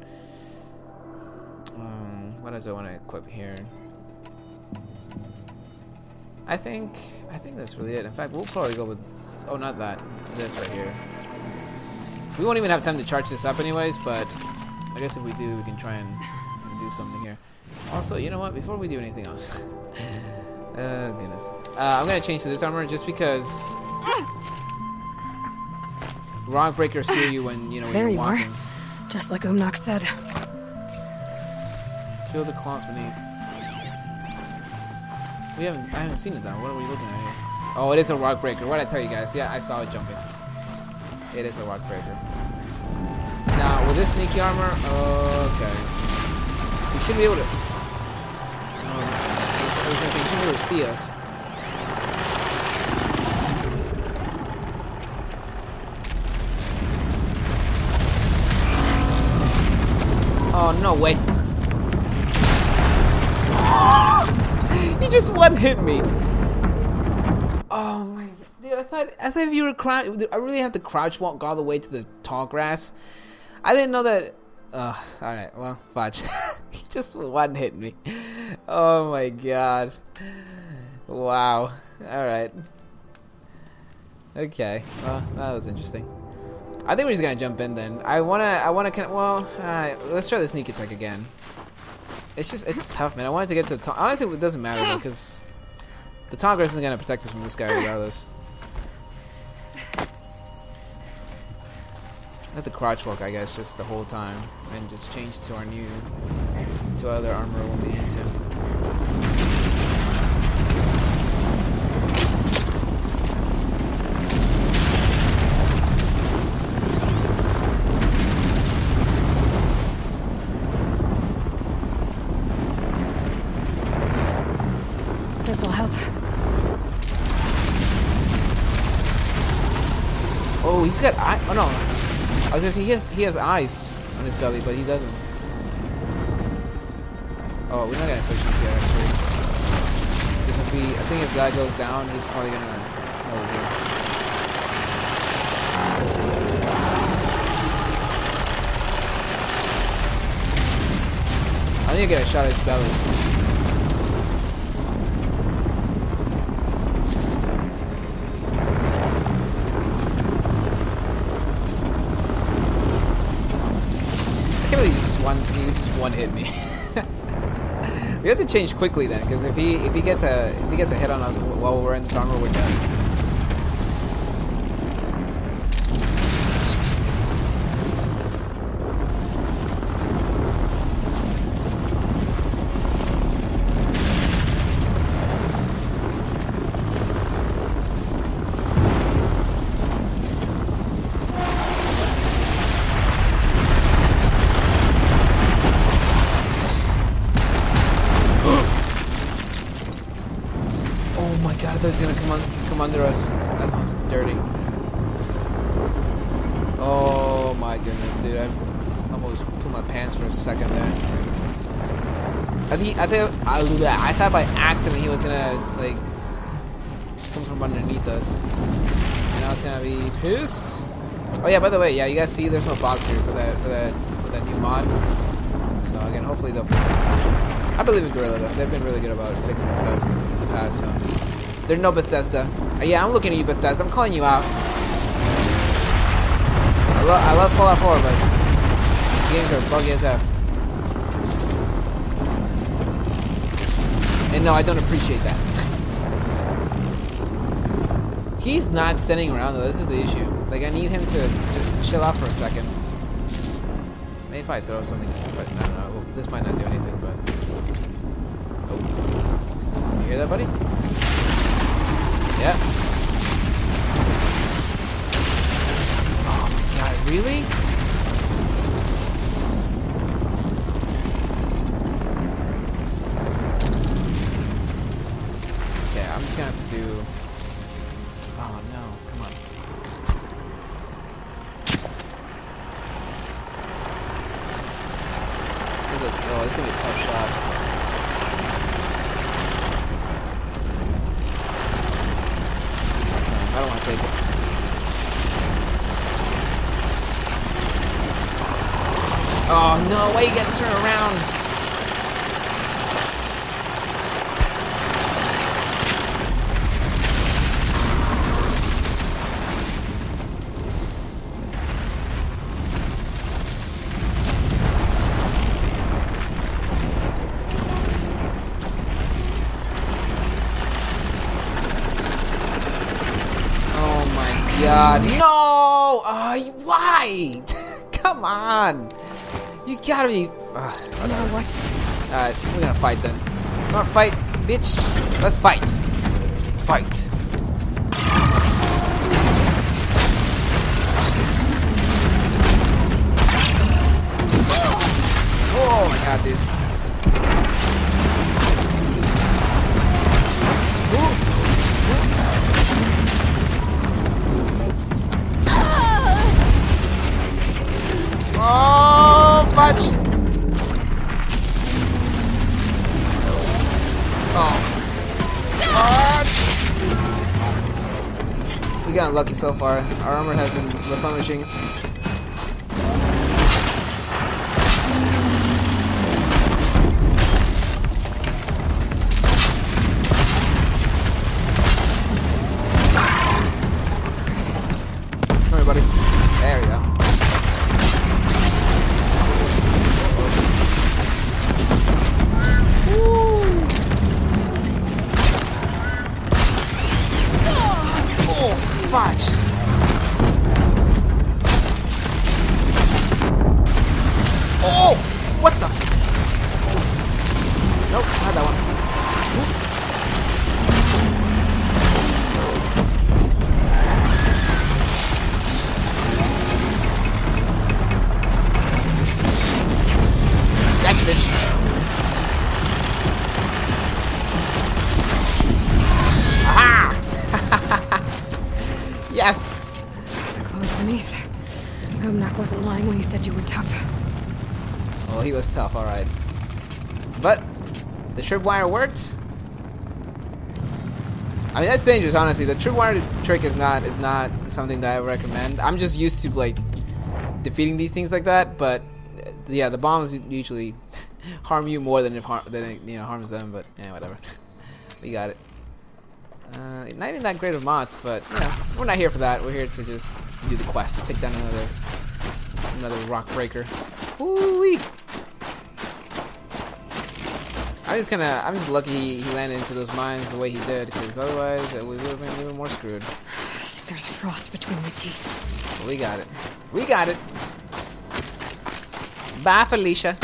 What else do I want to equip here? I think that's really it. In fact, we'll probably go with not that. This right here. We won't even have time to charge this up anyways, but I guess if we do, we can try and do something here. Also, you know what? Before we do anything else, goodness, I'm gonna change to this armor just because rock breakers hear you when when there you're walking. Are. Just like Umnak said. Kill the claws beneath. I haven't seen it though. What are we looking at here? Oh, it is a rock breaker. What did I tell you guys? Yeah, I saw it jumping. It is a rock breaker. Now, with this sneaky armor, okay. He should be able to... I was gonna say, he should be able to see us. Oh, no way. He just one-hit me. Oh, my... Dude, I thought if you were crouch... I really have to crouch walk all the way to the tall grass. I didn't know that. Alright, well, fudge. Just one hit me. Oh my god. Wow. Alright. Okay. Well, that was interesting. I think we're just gonna jump in then. Let's try the sneak attack again. It's tough, man. I wanted to get to the honestly, it doesn't matter because the Tonga isn't gonna protect us from this guy regardless. I have to crouch walk, I guess, just the whole time, and just change to our other armor when we need to. This'll help. Oh, he's got eye. Oh no. I was gonna say he has eyes on his belly, but he doesn't. Oh, we're not gonna switch this yet, actually. Because I think if that goes down, he's probably gonna. Oh, here. I need to get a shot at his belly. He just one hit me. We have to change quickly then, because if he gets a hit on us while we're in this armor, we're done. It's gonna come under us. That sounds dirty. Oh my goodness, dude! I almost put my pants for a second there. I thought by accident he was gonna like come from underneath us, and I was gonna be pissed. Oh yeah, by the way, yeah, you guys see there's no box here for that new mod. So again, hopefully they'll fix it in the future. I believe in Gorilla though; they've been really good about fixing stuff in the past. So. There's no Bethesda. Yeah, I'm looking at you, Bethesda. I'm calling you out. I love Fallout 4, but games are buggy as F. And no, I don't appreciate that. He's not standing around though. This is the issue. Like, I need him to just chill out for a second. Maybe if I throw something, but I don't know. Well, this might not do anything, but. Oh. You hear that, buddy? Yeah. Oh my god, really? Okay, I'm just gonna have to do. Oh no, come on. This is gonna be a tough shot. I don't want to take it. Oh no, why you gotta turn around? God, no! Why? Come on! You gotta be. Now what? Alright, we're gonna fight then. You wanna fight, bitch? Let's fight. Fight. Oh my god, dude. Oh, fudge! Oh. Fudge! We got lucky so far. Our armor has been replenishing. fudge! Oh! What the? Nope, not that one. Gotcha, bitch. Aha! Yes! The claws beneath. Omnak wasn't lying when he said you were tough. Well, he was tough, alright. But the tripwire worked. I mean, that's dangerous, honestly. The tripwire trick is not something that I would recommend. I'm just used to like defeating these things like that, but yeah, the bombs usually harm you more than it harms them. But yeah, whatever. We got it. Not even that great of mods, but you know, we're not here for that. We're here to just do the quest, take down another rock breaker. Woo-wee! I'm just lucky he landed into those mines the way he did, because otherwise we would have been even more screwed. I think there's frost between my teeth. But we got it. We got it. Bye, Felicia.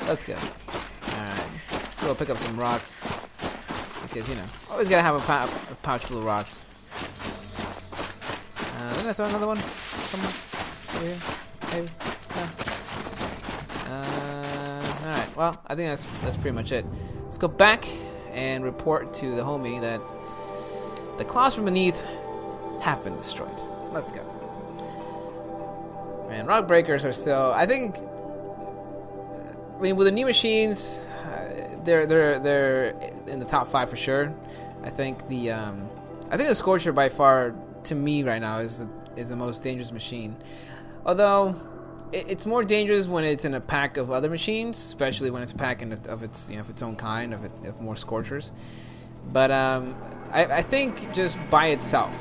Let's go. Alright. Let's go pick up some rocks. Because, you know, always gotta have a pouch full of rocks. Didn't I throw another one? Somewhere? Over here? Maybe? No. Alright, well, I think that's pretty much it. Let's go back and report to the homie that the claws from beneath have been destroyed. Let's go. Man, rock breakers are still, I think, I mean, with the new machines, they're in the top 5 for sure. I think the Scorcher by far, to me right now, is the most dangerous machine. Although it's more dangerous when it's in a pack of other machines, especially when it's a pack of its own kind, of more Scorchers. But I think just by itself,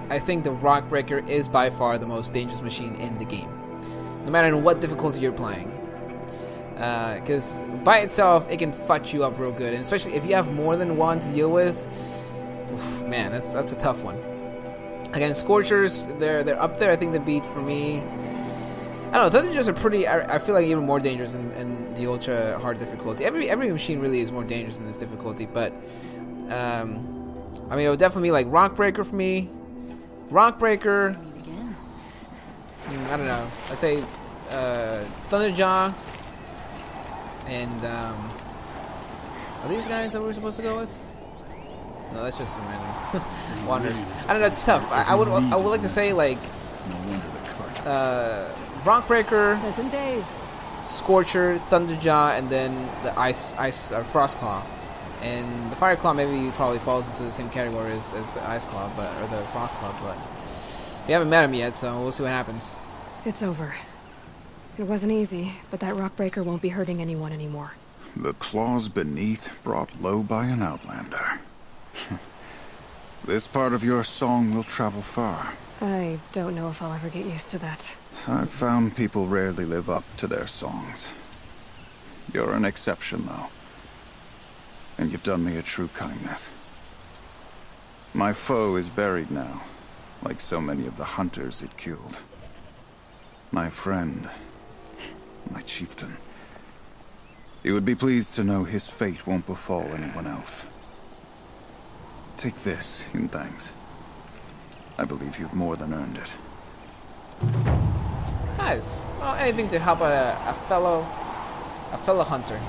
I think the rock breaker is by far the most dangerous machine in the game, no matter in what difficulty you're playing. Because by itself, it can fudge you up real good, and especially if you have more than one to deal with. Oof, man, that's a tough one. Again, Scorchers, they're up there. I think the beat for me. I don't know. Thunderdjaws are pretty. I feel like even more dangerous in the ultra hard difficulty. Every machine really is more dangerous in this difficulty, but I mean, it would definitely be like Rock Breaker for me. Rock Breaker. I don't know. I say Thunderjaw. And are these guys that we're supposed to go with? No, that's just some random wanderers. I don't know. It's tough. I would like to say like Rock Breaker, Scorcher, Thunderjaw, and then the Ice Frost Claw. And the Fire Claw maybe probably falls into the same category as the Ice Claw, or the Frost Claw. But we haven't met him yet, so we'll see what happens. It's over. It wasn't easy, but that rock breaker won't be hurting anyone anymore. The claws beneath, brought low by an outlander. This part of your song will travel far. I don't know if I'll ever get used to that. I've found people rarely live up to their songs. You're an exception, though. And you've done me a true kindness. My foe is buried now, like so many of the hunters it killed. My friend, my chieftain. He would be pleased to know his fate won't befall anyone else. Take this in thanks. I believe you've more than earned it. Nice. Well, anything to help a fellow hunter.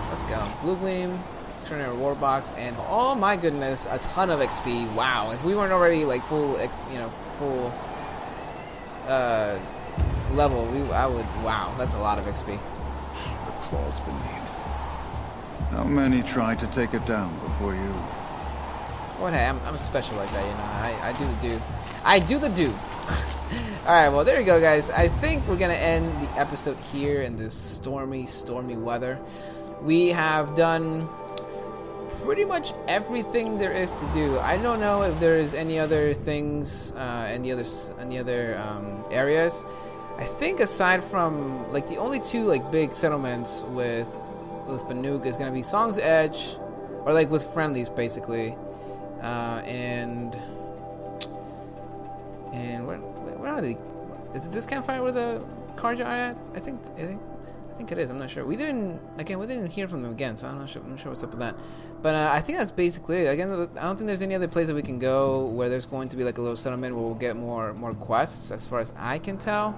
Let's go. Blue Gleam, turn in a reward box, and oh my goodness, a ton of XP. Wow. If we weren't already like full level, I would. Wow, that's a lot of XP. The claws beneath. How many tried to take it down before you? Well, hey, I'm special like that, you know. I do the do. I do the do. Alright, well, there you go, guys. I think we're going to end the episode here in this stormy weather. We have done pretty much everything there is to do. I don't know if there is any other things, any other areas. I think aside from, like, the only two, like, big settlements with Banuk is going to be Song's Edge, or, like, with friendlies, basically. And where are they? Is it this campfire where the cars are at? I think it is. I'm not sure. We didn't hear from them again, so I'm not sure what's up with that. But I think that's basically it. Again, I don't think there's any other place that we can go where there's going to be like a little settlement where we'll get more quests, as far as I can tell.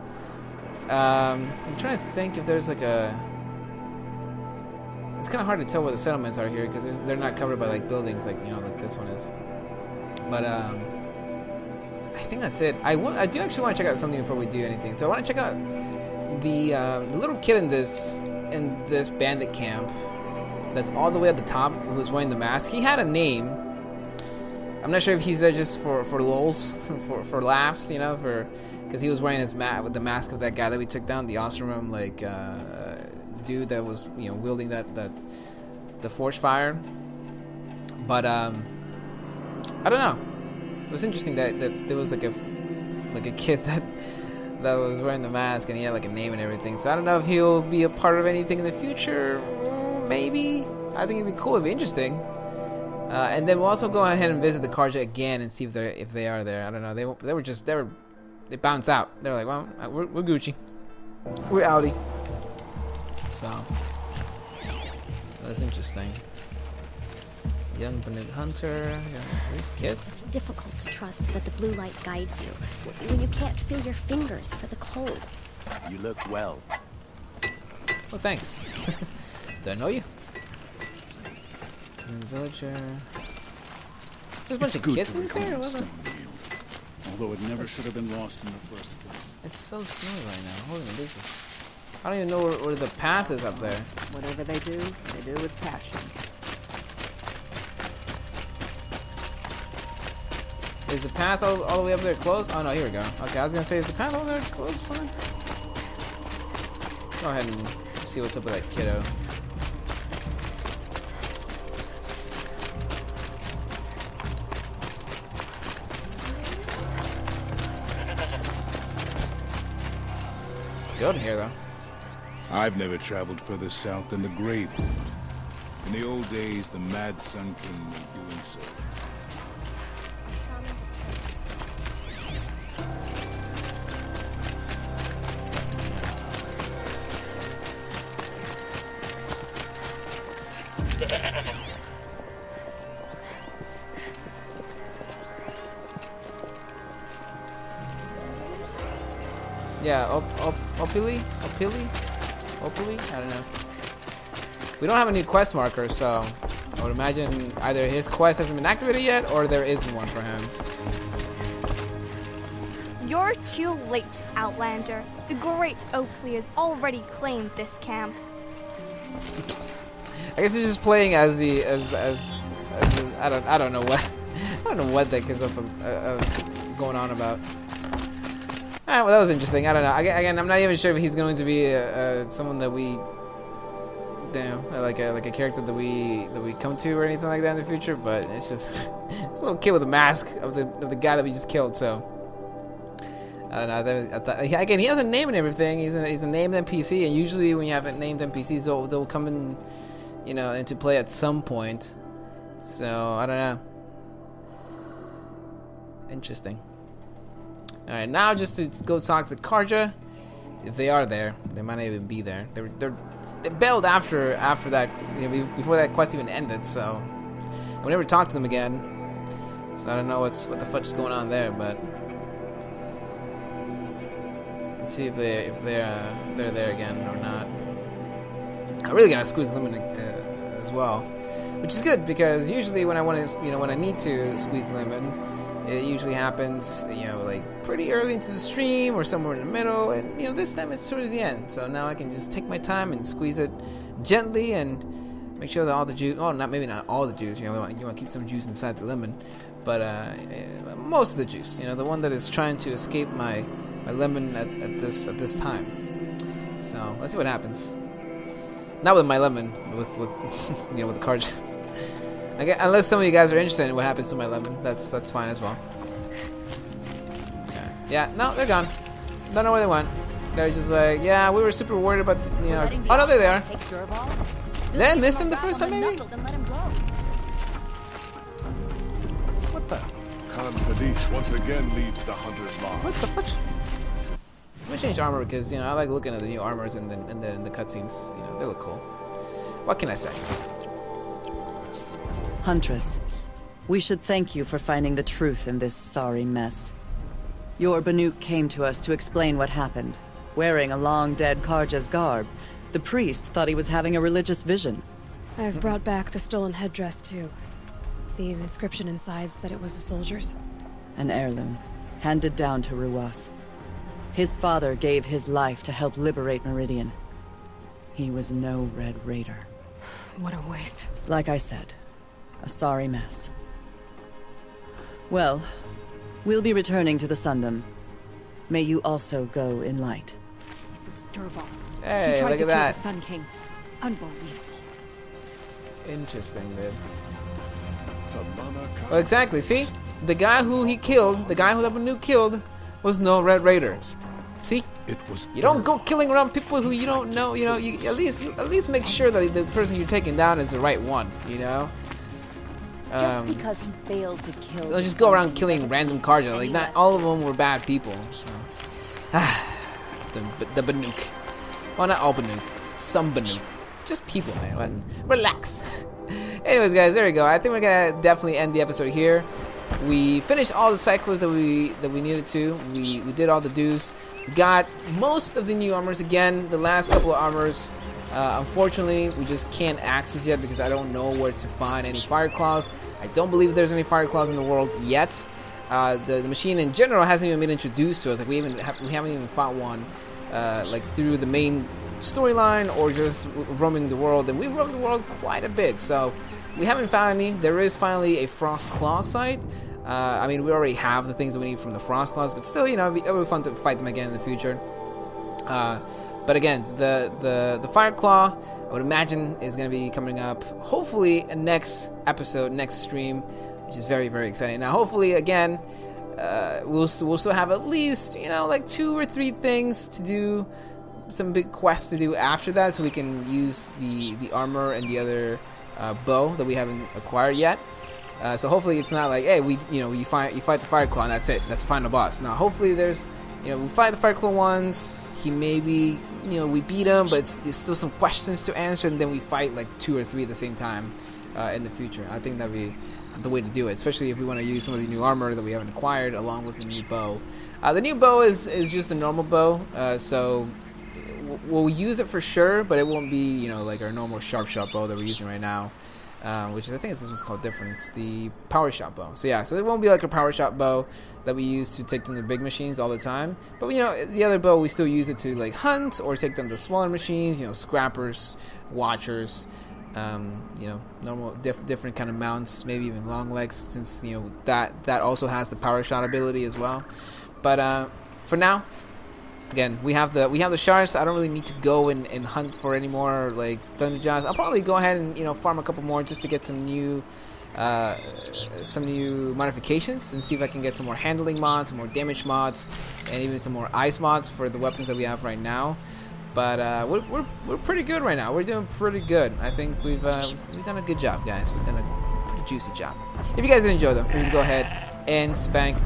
I'm trying to think if there's like a. It's kind of hard to tell where the settlements are here because they're not covered by like buildings like like this one is. But I think that's it. I do actually want to check out something before we do anything. So I want to check out the little kid in this bandit camp that's all the way at the top who's wearing the mask. He had a name. I'm not sure if he's there just for lulz, for laughs, because he was wearing his with the mask of that guy that we took down, the Ostrom dude that was wielding the forge fire. But I don't know. It was interesting that there was like a kid that was wearing the mask and he had like a name and everything. So I don't know if he'll be a part of anything in the future. Maybe. I think it'd be cool. It'd be interesting. And then we'll also go ahead and visit the Karja again and see if they are there. I don't know. They bounce out. They're like, well, we're Gucci. We're outie. So that's interesting. Young Benedict Hunter, these kids. It's difficult to trust that the blue light guides you when you can't feel your fingers for the cold. You look well. Well, thanks. Do I know you? Villager. So there's a bunch of kids in this area, or what? Although it never should have been lost in the first place. It's so snowy right now. Holy business. I don't even know where the path is up there. Whatever they do with passion. Is the path all the way up there closed? Oh no, here we go. Okay, I was gonna say, is the path over there closed or something? Go ahead and see what's up with that kiddo. It's good in here though. I've never traveled further south than the Grave Wood. In the old days, the Mad Sun King made doing so. Yeah, Opili? I don't know. We don't have a new quest marker, so I would imagine either his quest hasn't been activated yet, or there isn't one for him. You're too late, Outlander. The great Oakley has already claimed this camp. I guess he's just playing as I don't know what that kid's up going on about. Alright, well that was interesting. I don't know. Again, I'm not even sure if he's going to be someone that we, like a character that we come to or anything like that in the future. But it's just it's a little kid with a mask of the guy that we just killed. So I don't know. I thought, again, he has a name and everything. He's a named NPC, and usually when you have named NPCs, they'll come in, into play at some point. So I don't know. Interesting. Alright, now just to go talk to Karja. If they are there, they might not even be there. They bailed after that, before that quest even ended. So we never talked to them again. So I don't know what the fudge is going on there, but let's see if they're there again or not. I really gotta squeeze them in as well, which is good because usually when I want to, when I need to squeeze lemon, it usually happens, like pretty early into the stream or somewhere in the middle, and this time it's towards the end. So now I can just take my time and squeeze it gently and make sure that all the juice, maybe not all the juice, you want to keep some juice inside the lemon, but most of the juice, the one that is trying to escape my lemon at this time. So let's see what happens. Not with my lemon, with with the cards. Okay, unless some of you guys are interested in what happens to my lemon, that's fine as well. Okay. Yeah, no, they're gone. Don't know where they went. They're just like, yeah, we were super worried about oh no, there they are. Did I miss them the first time maybe? Khan Kadish once again leads the Hunter's Lodge. What the fuck? I'm gonna change armor because, you know, I like looking at the new armors and the cutscenes. You know, they look cool. What can I say? Huntress, we should thank you for finding the truth in this sorry mess. Your Banuk came to us to explain what happened. Wearing a long-dead Karja's garb, the priest thought he was having a religious vision. I've brought back the stolen headdress, too. The inscription inside said it was a soldier's. An heirloom, handed down to Ruas. His father gave his life to help liberate Meridian. He was no Red Raider. What a waste. Like I said, a sorry mess. Well, we'll be returning to the Sundom. May you also go in light. It was Durval. Hey, he tried look to at kill that. the Sun King. Unbelievable. Interesting, dude. Well, exactly. See, the guy who he killed, the guy who the Banuk killed, was no Red Raider. See, it was. You don't go killing around people who you don't know. You know, you at least make sure that the person you're taking down is the right one. You know. Just because he failed to kill. Don't just go around killing random Karja. Like, not all of them were bad people. So, the Banuk. Well, not all Banuk. Some Banuk. Just people, man. Relax. Anyways, guys, there we go. I think we're gonna definitely end the episode here. We finished all the side quests that we needed to. We did all the dues. We got most of the new armors again. The last couple of armors, unfortunately, we just can't access yet because I don't know where to find any fire claws. I don't believe there's any fire claws in the world yet. The machine in general hasn't even been introduced to us. Like we haven't even fought one like through the main storyline or just roaming the world, and we've roamed the world quite a bit, so we haven't found any. There is finally a Frost Claw site. I mean, we already have the things that we need from the Frost Claws, but still, you know, it would be fun to fight them again in the future. But again, the Fire Claw, I would imagine, is going to be coming up, hopefully, next episode, next stream, which is very, very exciting. Now, hopefully, again, we'll still have at least, you know, like 2 or 3 things to do, some big quests to do after that, so we can use the armor and the other bow that we haven't acquired yet. So hopefully it's not like, hey, you fight the Fire Claw and that's it, that's the final boss. Now hopefully there's, you know, we fight the Fire Claw once, he maybe, you know, we beat him, but there's still some questions to answer, and then we fight like 2 or 3 at the same time in the future. I think that'd be the way to do it, especially if we want to use some of the new armor that we haven't acquired along with the new bow. The new bow is just a normal bow, so we'll use it for sure, but it won't be, you know, like our normal sharp shot bow that we're using right now, which is, I think this one's called different. It's the power shot bow. So yeah, so it won't be like a power shot bow that we use to take them to big machines all the time. But you know, the other bow we still use it to like hunt or take them to smaller machines. You know, scrappers, watchers. You know, normal different kind of mounts, maybe even long legs, since you know that also has the power shot ability as well. But for now, again, we have the shards. I don't really need to go and hunt for any more like thunder jaws. I'll probably go ahead and, you know, farm a couple more just to get some new modifications and see if I can get some more handling mods, some more damage mods, and even some more ice mods for the weapons that we have right now. But we're pretty good right now. We're doing pretty good. I think we've done a good job, guys. We've done a pretty juicy job. If you guys enjoy them, please go ahead and spank.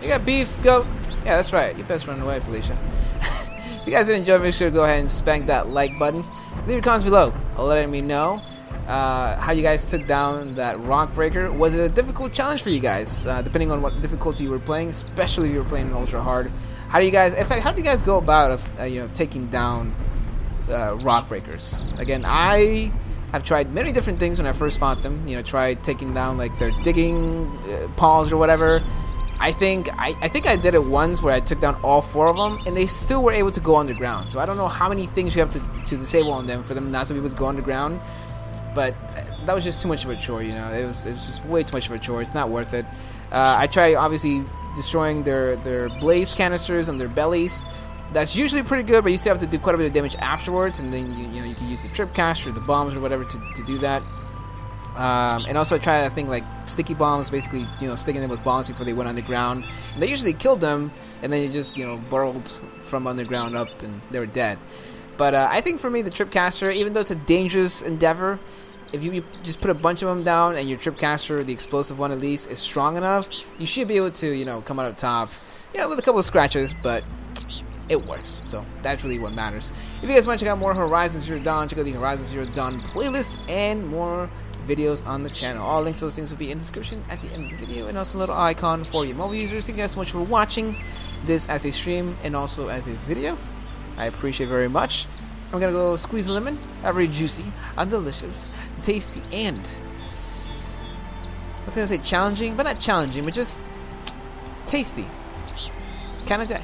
You got beef, goat. Yeah, that's right. You best run away, Felicia. If you guys did enjoy, make sure to go ahead and spank that like button. Leave your comments below, letting me know how you guys took down that rock breaker. Was it a difficult challenge for you guys? Depending on what difficulty you were playing, especially if you were playing ultra hard. How do you guys? In fact, how do you guys go about you know, taking down rock breakers? Again, I have tried many different things when I first fought them. You know, tried taking down like their digging paws or whatever. I think I did it once where I took down all 4 of them, and they still were able to go underground. So I don't know how many things you have to disable on them for them not to be able to go underground. But that was just too much of a chore, you know. It was just way too much of a chore. It's not worth it. I tried obviously destroying their blaze canisters on their bellies. That's usually pretty good, but you still have to do quite a bit of damage afterwards, and then you know you can use the trip caster, the bombs or whatever to do that. And also I tried, I think, like sticky bombs, basically, you know, sticking them with bombs before they went underground. And they usually killed them, and then you just, you know, burrowed from underground up, and they were dead. But I think for me, the trip caster, even though it's a dangerous endeavor, if you just put a bunch of them down and your Tripcaster, the explosive one at least, is strong enough, you should be able to, you know, come out up top, you know, with a couple of scratches, but it works. So that's really what matters. If you guys want to check out more Horizon Zero Dawn, check out the Horizon Zero Dawn playlist and more videos on the channel. All links to those things will be in the description at the end of the video, and also a little icon for you mobile users. Thank you guys so much for watching this as a stream and also as a video. I appreciate it very much. I'm gonna go squeeze a lemon. Very juicy and delicious, tasty, and I was gonna say challenging, but not challenging, but just tasty kind of day.